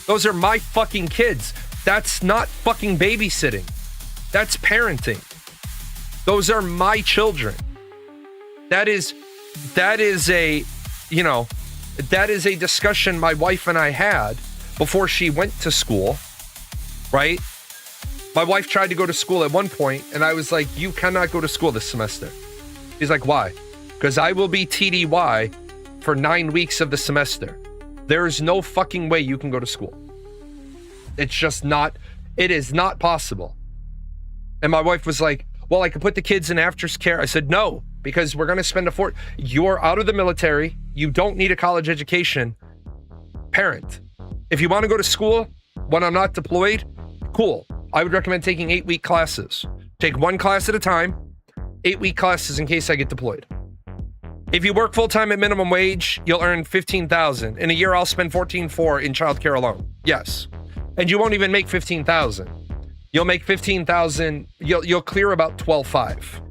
Those are my fucking kids. That's not fucking babysitting. That's parenting. Those are my children. That is a discussion my wife and I had before she went to school, right? My wife tried to go to school at one point, and I was like, you cannot go to school this semester. She's like, why? Because I will be TDY for 9 weeks of the semester. There is no fucking way you can go to school. It is not possible. And my wife was like, well, I could put the kids in after care. I said, no, because we're going to spend you're out of the military. You don't need a college education. Parent. If you want to go to school when I'm not deployed, cool. I would recommend taking 8-week classes. Take one class at a time, 8-week classes in case I get deployed. If you work full-time at minimum wage, you'll earn $15,000. In a year, I'll spend $14,400 in childcare alone. Yes. And you won't even make $15,000. You'll make $15,000. You'll clear about $12,500.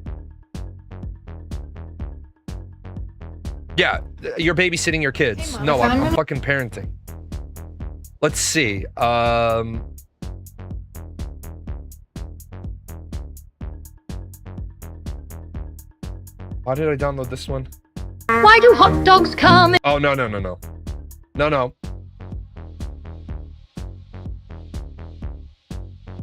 Yeah, you're babysitting your kids. No, I'm fucking parenting. Let's see. Why did I download this one? Why do hot dogs come? Oh, no.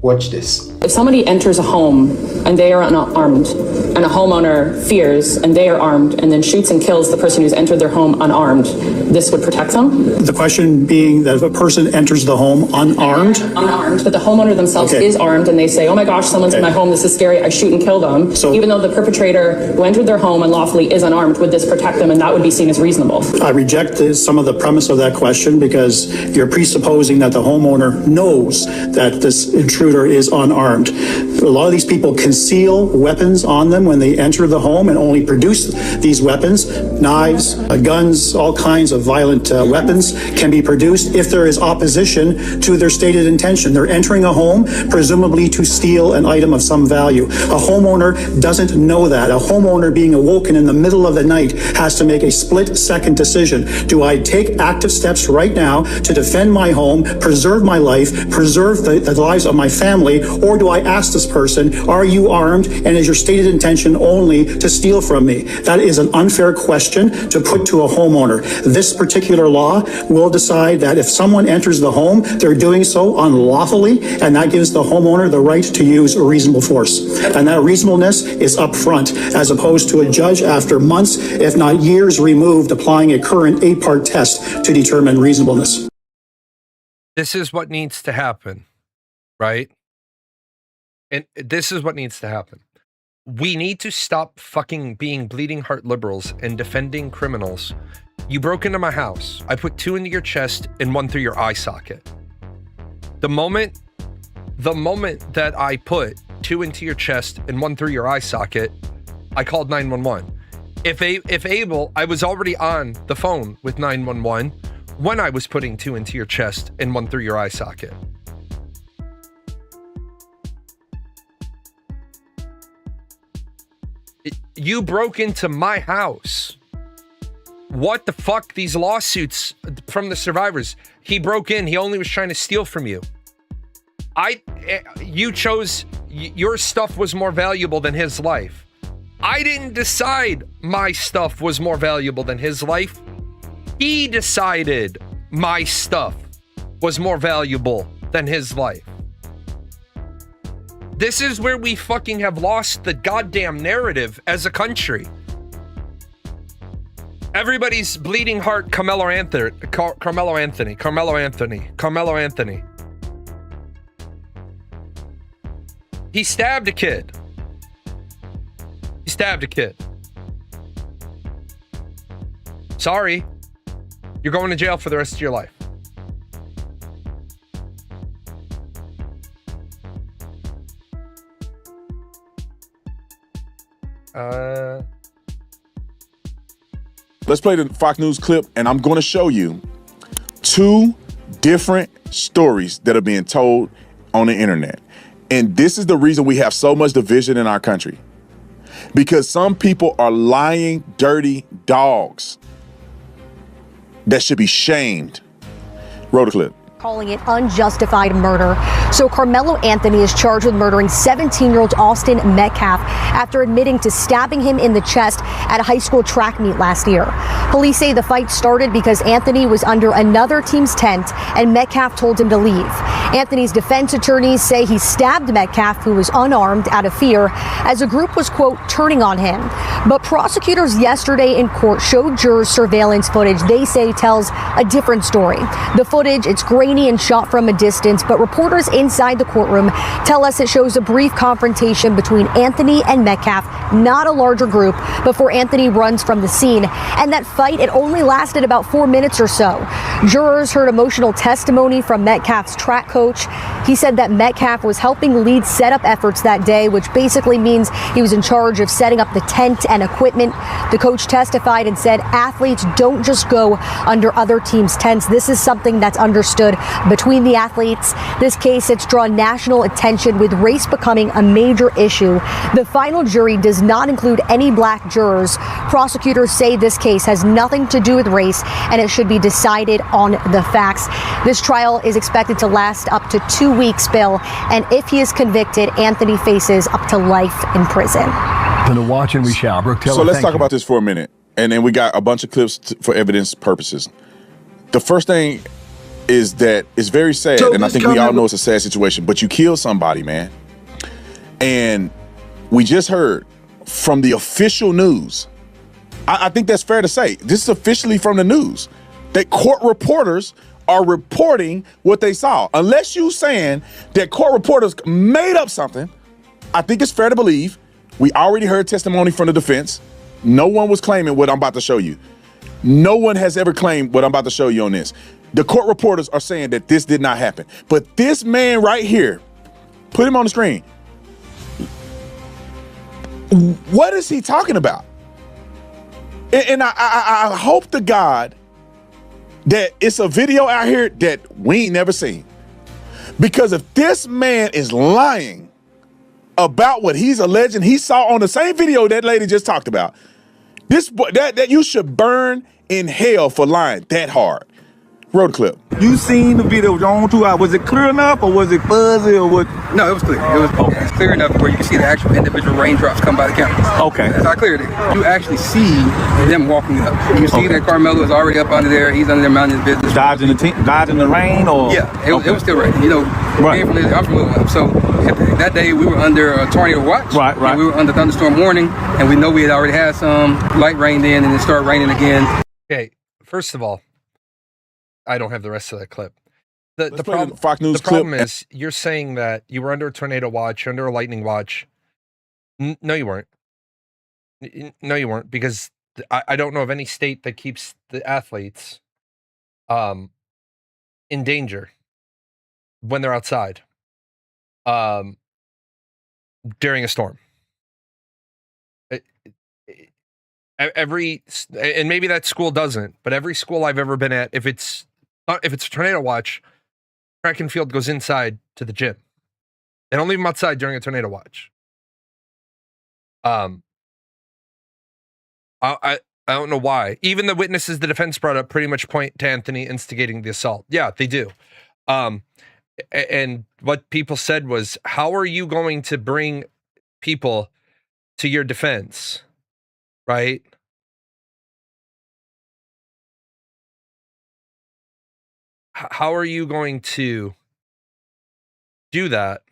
Watch this. If somebody enters a home and they are unarmed, and a homeowner fears and they are armed and then shoots and kills the person who's entered their home unarmed, this would protect them? The question being that if a person enters the home unarmed? Unarmed, but the homeowner themselves is armed and they say, oh my gosh, someone's in my home, this is scary, I shoot and kill them. So even though the perpetrator who entered their home unlawfully is unarmed, would this protect them, and that would be seen as reasonable? I reject some of the premise of that question because you're presupposing that the homeowner knows that this intruder is unarmed. A lot of these people conceal weapons on them when they enter the home and only produce these weapons. Knives, guns, all kinds of violent weapons can be produced if there is opposition to their stated intention. They're entering a home presumably to steal an item of some value. A homeowner doesn't know that. A homeowner being awoken in the middle of the night has to make a split-second decision. Do I take active steps right now to defend my home, preserve my life, preserve the lives of my family, or do I ask this person, are you armed, and is your stated intention only to steal from me? That is an unfair question to put to a homeowner. This particular law will decide that if someone enters the home, they're doing so unlawfully, and that gives the homeowner the right to use reasonable force. And that reasonableness is up front, as opposed to a judge after months, if not years removed, applying a current 8-part test to determine reasonableness. This is what needs to happen, right? And this is what needs to happen. We need to stop fucking being bleeding heart liberals and defending criminals. You broke into my house. I put 2 into your chest and 1 through your eye socket. The moment that I put 2 into your chest and 1 through your eye socket, I called 911. If able, I was already on the phone with 911 when I was putting 2 into your chest and 1 through your eye socket. You broke into my house. What the fuck? These lawsuits from the survivors. He broke in. He only was trying to steal from you. You chose, your stuff was more valuable than his life. I didn't decide my stuff was more valuable than his life. He decided my stuff was more valuable than his life. This is where we fucking have lost the goddamn narrative as a country. Everybody's bleeding heart Carmelo Anthony. He stabbed a kid. Sorry. You're going to jail for the rest of your life. Let's play the Fox News clip, and I'm going to show you 2 different stories that are being told on the internet. And this is the reason we have so much division in our country. Because some people are lying, dirty dogs that should be shamed. Roll the clip. Calling it unjustified murder. So Carmelo Anthony is charged with murdering 17-year-old Austin Metcalf after admitting to stabbing him in the chest at a high school track meet last year. Police say the fight started because Anthony was under another team's tent and Metcalf told him to leave. Anthony's defense attorneys say he stabbed Metcalf, who was unarmed, out of fear as a group was, quote, turning on him. But prosecutors yesterday in court showed jurors surveillance footage they say tells a different story. The footage, it's grainy and shot from a distance, but reporters inside the courtroom tell us it shows a brief confrontation between Anthony and Metcalf, not a larger group, before Anthony runs from the scene. And that fight, it only lasted about 4 minutes or so. Jurors heard emotional testimony from Metcalf's track coach. He said that Metcalf was helping lead setup efforts that day, which basically means he was in charge of setting up the tent and equipment. The coach testified and said athletes don't just go under other teams' tents. This is something that's understood between the athletes. This case, it's drawn national attention, with race becoming a major issue. The final jury does not include any black jurors. Prosecutors say this case has nothing to do with race and it should be decided on the facts. This trial is expected to last up to 2 weeks, Bill, and if he is convicted, Anthony faces up to life in prison. To watch and we shall. Brooke Taylor, so let's talk about this for a minute, and then we got a bunch of clips for evidence purposes. The first thing is that it's very sad, So and I this think we all comment- know it's a sad situation, but you kill somebody, man. And we just heard from the official news, I think that's fair to say, this is officially from the news, that court reporters are reporting what they saw. Unless you saying that court reporters made up something, I think it's fair to believe. We already heard testimony from the defense. No one was claiming what I'm about to show you. No one has ever claimed what I'm about to show you on this. The court reporters are saying that this did not happen. But this man right here, put him on the screen. What is he talking about? And I hope to God that it's a video out here that we ain't never seen. Because if this man is lying about what he's alleging he saw on the same video that lady just talked about, that you should burn in hell for lying that hard. Roll the clip. You seen the video on 2 hours. Was it clear enough or was it fuzzy or what? No, it was clear. It was clear enough where you can see the actual individual raindrops come by the cameras. Okay. That's how clear it is. You actually see them walking up. You see that Carmelo is already up under there. He's under there minding his business. Dodging the rain or? Yeah, it was still raining. You know, Right. I'm from Little Elm. So that day we were under a tornado watch. Right. And we were under thunderstorm warning, and we know we had already had some light rain then, and it started raining again. Okay, first of all, I don't have the rest of that clip. The play problem, the Fox News the problem clip. is you're saying that you were under a tornado watch, under a lightning watch. No, you weren't. No, you weren't, because I don't know of any state that keeps the athletes in danger when they're outside during a storm. And maybe that school doesn't, but every school I've ever been at, if it's a tornado watch, track and field goes inside to the gym. They don't leave them outside during a tornado watch. I don't know why. Even the witnesses the defense brought up pretty much point to Anthony instigating the assault. Yeah, they do. And what people said was, how are you going to bring people to your defense? Right? How are you going to do that?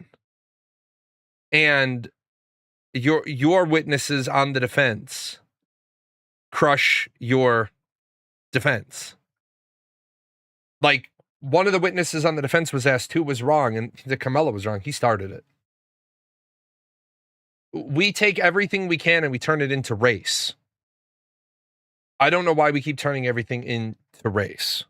And your witnesses on the defense crush your defense. Like, one of the witnesses on the defense was asked who was wrong, and the Carmelo was wrong. He started it. We take everything we can and we turn it into race. I don't know why we keep turning everything into race.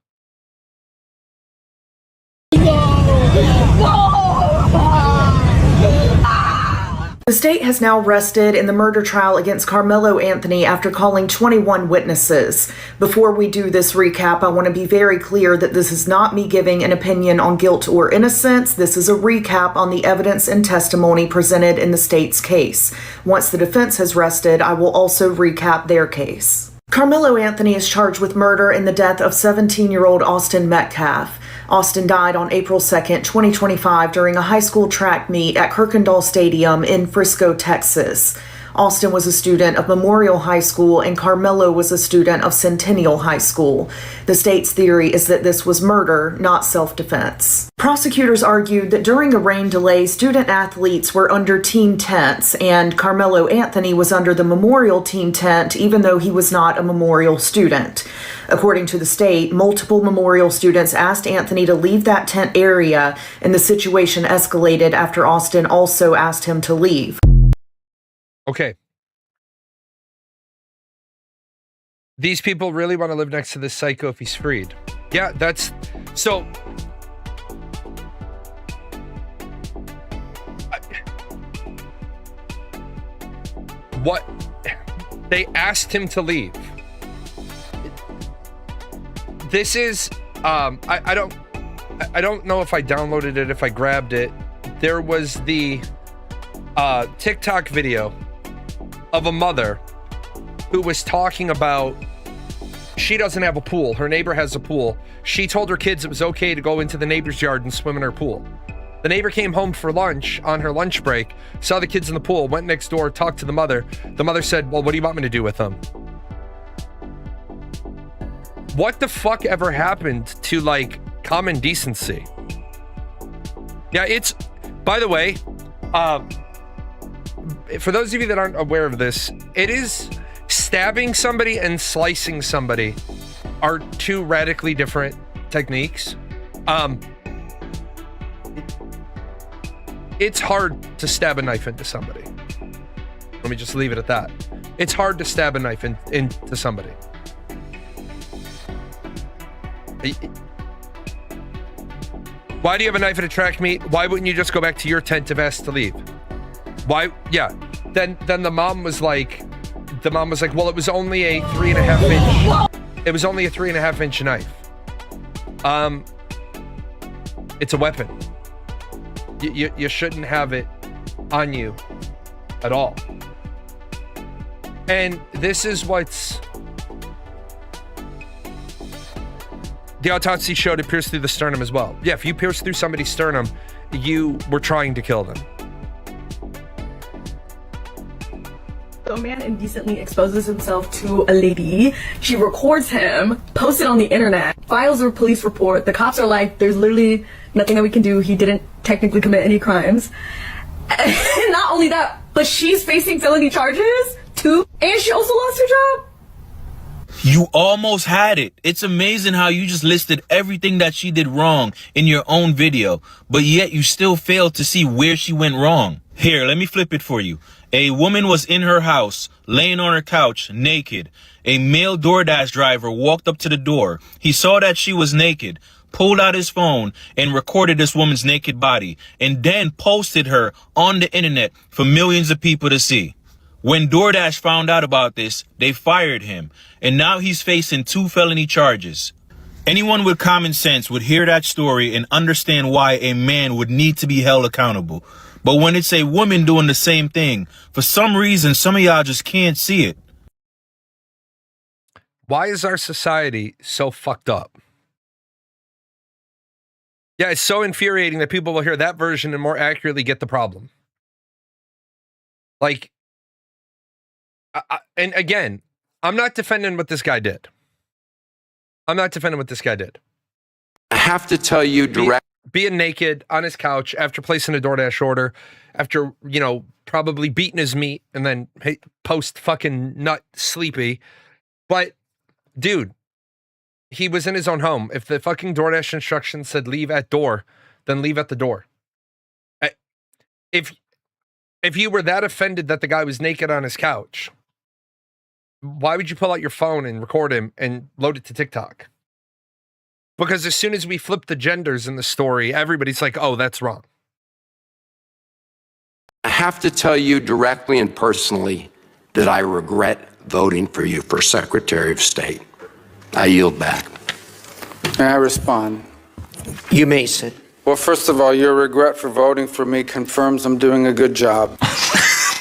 The state has now rested in the murder trial against Carmelo Anthony after calling 21 witnesses. Before we do this recap, I want to be very clear that this is not me giving an opinion on guilt or innocence. This is a recap on the evidence and testimony presented in the state's case. Once the defense has rested, I will also recap their case. Carmelo Anthony is charged with murder in the death of 17-year-old Austin Metcalf. Austin died on April 2nd, 2025 during a high school track meet at Kirkendall Stadium in Frisco, Texas. Austin was a student of Memorial High School and Carmelo was a student of Centennial High School. The state's theory is that this was murder, not self-defense. Prosecutors argued that during a rain delay, student athletes were under team tents and Carmelo Anthony was under the Memorial team tent even though he was not a Memorial student. According to the state, multiple Memorial students asked Anthony to leave that tent area and the situation escalated after Austin also asked him to leave. Okay. These people really want to live next to this psycho if he's freed. Yeah, that's... So... What? They asked him to leave. This is... I don't know if I downloaded it, if I grabbed it. There was the TikTok video of a mother who was talking about she doesn't have a pool. Her neighbor has a pool. She told her kids it was okay to go into the neighbor's yard and swim in her pool. The neighbor came home for lunch on her lunch break, saw the kids in the pool, went next door, talked to the mother. The mother said, well, what do you want me to do with them? What the fuck ever happened to like common decency. Yeah, it's, by the way, for those of you that aren't aware of this, it is stabbing somebody and slicing somebody are two radically different techniques. It's hard to stab a knife into somebody. Let me just leave it at that. It's hard to stab a knife into somebody. Why do you have a knife at a track meet? Why wouldn't you just go back to your tent if asked to leave? Why? Yeah. Then the mom was like, well, it was only a 3.5 inch. It was only a 3.5 inch knife. It's a weapon. You shouldn't have it on you at all. And this is what's... The autopsy showed it pierced through the sternum as well. Yeah, if you pierce through somebody's sternum, you were trying to kill them. A man indecently exposes himself to a lady. She records him, posts it on the internet, files a police report. The cops are like, there's literally nothing that we can do. He didn't technically commit any crimes. And not only that, but she's facing felony charges too. And she also lost her job. You almost had it. It's amazing how you just listed everything that she did wrong in your own video, but yet you still failed to see where she went wrong. Here, let me flip it for you. A woman was in her house, laying on her couch, naked. A male DoorDash driver walked up to the door. He saw that she was naked, pulled out his phone, and recorded this woman's naked body, and then posted her on the internet for millions of people to see. When DoorDash found out about this, they fired him, and now he's facing 2 felony charges. Anyone with common sense would hear that story and understand why a man would need to be held accountable. But when it's a woman doing the same thing, for some reason, some of y'all just can't see it. Why is our society so fucked up? Yeah, it's so infuriating that people will hear that version and more accurately get the problem. Like, and again, I'm not defending what this guy did. I have to tell you direct. Being naked on his couch after placing a DoorDash order, after, probably beating his meat and then post fucking nut sleepy. But, dude, he was in his own home. If the fucking DoorDash instructions said leave at door, then leave at the door. If you were that offended that the guy was naked on his couch, why would you pull out your phone and record him and load it to TikTok? Because as soon as we flip the genders in the story, everybody's like, oh, that's wrong. I have to tell you directly and personally that I regret voting for you for Secretary of State. I yield back. May I respond? You may sit. Well, first of all, your regret for voting for me confirms I'm doing a good job.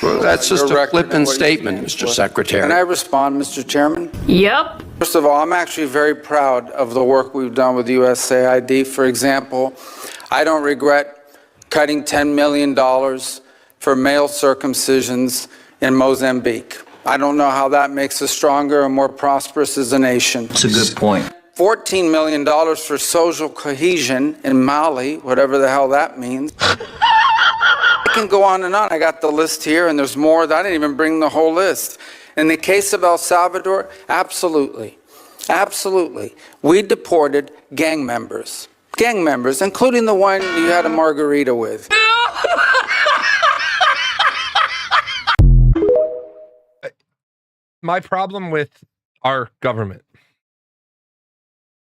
Well, that's just a flippant statement, Mr. Secretary. Can I respond, Mr. Chairman? Yep. First of all, I'm actually very proud of the work we've done with USAID. For example, I don't regret cutting $10 million for male circumcisions in Mozambique. I don't know how that makes us stronger and more prosperous as a nation. That's a good point. $14 million for social cohesion in Mali, whatever the hell that means. I can go on and on. I got the list here, and there's more. I didn't even bring the whole list. In the case of El Salvador, absolutely. Absolutely. We deported gang members, including the one you had a margarita with. My problem with our government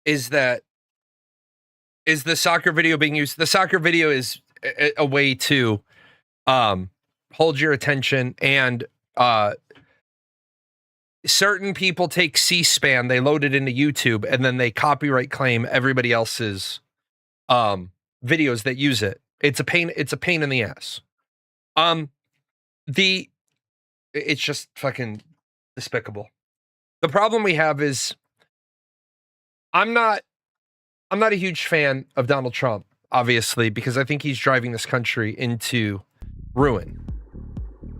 is the soccer video being used. The soccer video is a way to hold your attention, and certain people take C-SPAN, they load it into YouTube, and then they copyright claim everybody else's videos that use it. It's a pain in the ass. It's just fucking despicable. The problem we have is I'm not a huge fan of Donald Trump, obviously, because I think he's driving this country into ruin.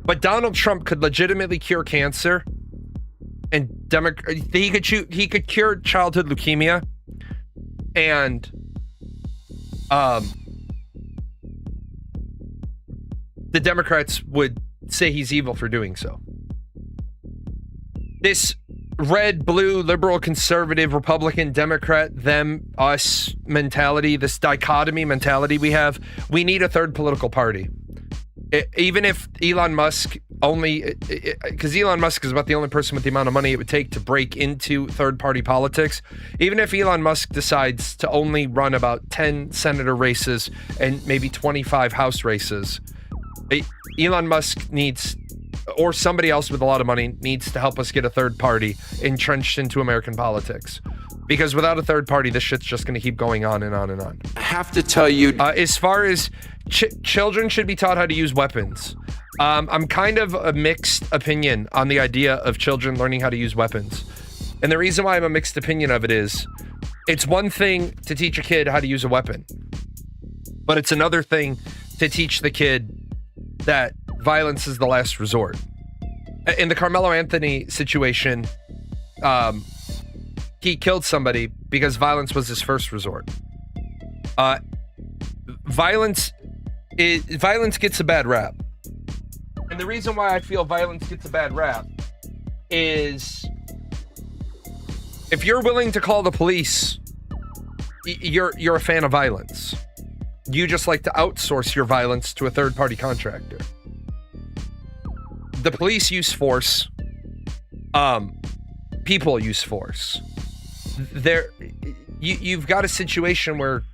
But Donald Trump could legitimately cure cancer, and he could cure childhood leukemia, and the Democrats would say he's evil for doing so. This red, blue, liberal, conservative, Republican, Democrat, them, us mentality, this dichotomy mentality we have, we need a third political party. Even if Elon Musk because Elon Musk is about the only person with the amount of money it would take to break into third-party politics. Even if Elon Musk decides to only run about 10 senator races and maybe 25 House races, Elon Musk needs, or somebody else with a lot of money needs to help us get a third party entrenched into American politics. Because without a third party, this shit's just going to keep going on and on and on. I have to tell you, as far as children should be taught how to use weapons, I'm kind of a mixed opinion on the idea of children learning how to use weapons. And the reason why I'm a mixed opinion of it is, it's one thing to teach a kid how to use a weapon, but it's another thing to teach the kid that violence is the last resort. In the Carmelo Anthony situation, he killed somebody because violence was his first resort. Violence gets a bad rap. And the reason why I feel violence gets a bad rap is, if you're willing to call the police, you're a fan of violence. You just like to outsource your violence to a third-party contractor. The police use force. People use force. You've got a situation where,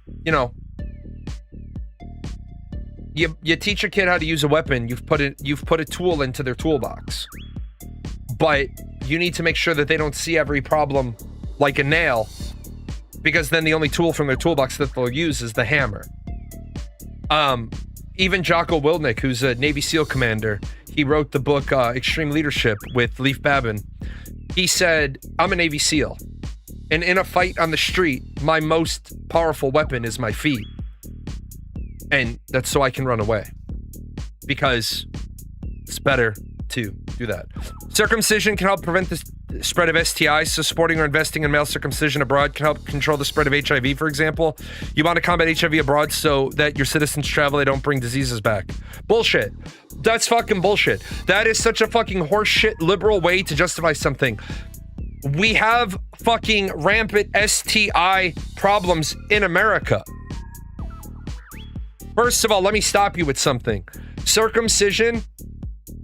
you teach a kid how to use a weapon. You've put a tool into their toolbox, but you need to make sure that they don't see every problem like a nail, because then the only tool from their toolbox that they'll use is the hammer. Even Jocko Willink, who's a Navy SEAL commander, he wrote the book Extreme Leadership with Leif Babin. He said, I'm a Navy SEAL, and in a fight on the street, my most powerful weapon is my feet. And that's so I can run away, because it's better to do that. Circumcision can help prevent the spread of STIs, so supporting or investing in male circumcision abroad can help control the spread of HIV, for example. You want to combat HIV abroad so that your citizens travel, they don't bring diseases back. Bullshit. That's fucking bullshit. That is such a fucking horseshit liberal way to justify something. We have fucking rampant STI problems in America. First of all, let me stop you with something. Circumcision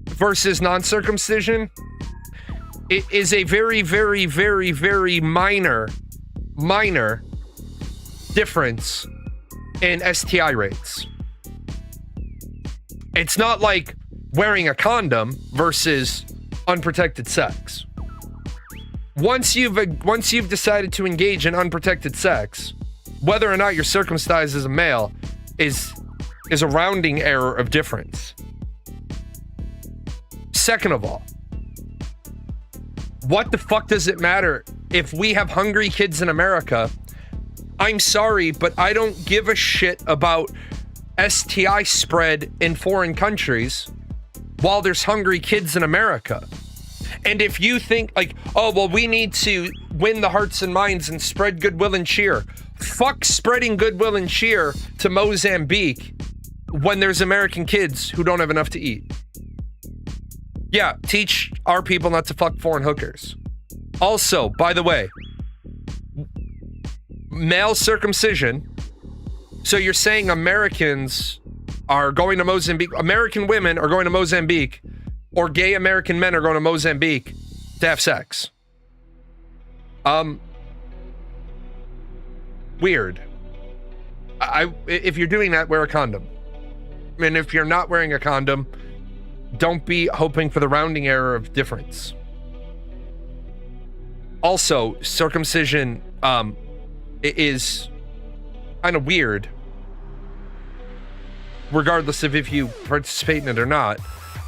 versus non-circumcision, it is a very, very, very, very minor difference in STI rates. It's not like wearing a condom versus unprotected sex. Once you've decided to engage in unprotected sex, whether or not you're circumcised as a male is a rounding error of difference. Second of all, what the fuck does it matter if we have hungry kids in America? I'm sorry, but I don't give a shit about STI spread in foreign countries while there's hungry kids in America. And if you think like, oh, well, we need to win the hearts and minds and spread goodwill and cheer. Fuck spreading goodwill and cheer to Mozambique when there's American kids who don't have enough to eat. Yeah, teach our people not to fuck foreign hookers. Also, by the way, male circumcision. So you're saying Americans are going to Mozambique, American women are going to Mozambique, or gay American men are going to Mozambique to have sex. Weird. If you're doing that, wear a condom. And if you're not wearing a condom, don't be hoping for the rounding error of difference. Also, circumcision is kind of weird, regardless of if you participate in it or not.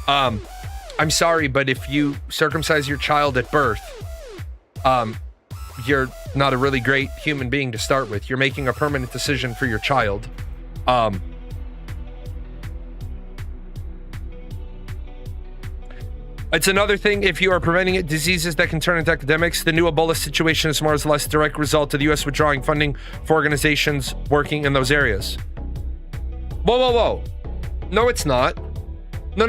I'm sorry, but if you circumcise your child at birth, you're not a really great human being to start with. You're making a permanent decision for your child. It's another thing if you are preventing it, diseases that can turn into epidemics. The new Ebola situation is more or less a direct result of the U.S. withdrawing funding for organizations working in those areas. Whoa, whoa, whoa. No, it's not. No.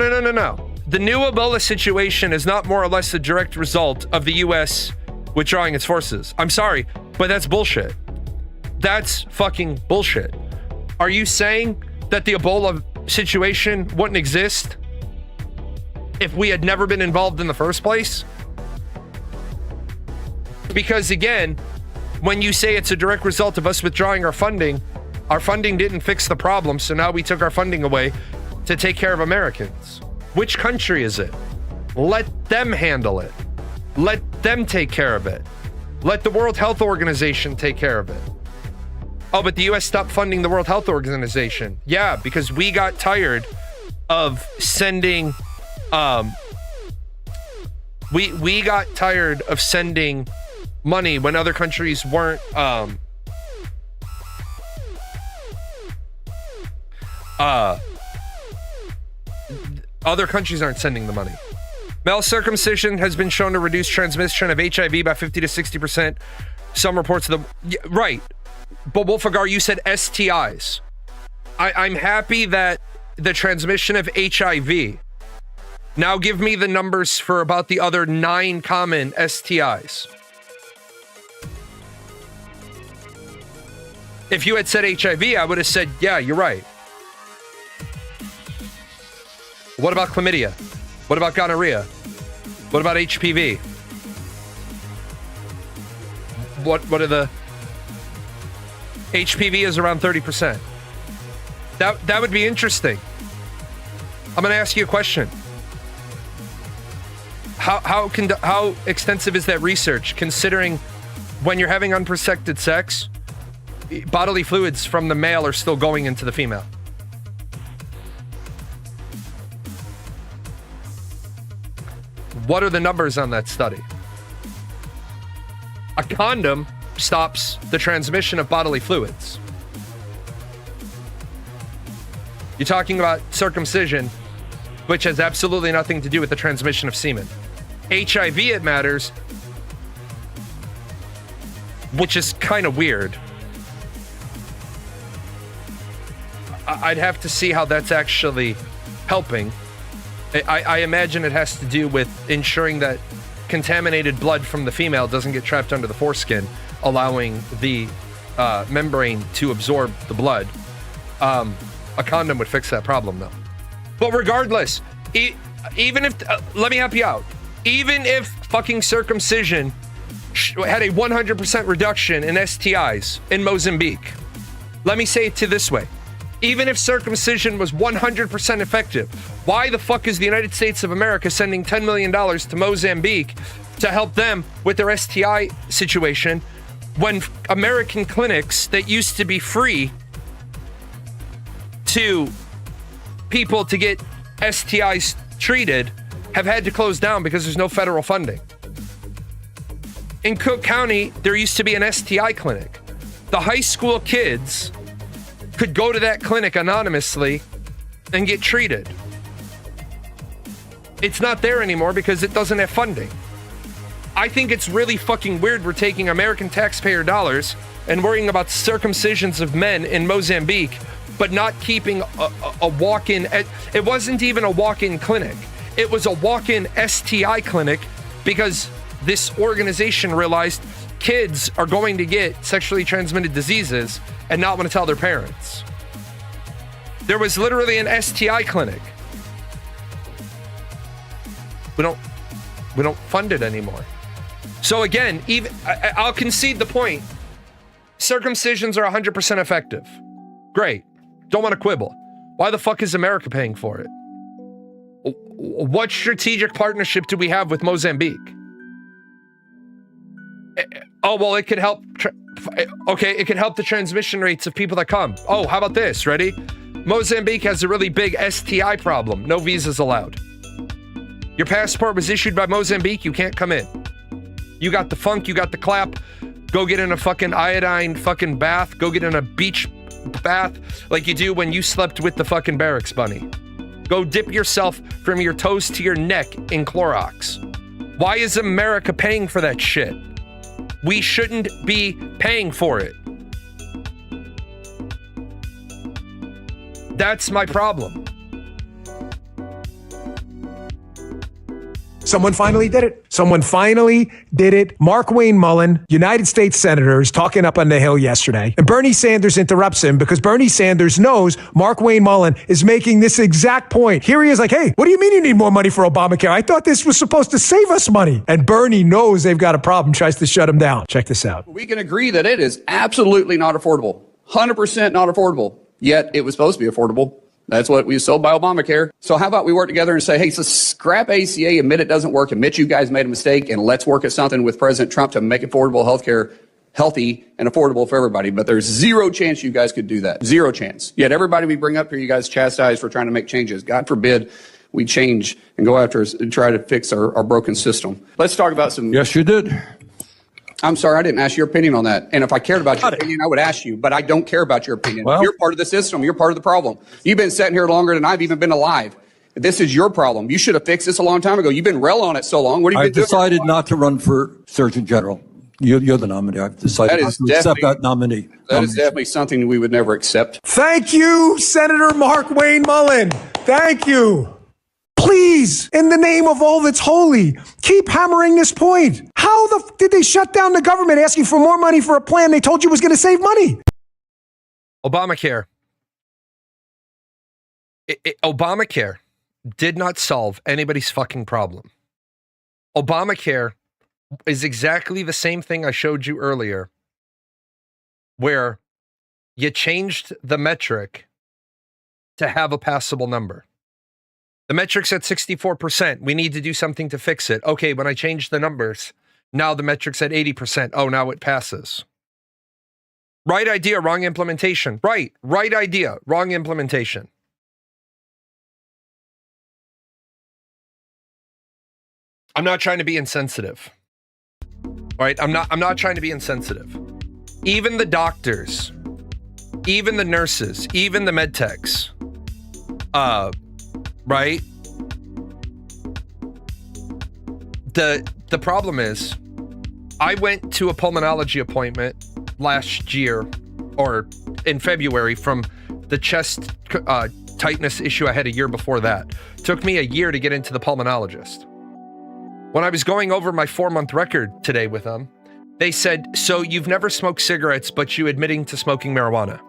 The new Ebola situation is not more or less a direct result of the U.S. withdrawing its forces. I'm sorry, but that's bullshit. That's fucking bullshit. Are you saying that the Ebola situation wouldn't exist if we had never been involved in the first place? Because again, when you say it's a direct result of us withdrawing our funding didn't fix the problem, so now we took our funding away to take care of Americans. Which country is it? Let them handle it. Let them take care of it. Let the World Health Organization take care of it. Oh, but the US stopped funding the World Health Organization. Yeah, because we got tired of sending we got tired of sending money when other countries weren't other countries aren't sending the money. Male circumcision has been shown to reduce transmission of HIV by 50 to 60%. Some reports of the right. But Wolfgar, you said STIs. I'm happy that the transmission of HIV. Now give me the numbers for about the other 9 common STIs. If you had said HIV, I would have said, yeah, you're right. What about chlamydia? What about gonorrhea? What about HPV? What are the... HPV is around 30%. That would be interesting. I'm going to ask you a question. How extensive is that research, considering when you're having unprotected sex, bodily fluids from the male are still going into the female? What are the numbers on that study? A condom stops the transmission of bodily fluids. You're talking about circumcision, which has absolutely nothing to do with the transmission of semen. HIV, it matters, which is kind of weird. I'd have to see how that's actually helping. I imagine it has to do with ensuring that contaminated blood from the female doesn't get trapped under the foreskin, allowing the membrane to absorb the blood. A condom would fix that problem, though. But regardless, even if... let me help you out. Even if fucking circumcision had a 100% reduction in STIs in Mozambique, let me say it to this way. Even if circumcision was 100% effective, why the fuck is the United States of America sending $10 million to Mozambique to help them with their STI situation when American clinics that used to be free to people to get STIs treated have had to close down because there's no federal funding? In Cook County, there used to be an STI clinic. The high school kids could go to that clinic anonymously and get treated. It's not there anymore because it doesn't have funding. I think it's really fucking weird we're taking American taxpayer dollars and worrying about circumcisions of men in Mozambique, but not keeping a walk-in... It wasn't even a walk-in clinic. It was a walk-in STI clinic because this organization realized kids are going to get sexually transmitted diseases and not want to tell their parents. There was literally an STI clinic. We don't fund it anymore. So again, even I'll concede the point. Circumcisions are 100% effective. Great. Don't want to quibble. Why the fuck is America paying for it? What strategic partnership do we have with Mozambique? Oh, well, it could help. It could help the transmission rates of people that come. Oh, how about this? Ready? Mozambique has a really big STI problem. No visas allowed. Your passport was issued by Mozambique. You can't come in. You got the funk. You got the clap. Go get in a fucking iodine fucking bath. Go get in a beach bath like you do when you slept with the fucking barracks bunny. Go dip yourself from your toes to your neck in Clorox. Why is America paying for that shit? We shouldn't be paying for it. That's my problem. Someone finally did it. Someone finally did it. Mark Wayne Mullen, United States Senator, is talking up on the Hill yesterday. And Bernie Sanders interrupts him because Bernie Sanders knows Mark Wayne Mullen is making this exact point. Here he is like, hey, what do you mean you need more money for Obamacare? I thought this was supposed to save us money. And Bernie knows they've got a problem, tries to shut him down. Check this out. We can agree that it is absolutely not affordable. 100% not affordable. Yet it was supposed to be affordable. That's what we sold by Obamacare. So how about we work together and say, hey, so scrap ACA, admit it doesn't work, admit you guys made a mistake, and let's work at something with President Trump to make affordable healthcare healthy and affordable for everybody. But there's zero chance you guys could do that. Zero chance. Yet everybody we bring up here, you guys chastise for trying to make changes. God forbid we change and go after and try to fix our broken system. Let's talk about some... Yes, you did. I'm sorry, I didn't ask your opinion on that. And if I cared about your opinion, I would ask you, but I don't care about your opinion. Well, you're part of the system. You're part of the problem. You've been sitting here longer than I've even been alive. This is your problem. You should have fixed this a long time ago. You've been railing on it so long. What have you been doing? I've decided not to run for Surgeon General. You're the nominee. I've decided not to accept that nominee. That is definitely something we would never accept. Thank you, Senator Mark Wayne Mullen. Thank you. Please, in the name of all that's holy, keep hammering this point. How the did they shut down the government asking for more money for a plan they told you was going to save money? Obamacare. Obamacare did not solve anybody's fucking problem. Obamacare is exactly the same thing I showed you earlier, where you changed the metric to have a passable number. The metric's at 64%. We need to do something to fix it. Okay, when I change the numbers, now the metric's at 80%. Oh, now it passes. Right idea, wrong implementation. Right idea, wrong implementation. I'm not trying to be insensitive. All right, I'm not trying to be insensitive. Even the doctors, even the nurses, even the med techs, right? The problem is, I went to a pulmonology appointment last year, or in February, from the chest tightness issue I had a year before that. Took me a year to get into the pulmonologist. When I was going over my 4-month record today with them, they said, so you've never smoked cigarettes, but you admitting to smoking marijuana.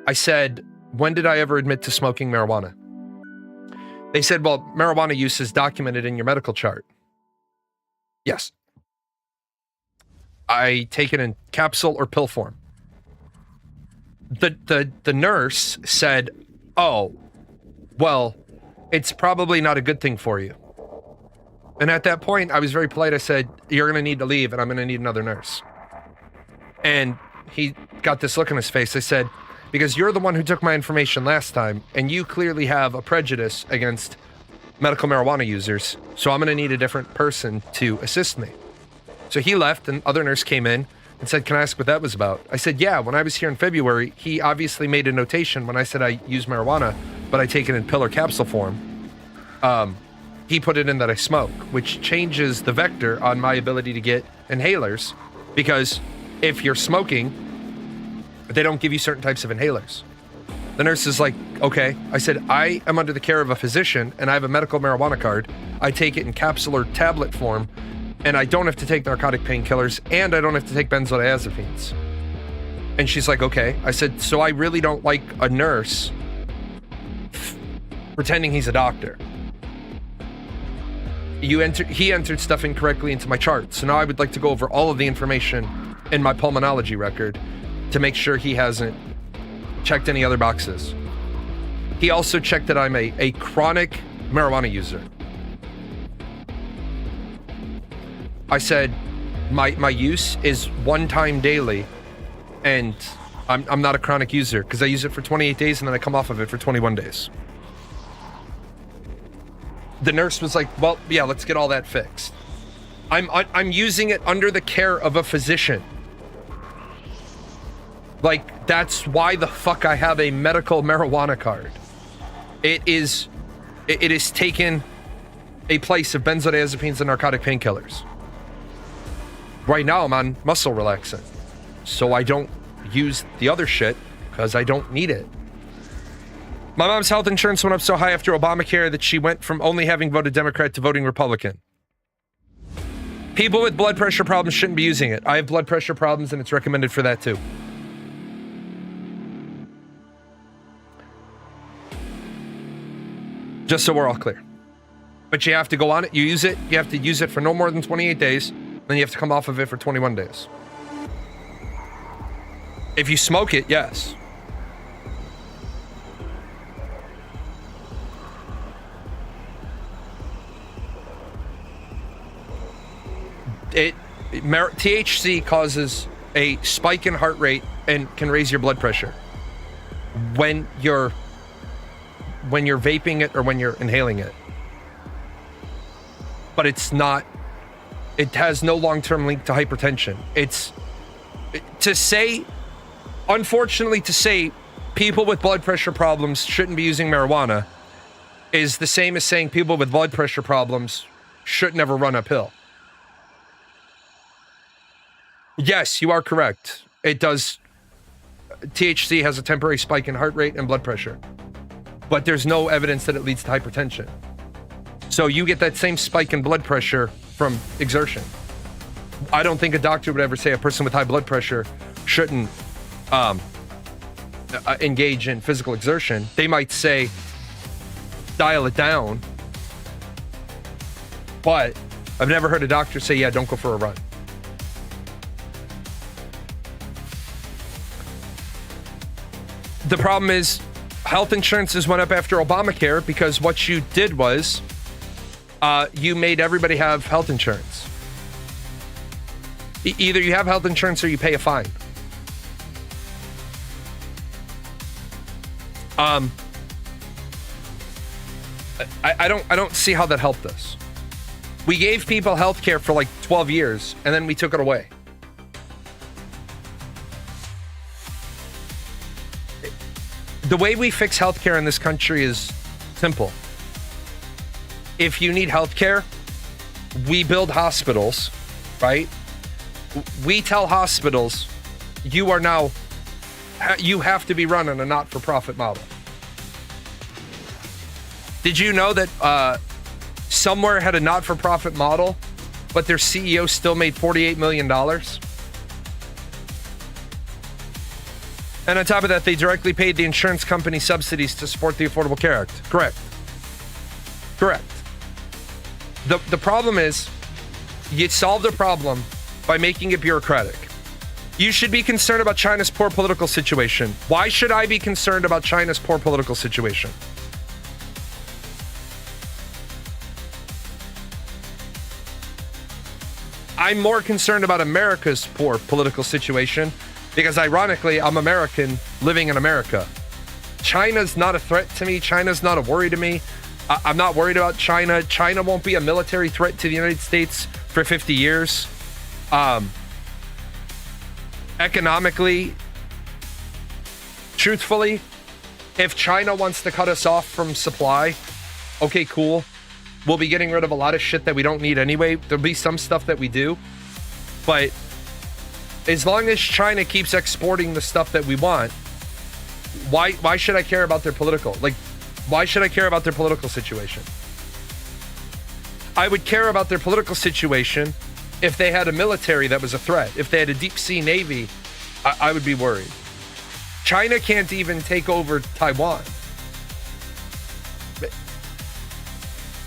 I said, when did I ever admit to smoking marijuana? They said, well, marijuana use is documented in your medical chart. Yes. I take it in capsule or pill form. The nurse said, oh, well, it's probably not a good thing for you. And at that point, I was very polite. I said, you're going to need to leave and I'm going to need another nurse. And he got this look on his face. I said, because you're the one who took my information last time, and you clearly have a prejudice against medical marijuana users, so I'm going to need a different person to assist me. So he left, and other nurse came in and said, can I ask what that was about? I said, yeah, when I was here in February, he obviously made a notation when I said I use marijuana, but I take it in pill or capsule form. He put it in that I smoke, which changes the vector on my ability to get inhalers, because if you're smoking, they don't give you certain types of inhalers. The nurse is like, okay. I said, I am under the care of a physician and I have a medical marijuana card. I take it in capsule or tablet form, and I don't have to take narcotic painkillers, and I don't have to take benzodiazepines. And she's like, okay. I said, so I really don't like a nurse pretending he's a doctor. He entered stuff incorrectly into my chart. So now I would like to go over all of the information in my pulmonology record to make sure he hasn't checked any other boxes. He also checked that I'm a chronic marijuana user. I said, my use is 1 time daily, and I'm not a chronic user because I use it for 28 days and then I come off of it for 21 days. The nurse was like, well, yeah, let's get all that fixed. I'm using it under the care of a physician. Like, that's why the fuck I have a medical marijuana card. It is taken a place of benzodiazepines and narcotic painkillers. Right now, I'm on muscle relaxant, so I don't use the other shit because I don't need it. My mom's health insurance went up so high after Obamacare that she went from only having voted Democrat to voting Republican. People with blood pressure problems shouldn't be using it. I have blood pressure problems, and it's recommended for that too. Just so we're all clear. But you have to go on it. You use it. You have to use it for no more than 28 days. Then you have to come off of it for 21 days. If you smoke it, yes. THC causes a spike in heart rate and can raise your blood pressure when you're vaping it or when you're inhaling it. But it has no long-term link to hypertension. Unfortunately to say people with blood pressure problems shouldn't be using marijuana is the same as saying people with blood pressure problems should never run uphill. Yes, you are correct. It does. THC has a temporary spike in heart rate and blood pressure, but there's no evidence that it leads to hypertension. So you get that same spike in blood pressure from exertion. I don't think a doctor would ever say a person with high blood pressure shouldn't engage in physical exertion. They might say dial it down, but I've never heard a doctor say, yeah, don't go for a run. The problem is health insurances went up after Obamacare because what you did was you made everybody have health insurance. Either you have health insurance or you pay a fine. I don't see how that helped us. We gave people health care for like 12 years and then we took it away. The way we fix healthcare in this country is simple. If you need healthcare, we build hospitals, right? We tell hospitals, you have to be run on a not-for-profit model. Did you know that somewhere had a not-for-profit model, but their CEO still made $48 million? And on top of that, they directly paid the insurance company subsidies to support the Affordable Care Act. Correct. The problem is, you solved the problem by making it bureaucratic. You should be concerned about China's poor political situation. Why should I be concerned about China's poor political situation? I'm more concerned about America's poor political situation because, ironically, I'm American living in America. China's not a threat to me. China's not a worry to me. I'm not worried about China. China won't be a military threat to the United States for 50 years. Economically, truthfully, if China wants to cut us off from supply, okay, cool. We'll be getting rid of a lot of shit that we don't need anyway. There'll be some stuff that we do. But as long as China keeps exporting the stuff that we want, why should I care about their political? Why should I care about their political situation? I would care about their political situation if they had a military that was a threat. If they had a deep sea navy, I would be worried. China can't even take over Taiwan.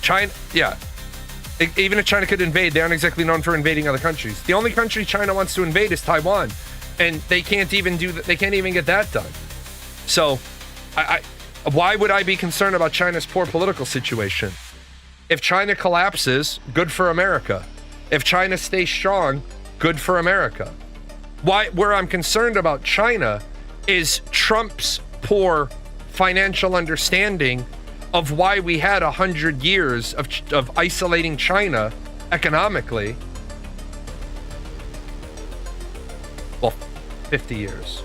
China, yeah. Even if China could invade, they aren't exactly known for invading other countries. The only country China wants to invade is Taiwan, and they can't even do that. They can't even get that done. So, why would I be concerned about China's poor political situation? If China collapses, good for America. If China stays strong, good for America. Where I'm concerned about China is Trump's poor financial understanding of why we had 100 years of isolating China economically. Well, 50 years.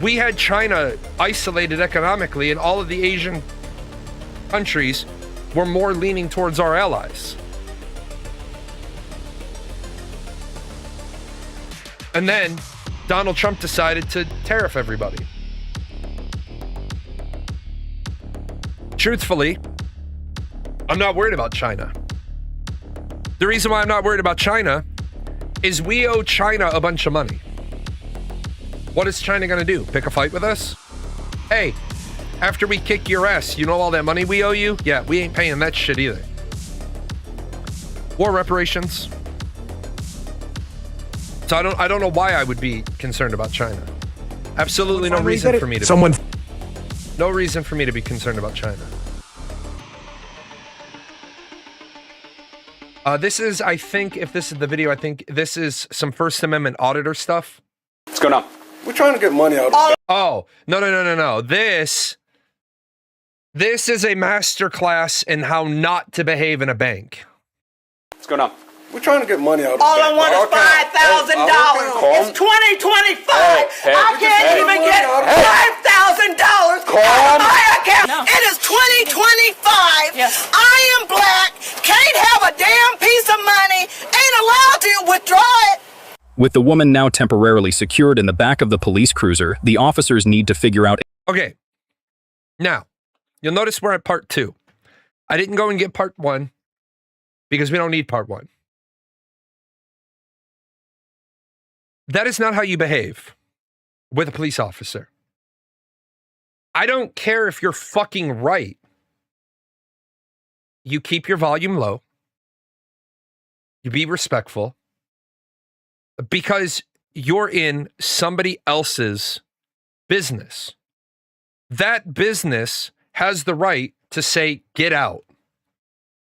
we had China isolated economically, and all of the Asian countries were more leaning towards our allies. And then Donald Trump decided to tariff everybody. Truthfully, I'm not worried about China. The reason why I'm not worried about China is we owe China a bunch of money. What is China going to do? Pick a fight with us? Hey, after we kick your ass, you know all that money we owe you? Yeah, we ain't paying that shit either. War reparations. So I don't know why I would be concerned about China. Absolutely no reason for me to no reason for me to be concerned about China. This is, I think, if this is the video, I think this is some First Amendment auditor stuff. What's going on? We're trying to get money out of it. Oh, no. This is a master class in how not to behave in a bank. What's going on? We're trying to get money out of it. All I want is $5,000. It's 2025. I can't even get $5,000 out of my account. No. It is 2025. Yes. I am black. Can't have a damn piece of money. Ain't allowed to withdraw it. With the woman now temporarily secured in the back of the police cruiser, the officers need to figure out... Okay. Now, you'll notice we're at part 2. I didn't go and get part 1 because we don't need part 1. That is not how you behave with a police officer. I don't care if you're fucking right. You keep your volume low. You be respectful. Because you're in somebody else's business. That business has the right to say, get out.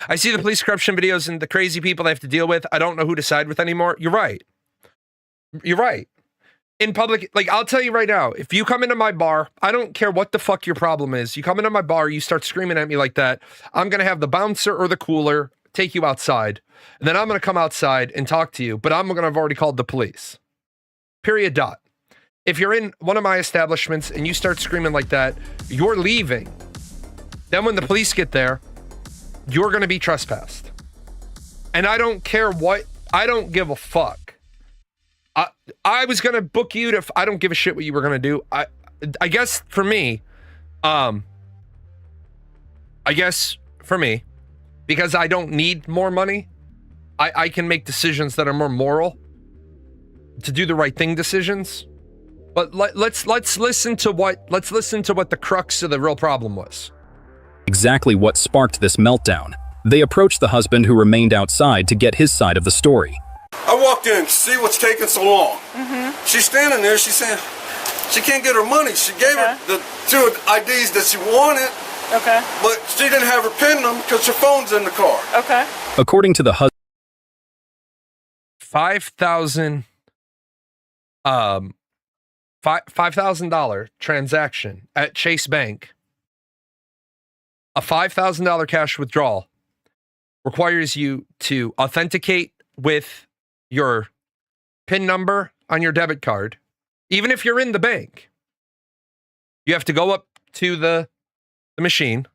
I see the police corruption videos and the crazy people they have to deal with. I don't know who to side with anymore. You're right. You're right. In public, like, I'll tell you right now, if you come into my bar, I don't care what the fuck your problem is. You come into my bar, you start screaming at me like that, I'm going to have the bouncer or the cooler take you outside. And then I'm going to come outside and talk to you, but I'm going to have already called the police. Period. Dot. If you're in one of my establishments and you start screaming like that, you're leaving. Then when the police get there, you're going to be trespassed. And I don't care what, I don't give a fuck. I was going to book you to, I don't give a shit what you were going to do. I guess for me, because I don't need more money, I can make decisions that are more moral, to do the right thing decisions. But let's listen to what the crux of the real problem was. Exactly what sparked this meltdown. They approached the husband who remained outside to get his side of the story. I walked in to see what's taking so long. She's standing there. She's saying she can't get her money. She gave her the 2 IDs that she wanted. Okay. But she didn't have her PIN number because her phone's in the car. Okay. According to the husband, $5,000 transaction at Chase Bank. A $5,000 cash withdrawal requires you to authenticate with your PIN number on your debit card. Even if you're in the bank, you have to go up to the machine.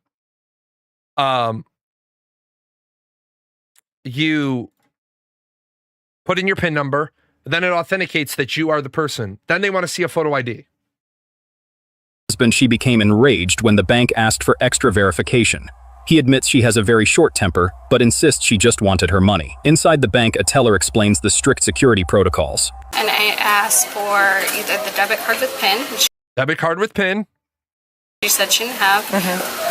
You put in your PIN number, then it authenticates that you are the person. Then they want to see a photo ID. She became enraged when the bank asked for extra verification. He admits she has a very short temper, but insists she just wanted her money. Inside the bank, a teller explains the strict security protocols. And I asked for either the debit card with PIN. Debit card with PIN. She said she didn't have,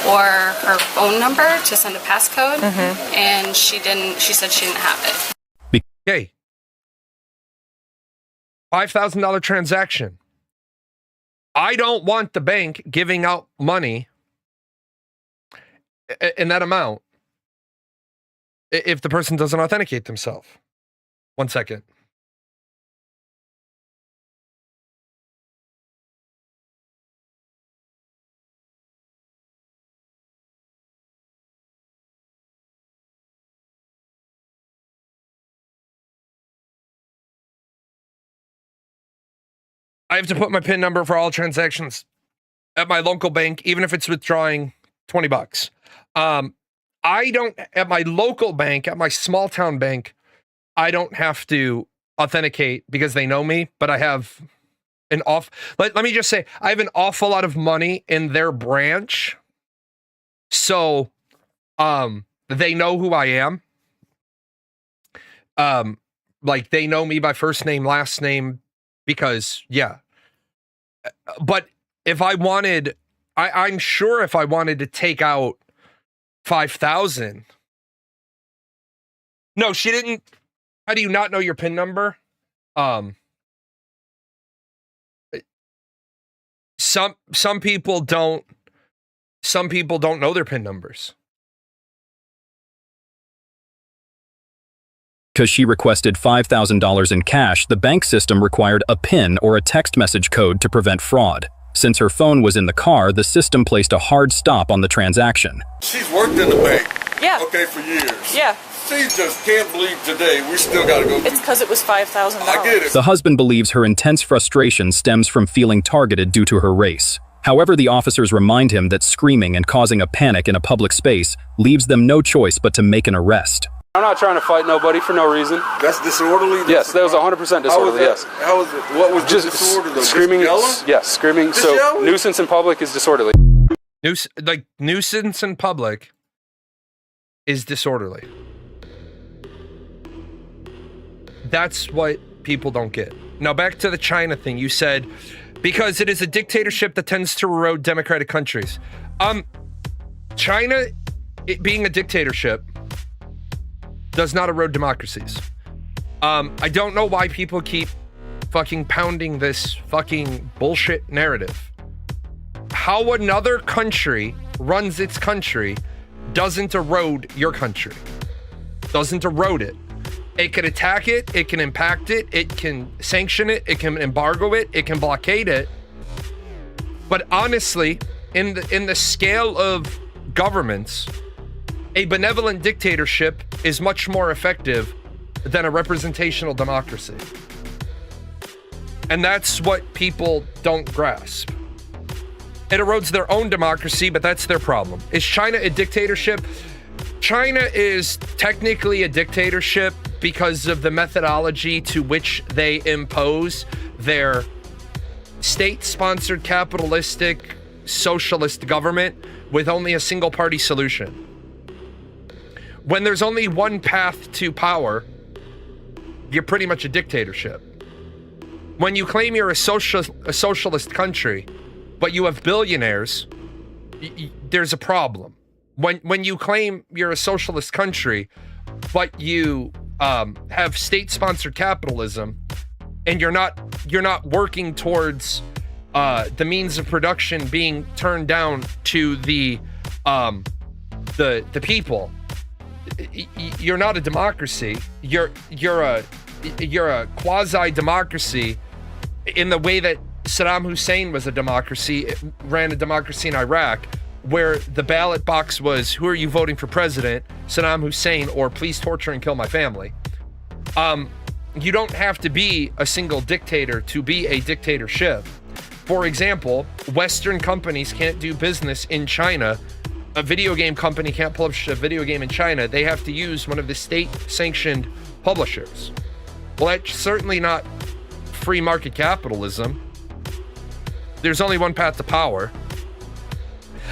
or her phone number to send a passcode, and she said she didn't have it. Okay. $5,000 transaction. I don't want the bank giving out money in that amount if the person doesn't authenticate themselves. 1 second. I have to put my PIN number for all transactions at my local bank, even if it's withdrawing $20. I don't, at my local bank, at my small town bank, I don't have to authenticate because they know me, but I have let me just say, I have an awful lot of money in their branch. So, they know who I am. Like they know me by first name, last name, because yeah. But if I wanted, I'm sure if I wanted to take out 5,000. No, she didn't. How do you not know your PIN number? Some people don't know their PIN numbers. Because she requested $5,000 in cash, the bank system required a PIN or a text message code to prevent fraud. Since her phone was in the car, the system placed a hard stop on the transaction. She's worked in the bank. Yeah. Okay, for years. Yeah. She just can't believe today we still got to go. It's because it was $5,000. I get it. The husband believes her intense frustration stems from feeling targeted due to her race. However, the officers remind him that screaming and causing a panic in a public space leaves them no choice but to make an arrest. I'm not trying to fight nobody for no reason. That's disorderly? Yes, that was 100% disorderly, yes. How was it? What was just disorder though? Screaming, just yes, screaming. Just so yelling? Nuisance in public is disorderly. Nuisance in public is disorderly. That's what people don't get. Now back to the China thing. You said, because it is a dictatorship that tends to erode democratic countries. China, it being a dictatorship, does not erode democracies. I don't know why people keep fucking pounding this fucking bullshit narrative. How another country runs its country doesn't erode your country. Doesn't erode it. It can attack it, it can impact it, it can sanction it, it can embargo it, it can blockade it. But honestly, in the scale of governments, a benevolent dictatorship is much more effective than a representational democracy. And that's what people don't grasp. It erodes their own democracy, but that's their problem. Is China a dictatorship? China is technically a dictatorship because of the methodology to which they impose their state-sponsored capitalistic socialist government with only a single party solution. When there's only one path to power, you're pretty much a dictatorship. When you claim you're a socialist country, but you have billionaires, there's a problem. When you claim you're a socialist country, but you have state-sponsored capitalism, and you're not working towards the means of production being turned down to the people, you're not a democracy. You're a quasi-democracy in the way that Saddam Hussein was a democracy. It ran a democracy in Iraq, where the ballot box was, who are you voting for president, Saddam Hussein or please torture and kill my family. You don't have to be a single dictator to be a dictatorship. For example, Western companies can't do business in China. A video game company can't publish a video game in China. They have to use one of the state-sanctioned publishers. Well, that's certainly not free market capitalism. There's only one path to power.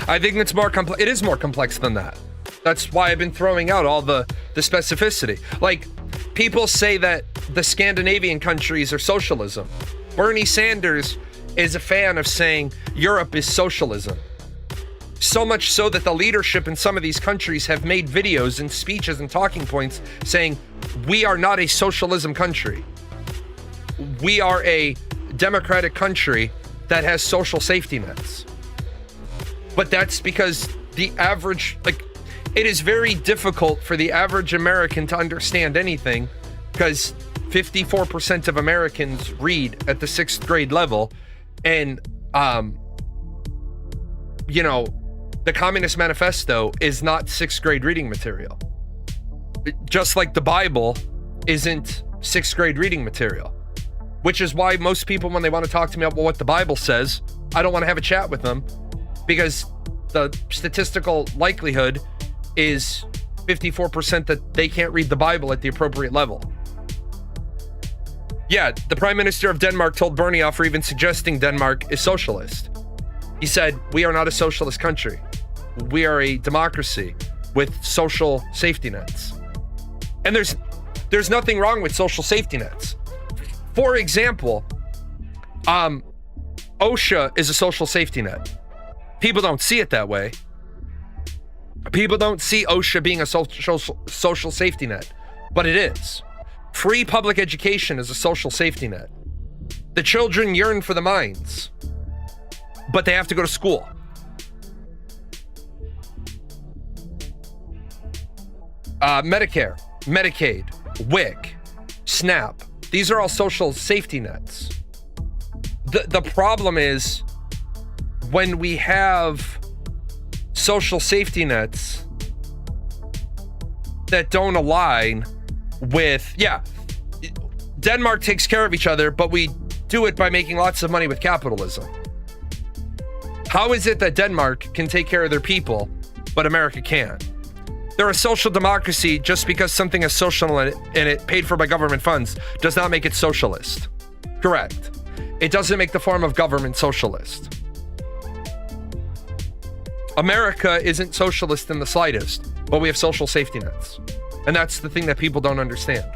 I think it's more complex. It is more complex than that. That's why I've been throwing out all the specificity. Like, people say that the Scandinavian countries are socialism. Bernie Sanders is a fan of saying Europe is socialism. So much so that the leadership in some of these countries have made videos and speeches and talking points saying, we are not a socialism country. We are a democratic country that has social safety nets. But that's because the average, it is very difficult for the average American to understand anything, because 54% of Americans read at the 6th grade level, and the Communist Manifesto is not 6th grade reading material. Just like the Bible isn't 6th grade reading material. which is why most people, when they want to talk to me about what the Bible says, I don't want to have a chat with them, because the statistical likelihood is 54% that they can't read the Bible at the appropriate level. Yeah, the Prime Minister of Denmark told Bernie off for even suggesting Denmark is socialist. He said, we are not a socialist country. We are a democracy with social safety nets. And there's nothing wrong with social safety nets. For example, OSHA is a social safety net. People don't see it that way. People don't see OSHA being a social safety net, but it is. Free public education is a social safety net. The children yearn for the mines, but they have to go to school. Medicare, Medicaid, WIC, SNAP. These are all social safety nets. The problem is when we have social safety nets that don't align with, Denmark takes care of each other, but we do it by making lots of money with capitalism. How is it that Denmark can take care of their people, but America can't? They're a social democracy. Just because something is social in it, paid for by government funds, does not make it socialist. Correct. It doesn't make the form of government socialist. America isn't socialist in the slightest, but we have social safety nets. And that's the thing that people don't understand.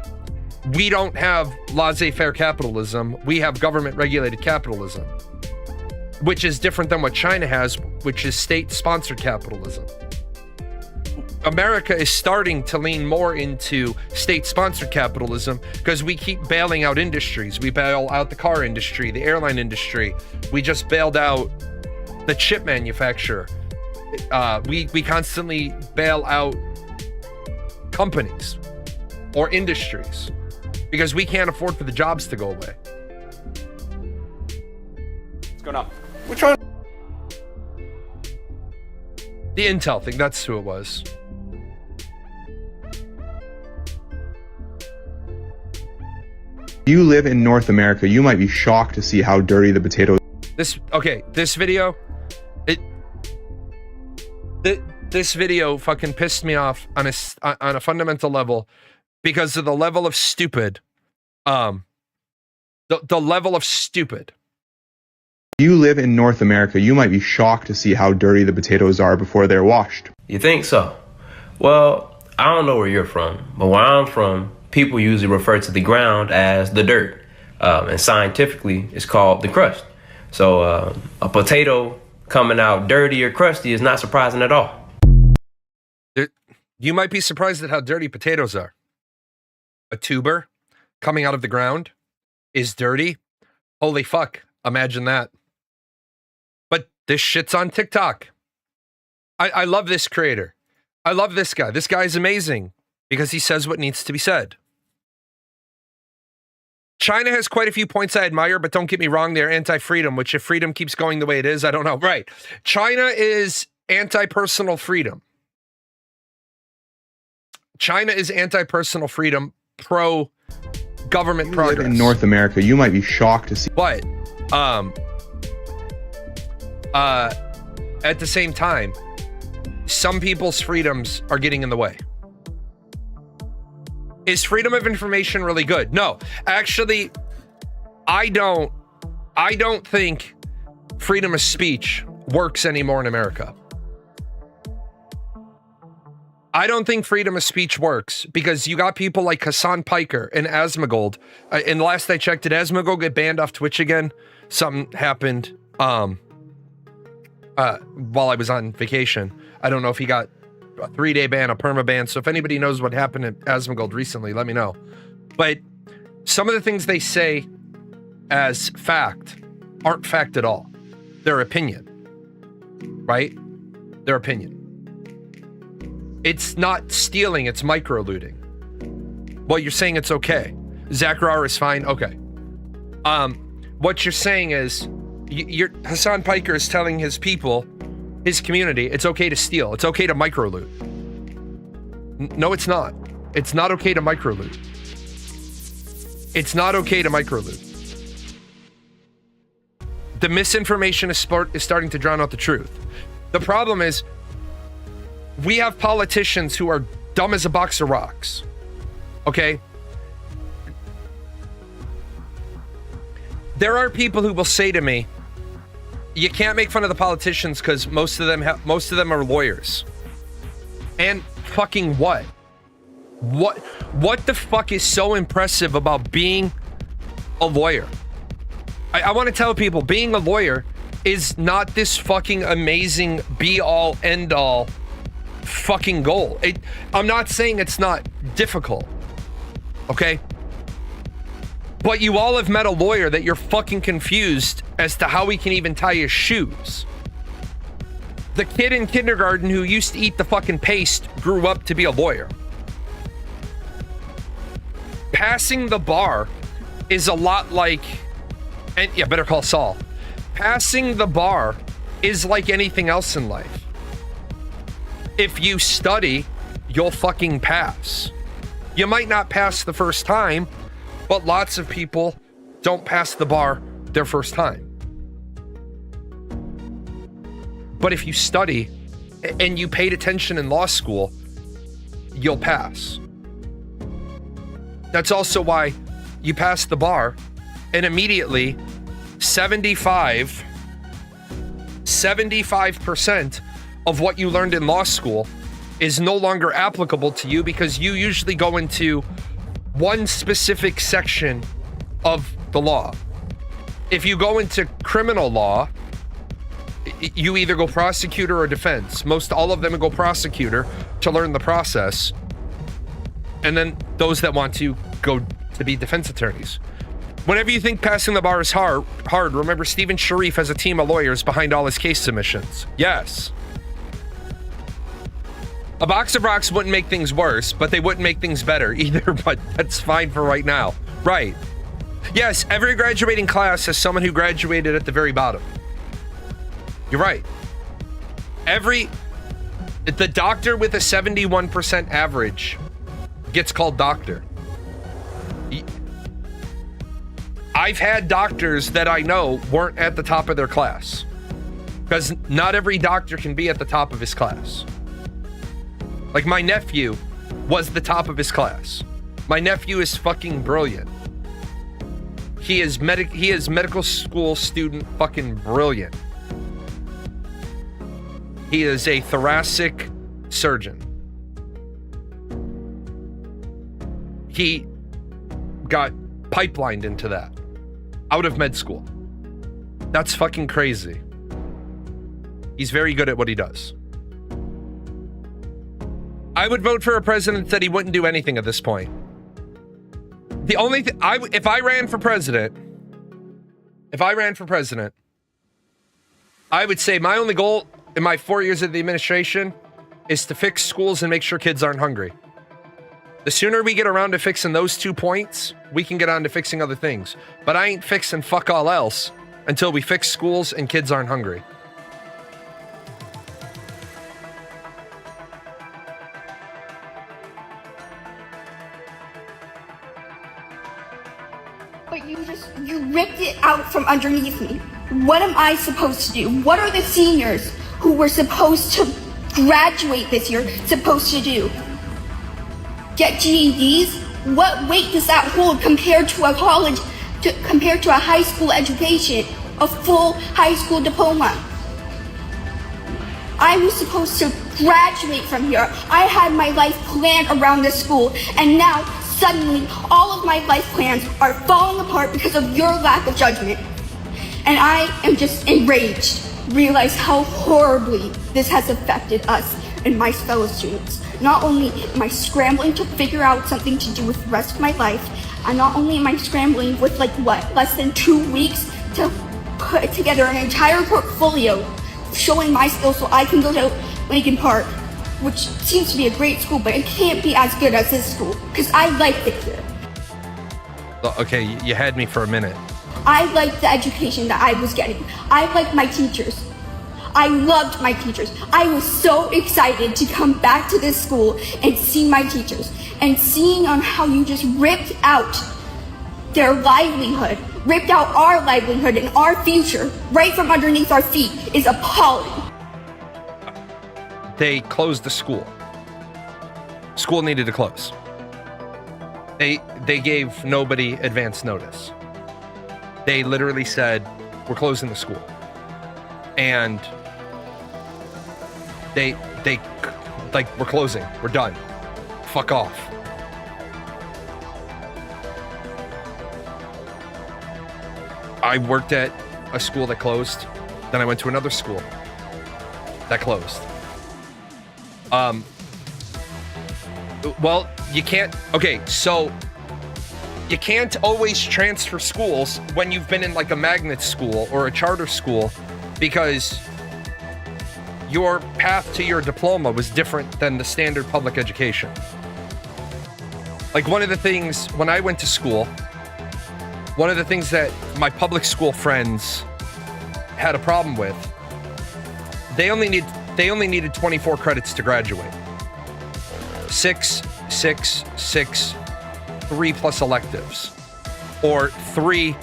We don't have laissez-faire capitalism. We have government-regulated capitalism, which is different than what China has, which is state-sponsored capitalism. America is starting to lean more into state-sponsored capitalism because we keep bailing out industries. We bail out the car industry, the airline industry. We just bailed out the chip manufacturer. We constantly bail out companies or industries because we can't afford for the jobs to go away. What's going on? We're trying. The Intel thing, that's who it was. If you live in North America, you might be shocked to see how dirty the potatoes. This video, this video fucking pissed me off on a fundamental level because of the level of stupid, the level of stupid. If you live in North America, you might be shocked to see how dirty the potatoes are before they're washed. You think so? Well, I don't know where you're from, but where I'm from, people usually refer to the ground as the dirt, and scientifically, it's called the crust. So a potato coming out dirty or crusty is not surprising at all. You might be surprised at how dirty potatoes are. A tuber coming out of the ground is dirty. Holy fuck, imagine that. But this shit's on TikTok. I love this creator. I love this guy. This guy's amazing because he says what needs to be said. China has quite a few points I admire, but don't get me wrong, they're anti-freedom, which if freedom keeps going the way it is, I don't know. Right. China is anti-personal freedom. China is anti-personal freedom, pro-government progress. If you live in North America, you might be shocked to see. But, at the same time, some people's freedoms are getting in the way. Is freedom of information really good? No, actually, I don't think freedom of speech works anymore in America. I don't think freedom of speech works because you got people like Hassan Piker and Asmongold. And last I checked, did Asmongold get banned off Twitch again? Something happened while I was on vacation. I don't know if he got a 3-day ban, a perma ban. So if anybody knows what happened at Asmongold recently, let me know. But some of the things they say as fact aren't fact at all. Their opinion, right? Their opinion. It's not stealing, it's micro-looting. Well, you're saying it's okay. Zachar is fine, okay. What you're saying is, Hassan Piker is telling his people, his community, it's okay to steal. It's okay to micro-loot. No, it's not. It's not okay to micro-loot. It's not okay to micro-loot. The misinformation is starting to drown out the truth. The problem is we have politicians who are dumb as a box of rocks. Okay? There are people who will say to me, you can't make fun of the politicians because most of them are lawyers. And fucking what? What the fuck is so impressive about being a lawyer? I want to tell people being a lawyer is not this fucking amazing be-all, end-all fucking goal. I'm not saying it's not difficult, okay? But you all have met a lawyer that you're fucking confused as to how he can even tie his shoes. The kid in kindergarten who used to eat the fucking paste grew up to be a lawyer. Passing the bar is a lot like, and yeah, Better Call Saul. Passing the bar is like anything else in life. If you study, you'll fucking pass. You might not pass the first time, but lots of people don't pass the bar their first time. But if you study and you paid attention in law school, you'll pass. That's also why you pass the bar and immediately 75% of what you learned in law school is no longer applicable to you because you usually go into one specific section of the law. If you go into criminal law, you either go prosecutor or defense. Most all of them go prosecutor to learn the process. And then those that want to go to be defense attorneys. Whenever you think passing the bar is hard, remember Stephen Sharif has a team of lawyers behind all his case submissions. Yes. A box of rocks wouldn't make things worse, but they wouldn't make things better either, but that's fine for right now. Right. Yes, every graduating class has someone who graduated at the very bottom. You're right. The doctor with a 71% average gets called doctor. I've had doctors that I know weren't at the top of their class because not every doctor can be at the top of his class. Like my nephew was the top of his class. My nephew is fucking brilliant. He is medical school student fucking brilliant. He is a thoracic surgeon. He got pipelined into that out of med school. That's fucking crazy. He's very good at what he does. I would vote for a president that he wouldn't do anything at this point. The only thing if I ran for president, I would say my only goal in my 4 years of the administration is to fix schools and make sure kids aren't hungry. The sooner we get around to fixing those 2 points, we can get on to fixing other things. But I ain't fixing fuck all else until we fix schools and kids aren't hungry. But you ripped it out from underneath me. What am I supposed to do? What are the seniors who were supposed to graduate this year supposed to do? Get GEDs? What weight does that hold compared to a college, compared to a high school education, a full high school diploma? I was supposed to graduate from here. I had my life planned around this school, and now suddenly all of my life plans are falling apart because of your lack of judgment. And I am just enraged. Realize how horribly this has affected us and my fellow students. Not only am I scrambling to figure out something to do with the rest of my life, and not only am I scrambling with less than 2 weeks to put together an entire portfolio showing my skills so I can go to Lincoln Park, which seems to be a great school, but it can't be as good as this school, because I liked it here. Okay, you had me for a minute. I liked the education that I was getting. I liked my teachers. I loved my teachers. I was so excited to come back to this school and see my teachers. And seeing on how you just ripped out their livelihood, ripped out our livelihood and our future right from underneath our feet is appalling. They closed the school. School needed to close. They gave nobody advance notice. They literally said, we're closing the school. And they like, we're closing. We're done. Fuck off. I worked at a school that closed. Then I went to another school that closed. Well, you can't. Okay, so you can't always transfer schools when you've been in like a magnet school or a charter school, because your path to your diploma was different than the standard public education. Like, one of the things when I went to school, one of the things that my public school friends had a problem with, they only needed 24 credits to graduate. 6, 3 plus electives, or 3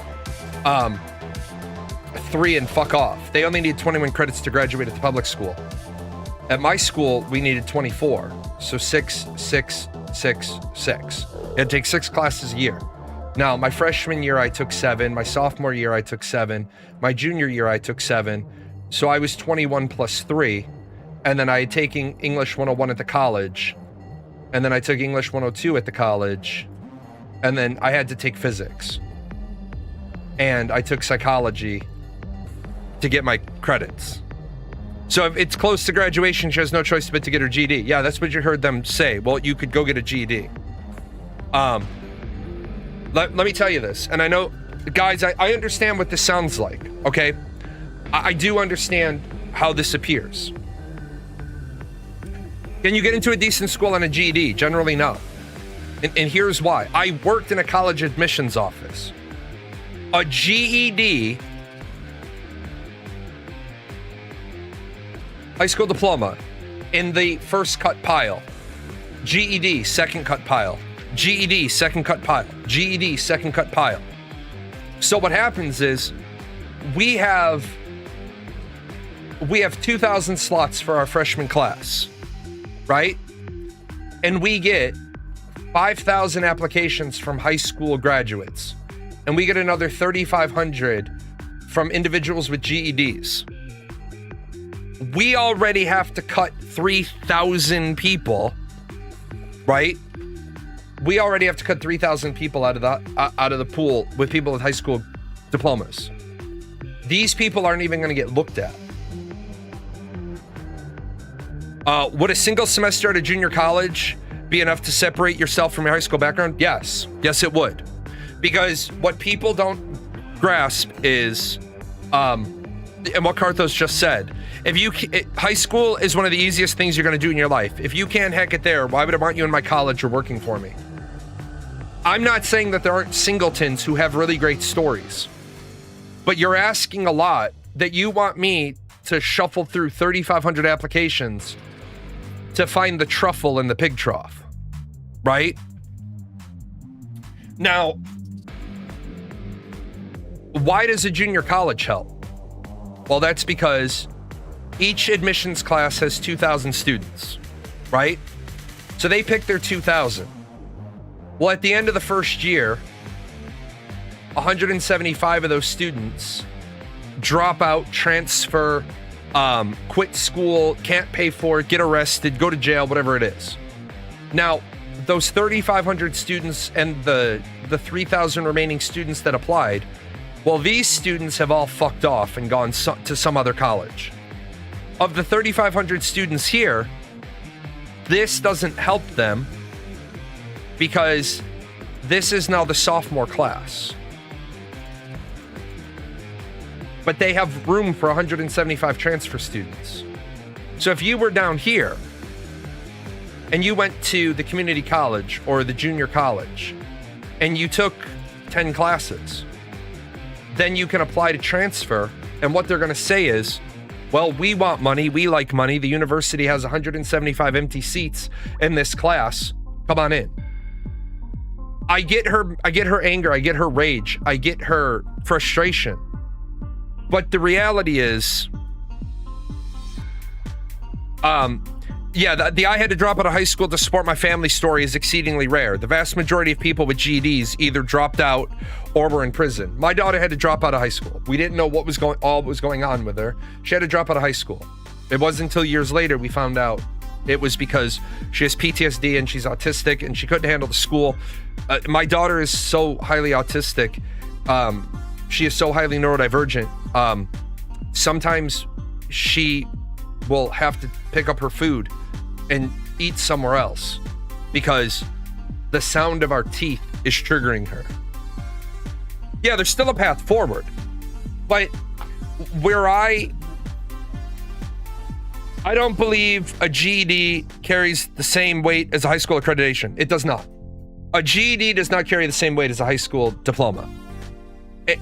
and fuck off. They only need 21 credits to graduate at the public school. At my school, we needed 24. So 6. You had to take 6 classes a year. Now, my freshman year, I took 7. My sophomore year, I took 7. My junior year, I took 7. So I was 21 plus 3. And then I had taken English 101 at the college. And then I took English 102 at the college. And then I had to take physics. And I took psychology to get my credits. So if it's close to graduation, she has no choice but to get her GED. Yeah, that's what you heard them say. Well, you could go get a GED. Let me tell you this, and I know, guys, I understand what this sounds like, okay? I do understand how this appears. Can you get into a decent school on a GED? Generally, no. And here's why. I worked in a college admissions office. A GED, high school diploma, in the first cut pile. GED, second cut pile. GED, second cut pile. GED, second cut pile. So what happens is we have 2,000 slots for our freshman class, right? And we get 5,000 applications from high school graduates. And we get another 3,500 from individuals with GEDs. We already have to cut 3,000 people, right? We already have to cut 3,000 people out of the pool with people with high school diplomas. These people aren't even going to get looked at. Would a single semester at a junior college be enough to separate yourself from your high school background? Yes. Yes, it would. Because what people don't grasp is, and what Carthos just said, high school is one of the easiest things you're going to do in your life. If you can't hack it there, why would I want you in my college or working for me? I'm not saying that there aren't singletons who have really great stories, but you're asking a lot that you want me to shuffle through 3,500 applications to find the truffle in the pig trough, right? Now, why does a junior college help? Well, that's because each admissions class has 2,000 students, right? So they pick their 2,000. Well, at the end of the first year, 175 of those students drop out, transfer, quit school, can't pay for it, get arrested, go to jail, whatever it is. Now, those 3,500 students and the 3,000 remaining students that applied, well, these students have all fucked off and gone to some other college. Of the 3,500 students here, this doesn't help them because this is now the sophomore class. But they have room for 175 transfer students. So if you were down here and you went to the community college or the junior college and you took 10 classes, then you can apply to transfer. And what they're going to say is, well, we want money. We like money. The university has 175 empty seats in this class. Come on in. I get her anger, I get her rage, I get her frustration. But the reality is, the I had to drop out of high school to support my family story is exceedingly rare. The vast majority of people with GEDs either dropped out or were in prison. My daughter had to drop out of high school. We didn't know what was going on with her. She had to drop out of high school. It wasn't until years later we found out it was because she has PTSD and she's autistic and she couldn't handle the school. My daughter is so highly autistic. She is so highly neurodivergent. Sometimes she will have to pick up her food and eat somewhere else because the sound of our teeth is triggering her. Yeah, there's still a path forward, but where I don't believe a GED carries the same weight as a high school accreditation. It does not. A GED does not carry the same weight as a high school diploma.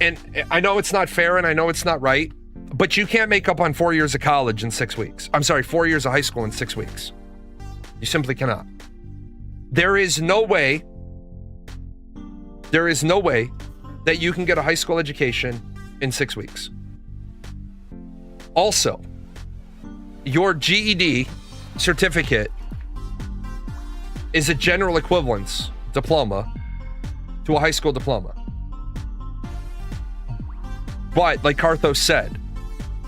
And I know it's not fair and I know it's not right, but you can't make up on 4 years of college in 6 weeks. I'm sorry, 4 years of high school in 6 weeks. You simply cannot. There is no way that you can get a high school education in 6 weeks. Also, your GED certificate is a general equivalence diploma to a high school diploma. But like Carthos said,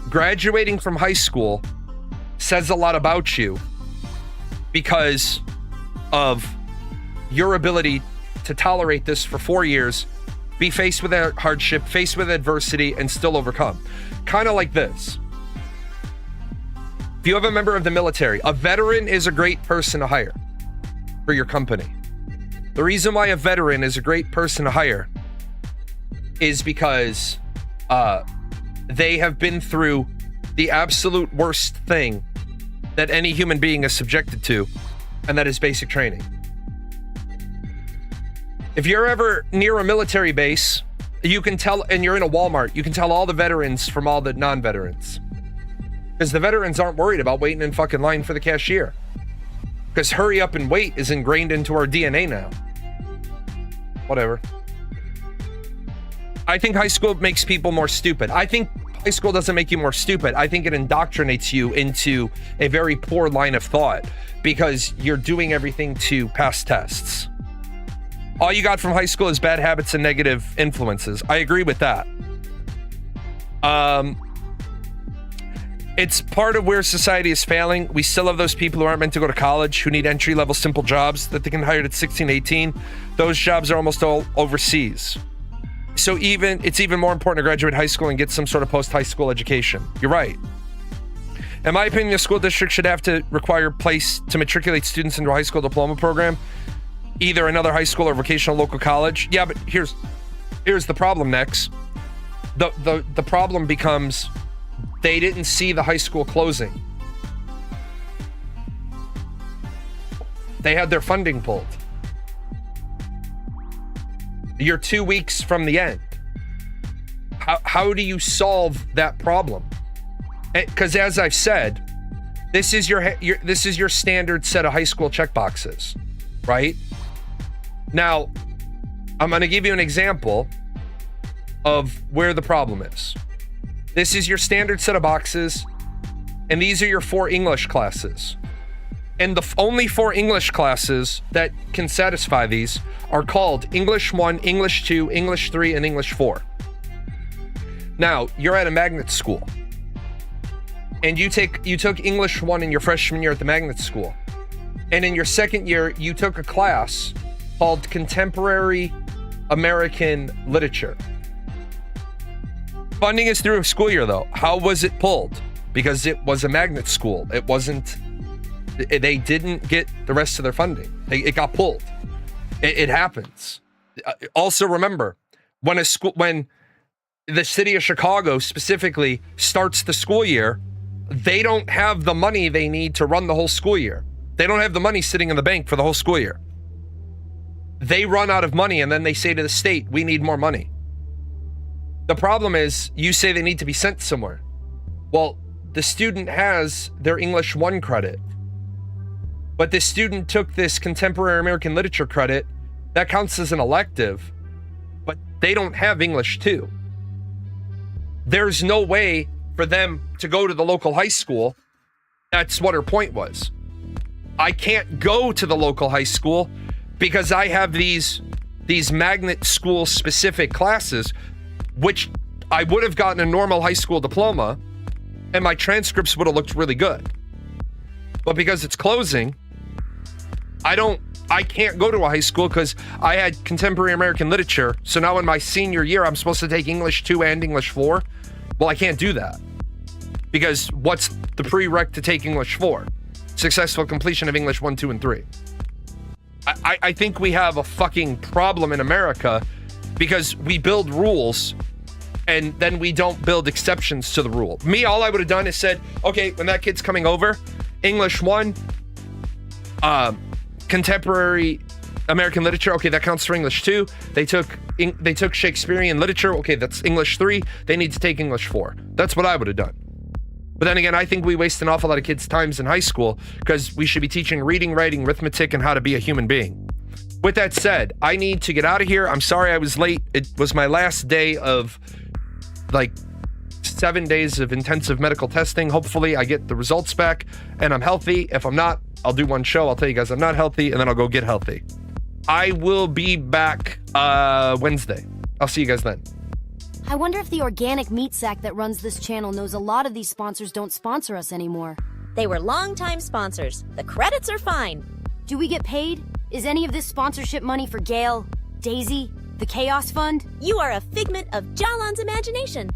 graduating from high school says a lot about you because of your ability to tolerate this for 4 years, be faced with hardship, faced with adversity, and still overcome. Kind of like this. If you have a member of the military, a veteran is a great person to hire for your company. The reason why a veteran is a great person to hire is because they have been through the absolute worst thing that any human being is subjected to, and that is basic training. If you're ever near a military base, you can tell, and you're in a Walmart, you can tell all the veterans from all the non-veterans. Because the veterans aren't worried about waiting in fucking line for the cashier. Because hurry up and wait is ingrained into our DNA now. Whatever. I think high school makes people more stupid. I think high school doesn't make you more stupid. I think it indoctrinates you into a very poor line of thought because you're doing everything to pass tests. All you got from high school is bad habits and negative influences. I agree with that. It's part of where society is failing. We still have those people who aren't meant to go to college, who need entry-level simple jobs that they can hire at 16, 18. Those jobs are almost all overseas. So it's even more important to graduate high school and get some sort of post-high school education. You're right. In my opinion, the school district should have to require a place to matriculate students into a high school diploma program, either another high school or vocational local college. Yeah, but here's the problem, Nex. The problem becomes they didn't see the high school closing. They had their funding pulled. You're 2 weeks from the end. How do you solve that problem? Because as I've said, this is your standard set of high school checkboxes, right? Now, I'm going to give you an example of where the problem is. This is your standard set of boxes, and these are your 4 English classes. And the only 4 English classes that can satisfy these are called English 1, English 2, English 3, and English 4. Now, you're at a magnet school. And you took English 1 in your freshman year at the magnet school. And in your second year, you took a class called Contemporary American Literature. Funding is through a school year, though. How was it pulled? Because it was a magnet school. It wasn't... They didn't get the rest of their funding. It got pulled. It happens. Also, remember, when the city of Chicago specifically starts the school year, they don't have the money they need to run the whole school year. They don't have the money sitting in the bank for the whole school year. They run out of money and then they say to the state, we need more money. The problem is, you say they need to be sent somewhere. Well, the student has their English 1 credit. But this student took this Contemporary American Literature credit That counts as an elective, but they don't have English 2. There's no way for them to go to the local high school. That's what her point was. I can't go to the local high school because I have these magnet school specific classes, which I would have gotten a normal high school diploma and my transcripts would have looked really good. But because it's closing, I can't go to a high school because I had contemporary American literature. So now in my senior year, I'm supposed to take English 2 and English 4. Well, I can't do that because what's the prereq to take English 4? Successful completion of English 1, 2, and 3. I think we have a fucking problem in America because we build rules and then we don't build exceptions to the rule. Me, all I would have done is said, okay, when that kid's coming over, English 1, contemporary American literature, okay, that counts for English 2. They took Shakespearean literature, okay, that's English 3. They need to take English 4. That's what I would have done. But then again, I think we waste an awful lot of kids' times in high school because we should be teaching reading, writing, arithmetic, and how to be a human being. With that said, I need to get out of here. I'm sorry I was late. It was my last day of like 7 days of intensive medical testing. Hopefully I get the results back and I'm healthy. If I'm not, I'll do one show. I'll tell you guys I'm not healthy and then I'll go get healthy. I will be back Wednesday. I'll see you guys then. I wonder if the organic meat sack that runs this channel knows a lot of these sponsors don't sponsor us anymore. They were longtime sponsors. The credits are fine. Do we get paid? Is any of this sponsorship money for Gail, Daisy, the Chaos Fund? You are a figment of Jalan's imagination.